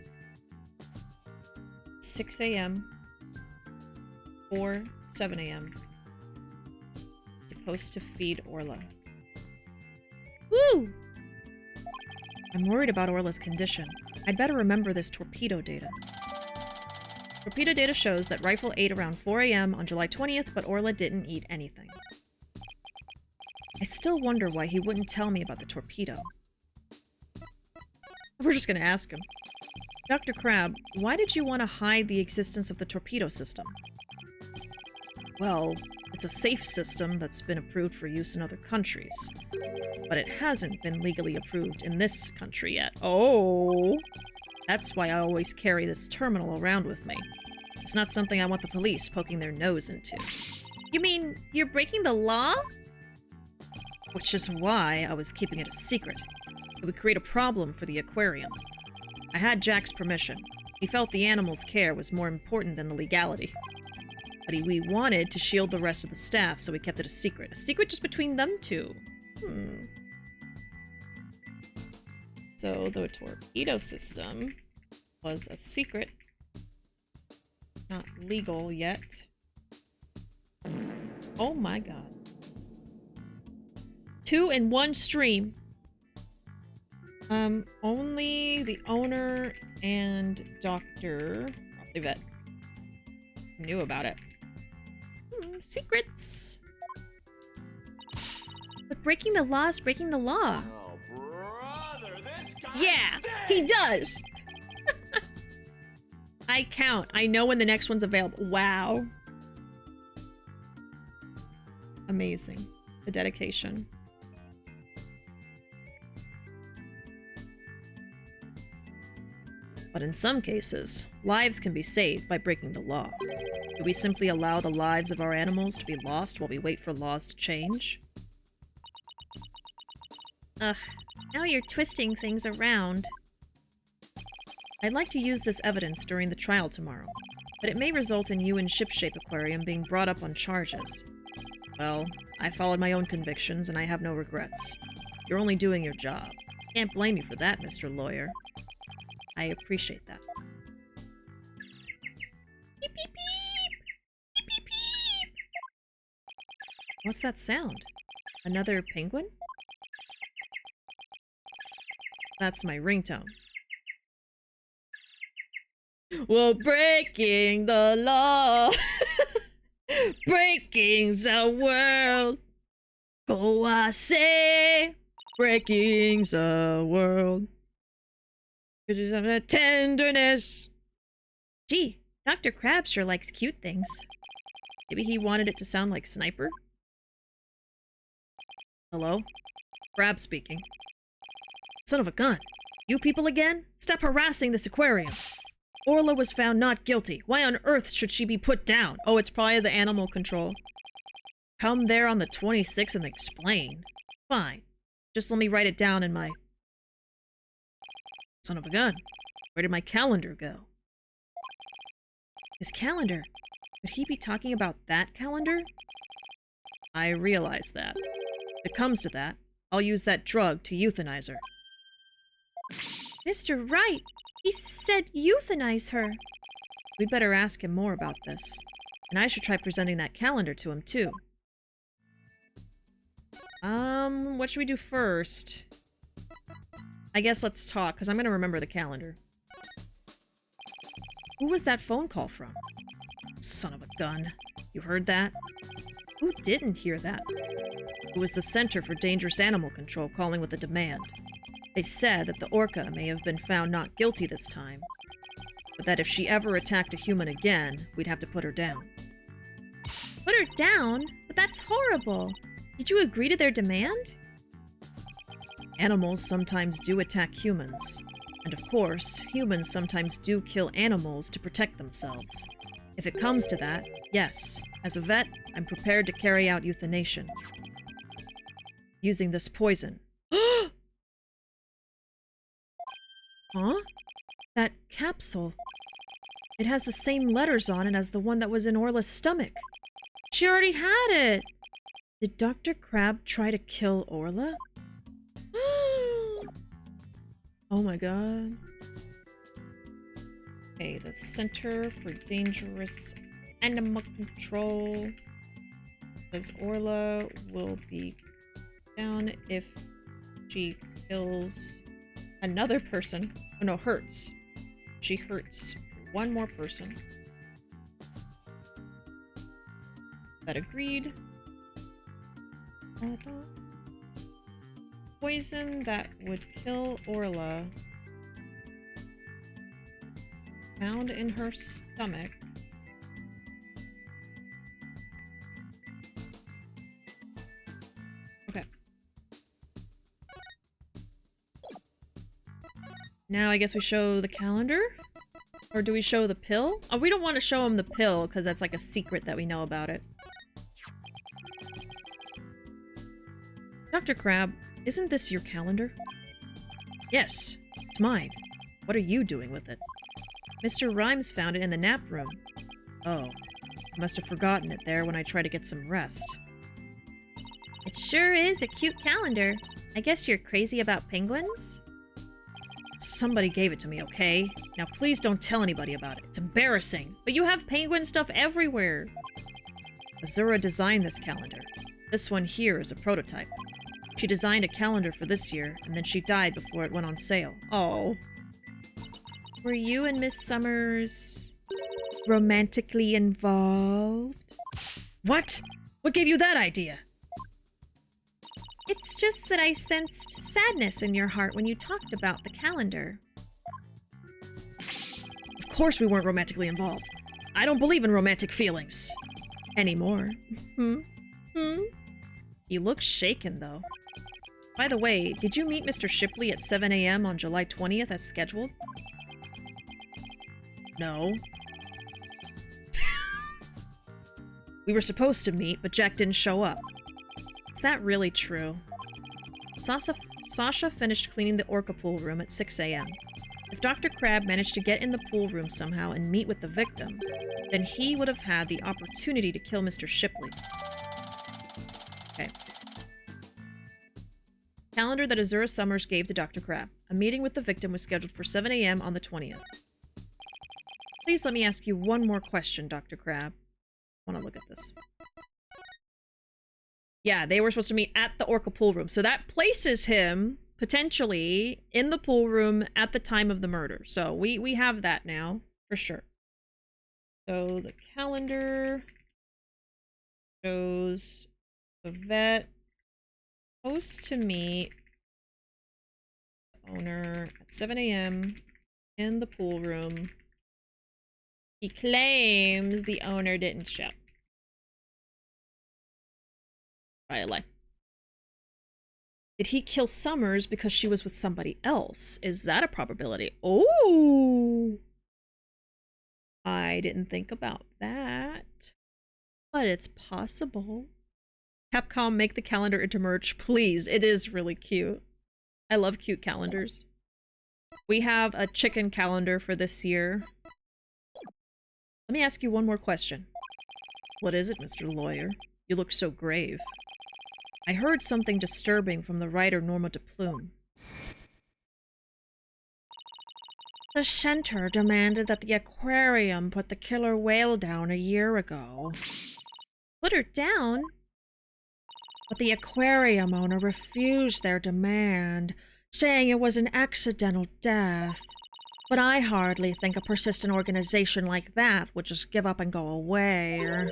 Speaker 1: 6 a.m. or 7 a.m. Supposed to feed Orla.
Speaker 2: Woo! I'm worried about Orla's condition. I'd better remember this torpedo data. Torpedo data shows that Rifle ate around 4 a.m. on July 20th, but Orla didn't eat anything. I still wonder why he wouldn't tell me about the torpedo. We're just gonna ask him. Dr. Crab, why did you want to hide the existence of the torpedo system? Well, it's a safe system that's been approved for use in other countries. But it hasn't been legally approved in this country yet. Oh! That's why I always carry this terminal around with me. It's not something I want the police poking their nose into.
Speaker 1: You mean you're breaking the law?
Speaker 2: Which is why I was keeping it a secret. It would create a problem for the aquarium. I had Jack's permission. He felt the animals' care was more important than the legality. But we wanted to shield the rest of the staff, so we kept it a secret. A secret just between them two.
Speaker 1: So the torpedo system was a secret. Not legal yet. Oh my god. 2 in 1 stream. Only the owner and Dr. Probably vet knew about it. Secrets!
Speaker 2: But breaking the law is breaking the law.
Speaker 4: Oh, brother, this guy
Speaker 1: Yeah,
Speaker 4: stinks.
Speaker 1: he does! I count. I know when the next one's available. Wow. Amazing. The dedication.
Speaker 2: But in some cases, lives can be saved by breaking the law. Do we simply allow the lives of our animals to be lost while we wait for laws to change?
Speaker 1: Ugh, now you're twisting things around.
Speaker 2: I'd like to use this evidence during the trial tomorrow, but it may result in you and Shipshape Aquarium being brought up on charges. Well, I followed my own convictions and I have no regrets. You're only doing your job. Can't blame you for that, Mr. Lawyer. I appreciate that.
Speaker 1: Beep, beep, beep! Beep, beep, beep!
Speaker 2: What's that sound? Another penguin? That's my ringtone.
Speaker 1: Well, breaking the law. Breaking the world. Go, I say. Breaking the world. It is a tenderness.
Speaker 2: Gee, Dr. Crab sure likes cute things. Maybe he wanted it to sound like Sniper? Hello? Crab speaking. Son of a gun. You people again? Stop harassing this aquarium.
Speaker 1: Orla was found not guilty. Why on earth should she be put down? Oh, it's probably the animal control. Come there on the 26th and explain. Fine. Just let me write it down in my... Son of a gun. Where did my calendar go? His calendar? Could he be talking about that calendar? I realize that. If it comes to that, I'll use that drug to euthanize her.
Speaker 2: Mr. Wright, he said euthanize her.
Speaker 1: We'd better ask him more about this. And I should try presenting that calendar to him, too. What should we do first? I guess let's talk, because I'm going to remember the calendar. Who was that phone call from? Son of a gun. You heard that? Who didn't hear that? It was the Center for Dangerous Animal Control calling with a demand. They said that the orca may have been found not guilty this time, but that if she ever attacked a human again, we'd have to put her down.
Speaker 2: Put her down? But that's horrible. Did you agree to their demand?
Speaker 1: Animals sometimes do attack humans. And of course, humans sometimes do kill animals to protect themselves. If it comes to that, yes, as a vet, I'm prepared to carry out euthanasia. Using this poison. Huh? That capsule. It has the same letters on it as the one that was in Orla's stomach. She already had it! Did Dr. Crab try to kill Orla? Oh my god. Okay, the Center for Dangerous Animal Control says Orla will be down if she kills another person. Oh no, hurts. She hurts one more person. That agreed. Poison that would kill Orla. Found in her stomach. Okay. Now I guess we show the calendar? Or do we show the pill? Oh, we don't want to show him the pill because that's like a secret that we know about it. Dr. Crab, isn't this your calendar? Yes, it's mine. What are you doing with it? Mr. Rhymes found it in the nap room. Oh, I must have forgotten it there when I tried to get some rest.
Speaker 2: It sure is a cute calendar. I guess you're crazy about penguins?
Speaker 1: Somebody gave it to me, okay? Now please don't tell anybody about it. It's embarrassing. But you have penguin stuff everywhere. Azura designed this calendar. This one here is a prototype. She designed a calendar for this year, and then she died before it went on sale. Oh.
Speaker 2: Were you and Miss Summers romantically involved?
Speaker 1: What? What gave you that idea?
Speaker 2: It's just that I sensed sadness in your heart when you talked about the calendar.
Speaker 1: Of course we weren't romantically involved. I don't believe in romantic feelings. Anymore. He looks shaken, though. By the way, did you meet Mr. Shipley at 7 a.m. on July 20th as scheduled? No. We were supposed to meet, but Jack didn't show up. Is that really true? Sasha finished cleaning the orca pool room at 6 a.m. If Dr. Crab managed to get in the pool room somehow and meet with the victim, then he would have had the opportunity to kill Mr. Shipley. Okay. Calendar that Azura Summers gave to Dr. Crab. A meeting with the victim was scheduled for 7 a.m. on the 20th. Please let me ask you one more question, Dr. Crab. I want to look at this. Yeah, they were supposed to meet at the orca pool room. So that places him, potentially, in the pool room at the time of the murder. So we have that now, for sure. So the calendar shows the vet supposed to meet the owner at 7 a.m. in the pool room. He claims the owner didn't show. Probably a lie. Did he kill Summers because she was with somebody else? Is that a probability? Oh! I didn't think about that. But it's possible. Capcom, make the calendar into merch, please. It is really cute. I love cute calendars. We have a chicken calendar for this year. Let me ask you one more question. What is it, Mr. Lawyer? You look so grave. I heard something disturbing from the writer Norma de Plume.
Speaker 2: The center demanded that the aquarium put the killer whale down a year ago.
Speaker 1: Put her down?
Speaker 2: But the aquarium owner refused their demand, saying it was an accidental death. But I hardly think a persistent organization like that would just give up and go away.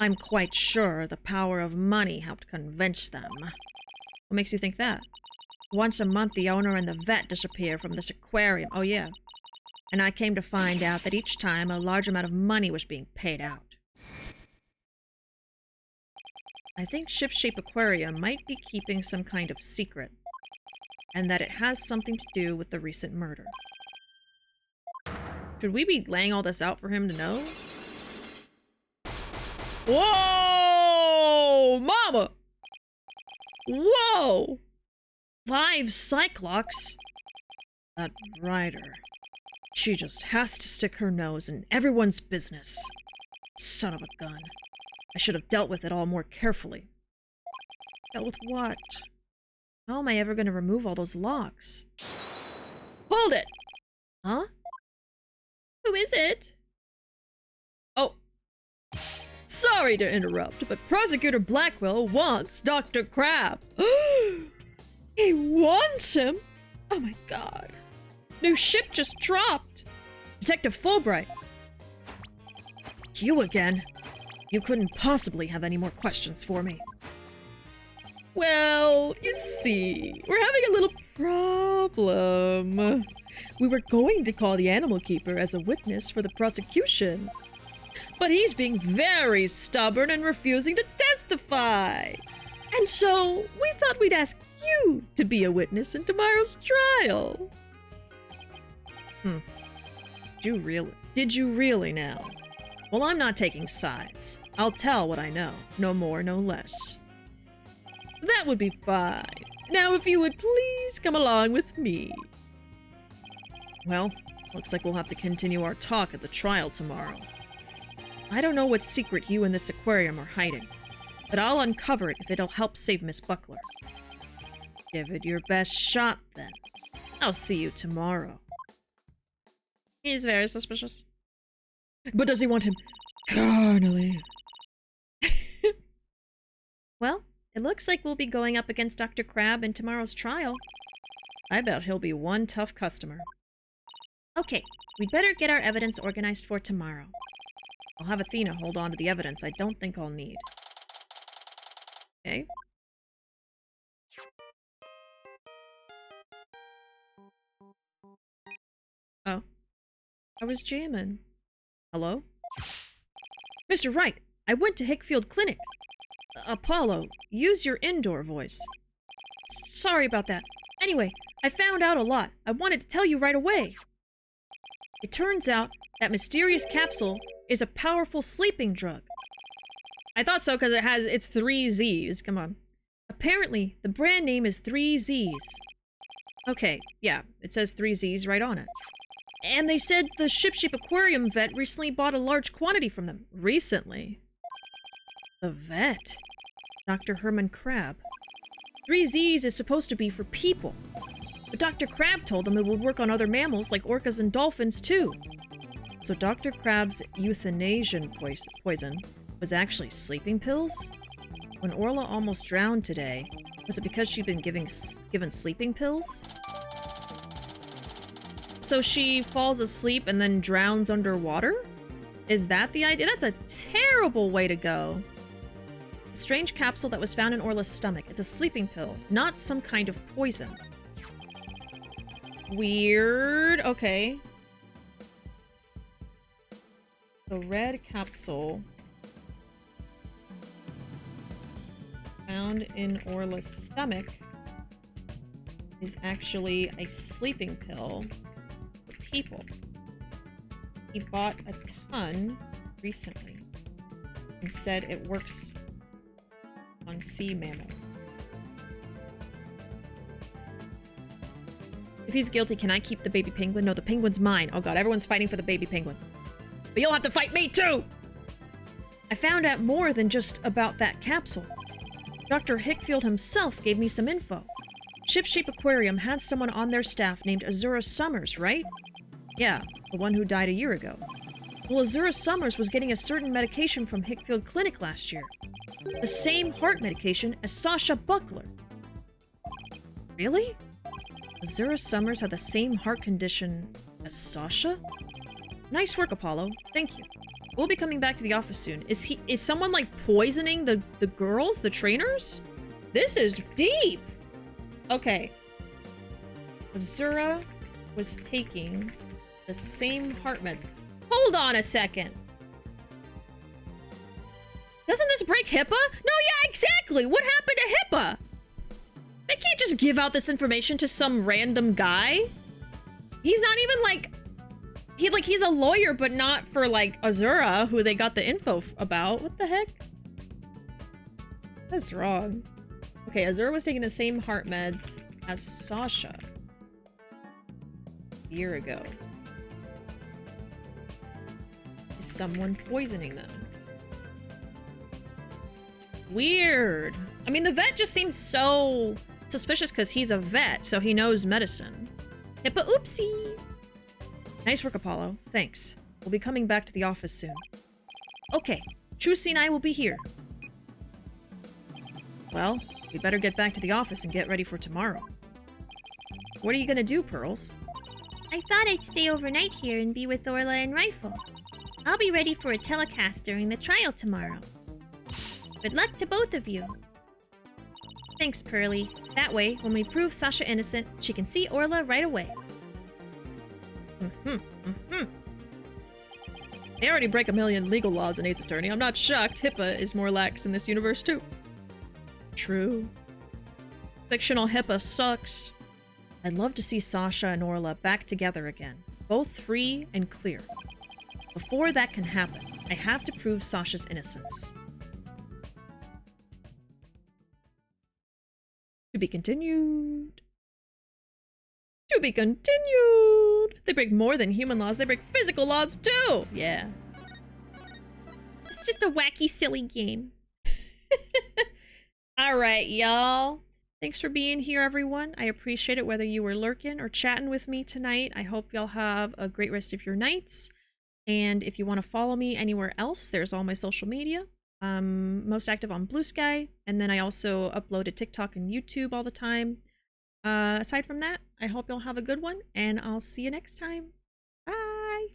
Speaker 2: I'm quite sure the power of money helped convince them.
Speaker 1: What makes you think that?
Speaker 2: Once a month, the owner and the vet disappear from this aquarium.
Speaker 1: Oh, yeah.
Speaker 2: And I came to find out that each time a large amount of money was being paid out.
Speaker 1: I think Ship-Shape Aquarium might be keeping some kind of secret, and that it has something to do with the recent murder. Should we be laying all this out for him to know? Whoa! Mama! Whoa!
Speaker 2: 5 Cyclops?
Speaker 1: That writer. She just has to stick her nose in everyone's business. Son of a gun. I should have dealt with it all more carefully.
Speaker 2: Dealt with what?
Speaker 1: How am I ever going to remove all those locks? Hold it!
Speaker 2: Huh?
Speaker 1: Who is it? Oh. Sorry to interrupt, but Prosecutor Blackwell wants Dr. Crab. He wants him? Oh my god. New ship just dropped. Detective Fulbright. You again? You couldn't possibly have any more questions for me. Well, you see, we're having a little problem. We were going to call the animal keeper as a witness for the prosecution, but he's being very stubborn and refusing to testify. And so we thought we'd ask you to be a witness in tomorrow's trial. Did you really now? Well, I'm not taking sides. I'll tell what I know. No more, no less. That would be fine. Now, if you would please come along with me. Well, looks like we'll have to continue our talk at the trial tomorrow. I don't know what secret you and this aquarium are hiding, but I'll uncover it if it'll help save Miss Buckler. Give it your best shot, then. I'll see you tomorrow. He's very suspicious. But does he want him carnally? Well, it looks like we'll be going up against Dr. Crab in tomorrow's trial. I bet he'll be one tough customer. Okay, we'd better get our evidence organized for tomorrow. I'll have Athena hold on to the evidence I don't think I'll need. Okay. Oh. I was jamming. Hello? Mr. Wright, I went to Hickfield Clinic. Apollo, use your indoor voice. Sorry about that. Anyway, I found out a lot. I wanted to tell you right away. It turns out that mysterious capsule is a powerful sleeping drug. I thought so because it's 3 Z's. Come on. Apparently, the brand name is 3 Z's. Okay, yeah, it says 3 Z's right on it. And they said the Ship-Shape Aquarium vet recently bought a large quantity from them. Recently? The vet? Dr. Herman Crab. 3 Z's is supposed to be for people. But Dr. Crab told them it would work on other mammals like orcas and dolphins too. So Dr. Crab's euthanasian poison was actually sleeping pills? When Orla almost drowned today, was it because she'd been given sleeping pills? So she falls asleep and then drowns underwater? Is that the idea? That's a terrible way to go. A strange capsule that was found in Orla's stomach. It's a sleeping pill, not some kind of poison. Weird. Okay. The red capsule found in Orla's stomach is actually a sleeping pill for people. he bought a ton recently and said it works on sea mammals. If he's guilty, can I keep the baby penguin? No, the penguin's mine. Oh god, everyone's fighting for the baby penguin. But you'll have to fight me too! I found out more than just about that capsule. Dr. Hickfield himself gave me some info. Shipshape Aquarium had someone on their staff named Azura Summers, right? Yeah, the one who died a year ago. Well, Azura Summers was getting a certain medication from Hickfield Clinic last year. The same heart medication as Sasha Buckler. Really? Azura Summers had the same heart condition as Sasha? Nice work, Apollo. Thank you. We'll be coming back to the office soon. Is someone like poisoning the girls, the trainers? This is deep. Okay. Azura was taking the same heart meds. Hold on a second. Doesn't this break HIPAA? No, yeah, exactly. What happened to HIPAA? They can't just give out this information to some random guy. He's not even like... he's a lawyer, but not for like Azura, who they got the info about. What the heck? That's wrong. Okay, Azura was taking the same heart meds as Sasha a year ago. Is someone poisoning them? Weird. I mean, the vet just seems so suspicious because he's a vet, so he knows medicine. HIPAA oopsie! Nice work, Apollo. Thanks. We'll be coming back to the office soon. Okay, Trucy and I will be here. Well, we better get back to the office and get ready for tomorrow. What are you gonna do, Pearls?
Speaker 2: I thought I'd stay overnight here and be with Orla and Rifle. I'll be ready for a telecast during the trial tomorrow. Good luck to both of you. Thanks, Pearly. That way, when we prove Sasha innocent, she can see Orla right away.
Speaker 1: They already break a million legal laws in Ace Attorney. I'm not shocked. HIPAA is more lax in this universe, too. True. Fictional HIPAA sucks. I'd love to see Sasha and Orla back together again. Both free and clear. Before that can happen, I have to prove Sasha's innocence. To be continued. To be continued. They break more than human laws. They break physical laws too. Yeah.
Speaker 2: It's just a wacky, silly game.
Speaker 1: All right, y'all. Thanks for being here, everyone. I appreciate it, whether you were lurking or chatting with me tonight. I hope y'all have a great rest of your nights. And if you want to follow me anywhere else, there's all my social media. I'm most active on Blue Sky, and then I also upload to TikTok and YouTube all the time. Aside from that, I hope you'll have a good one, and I'll see you next time. Bye!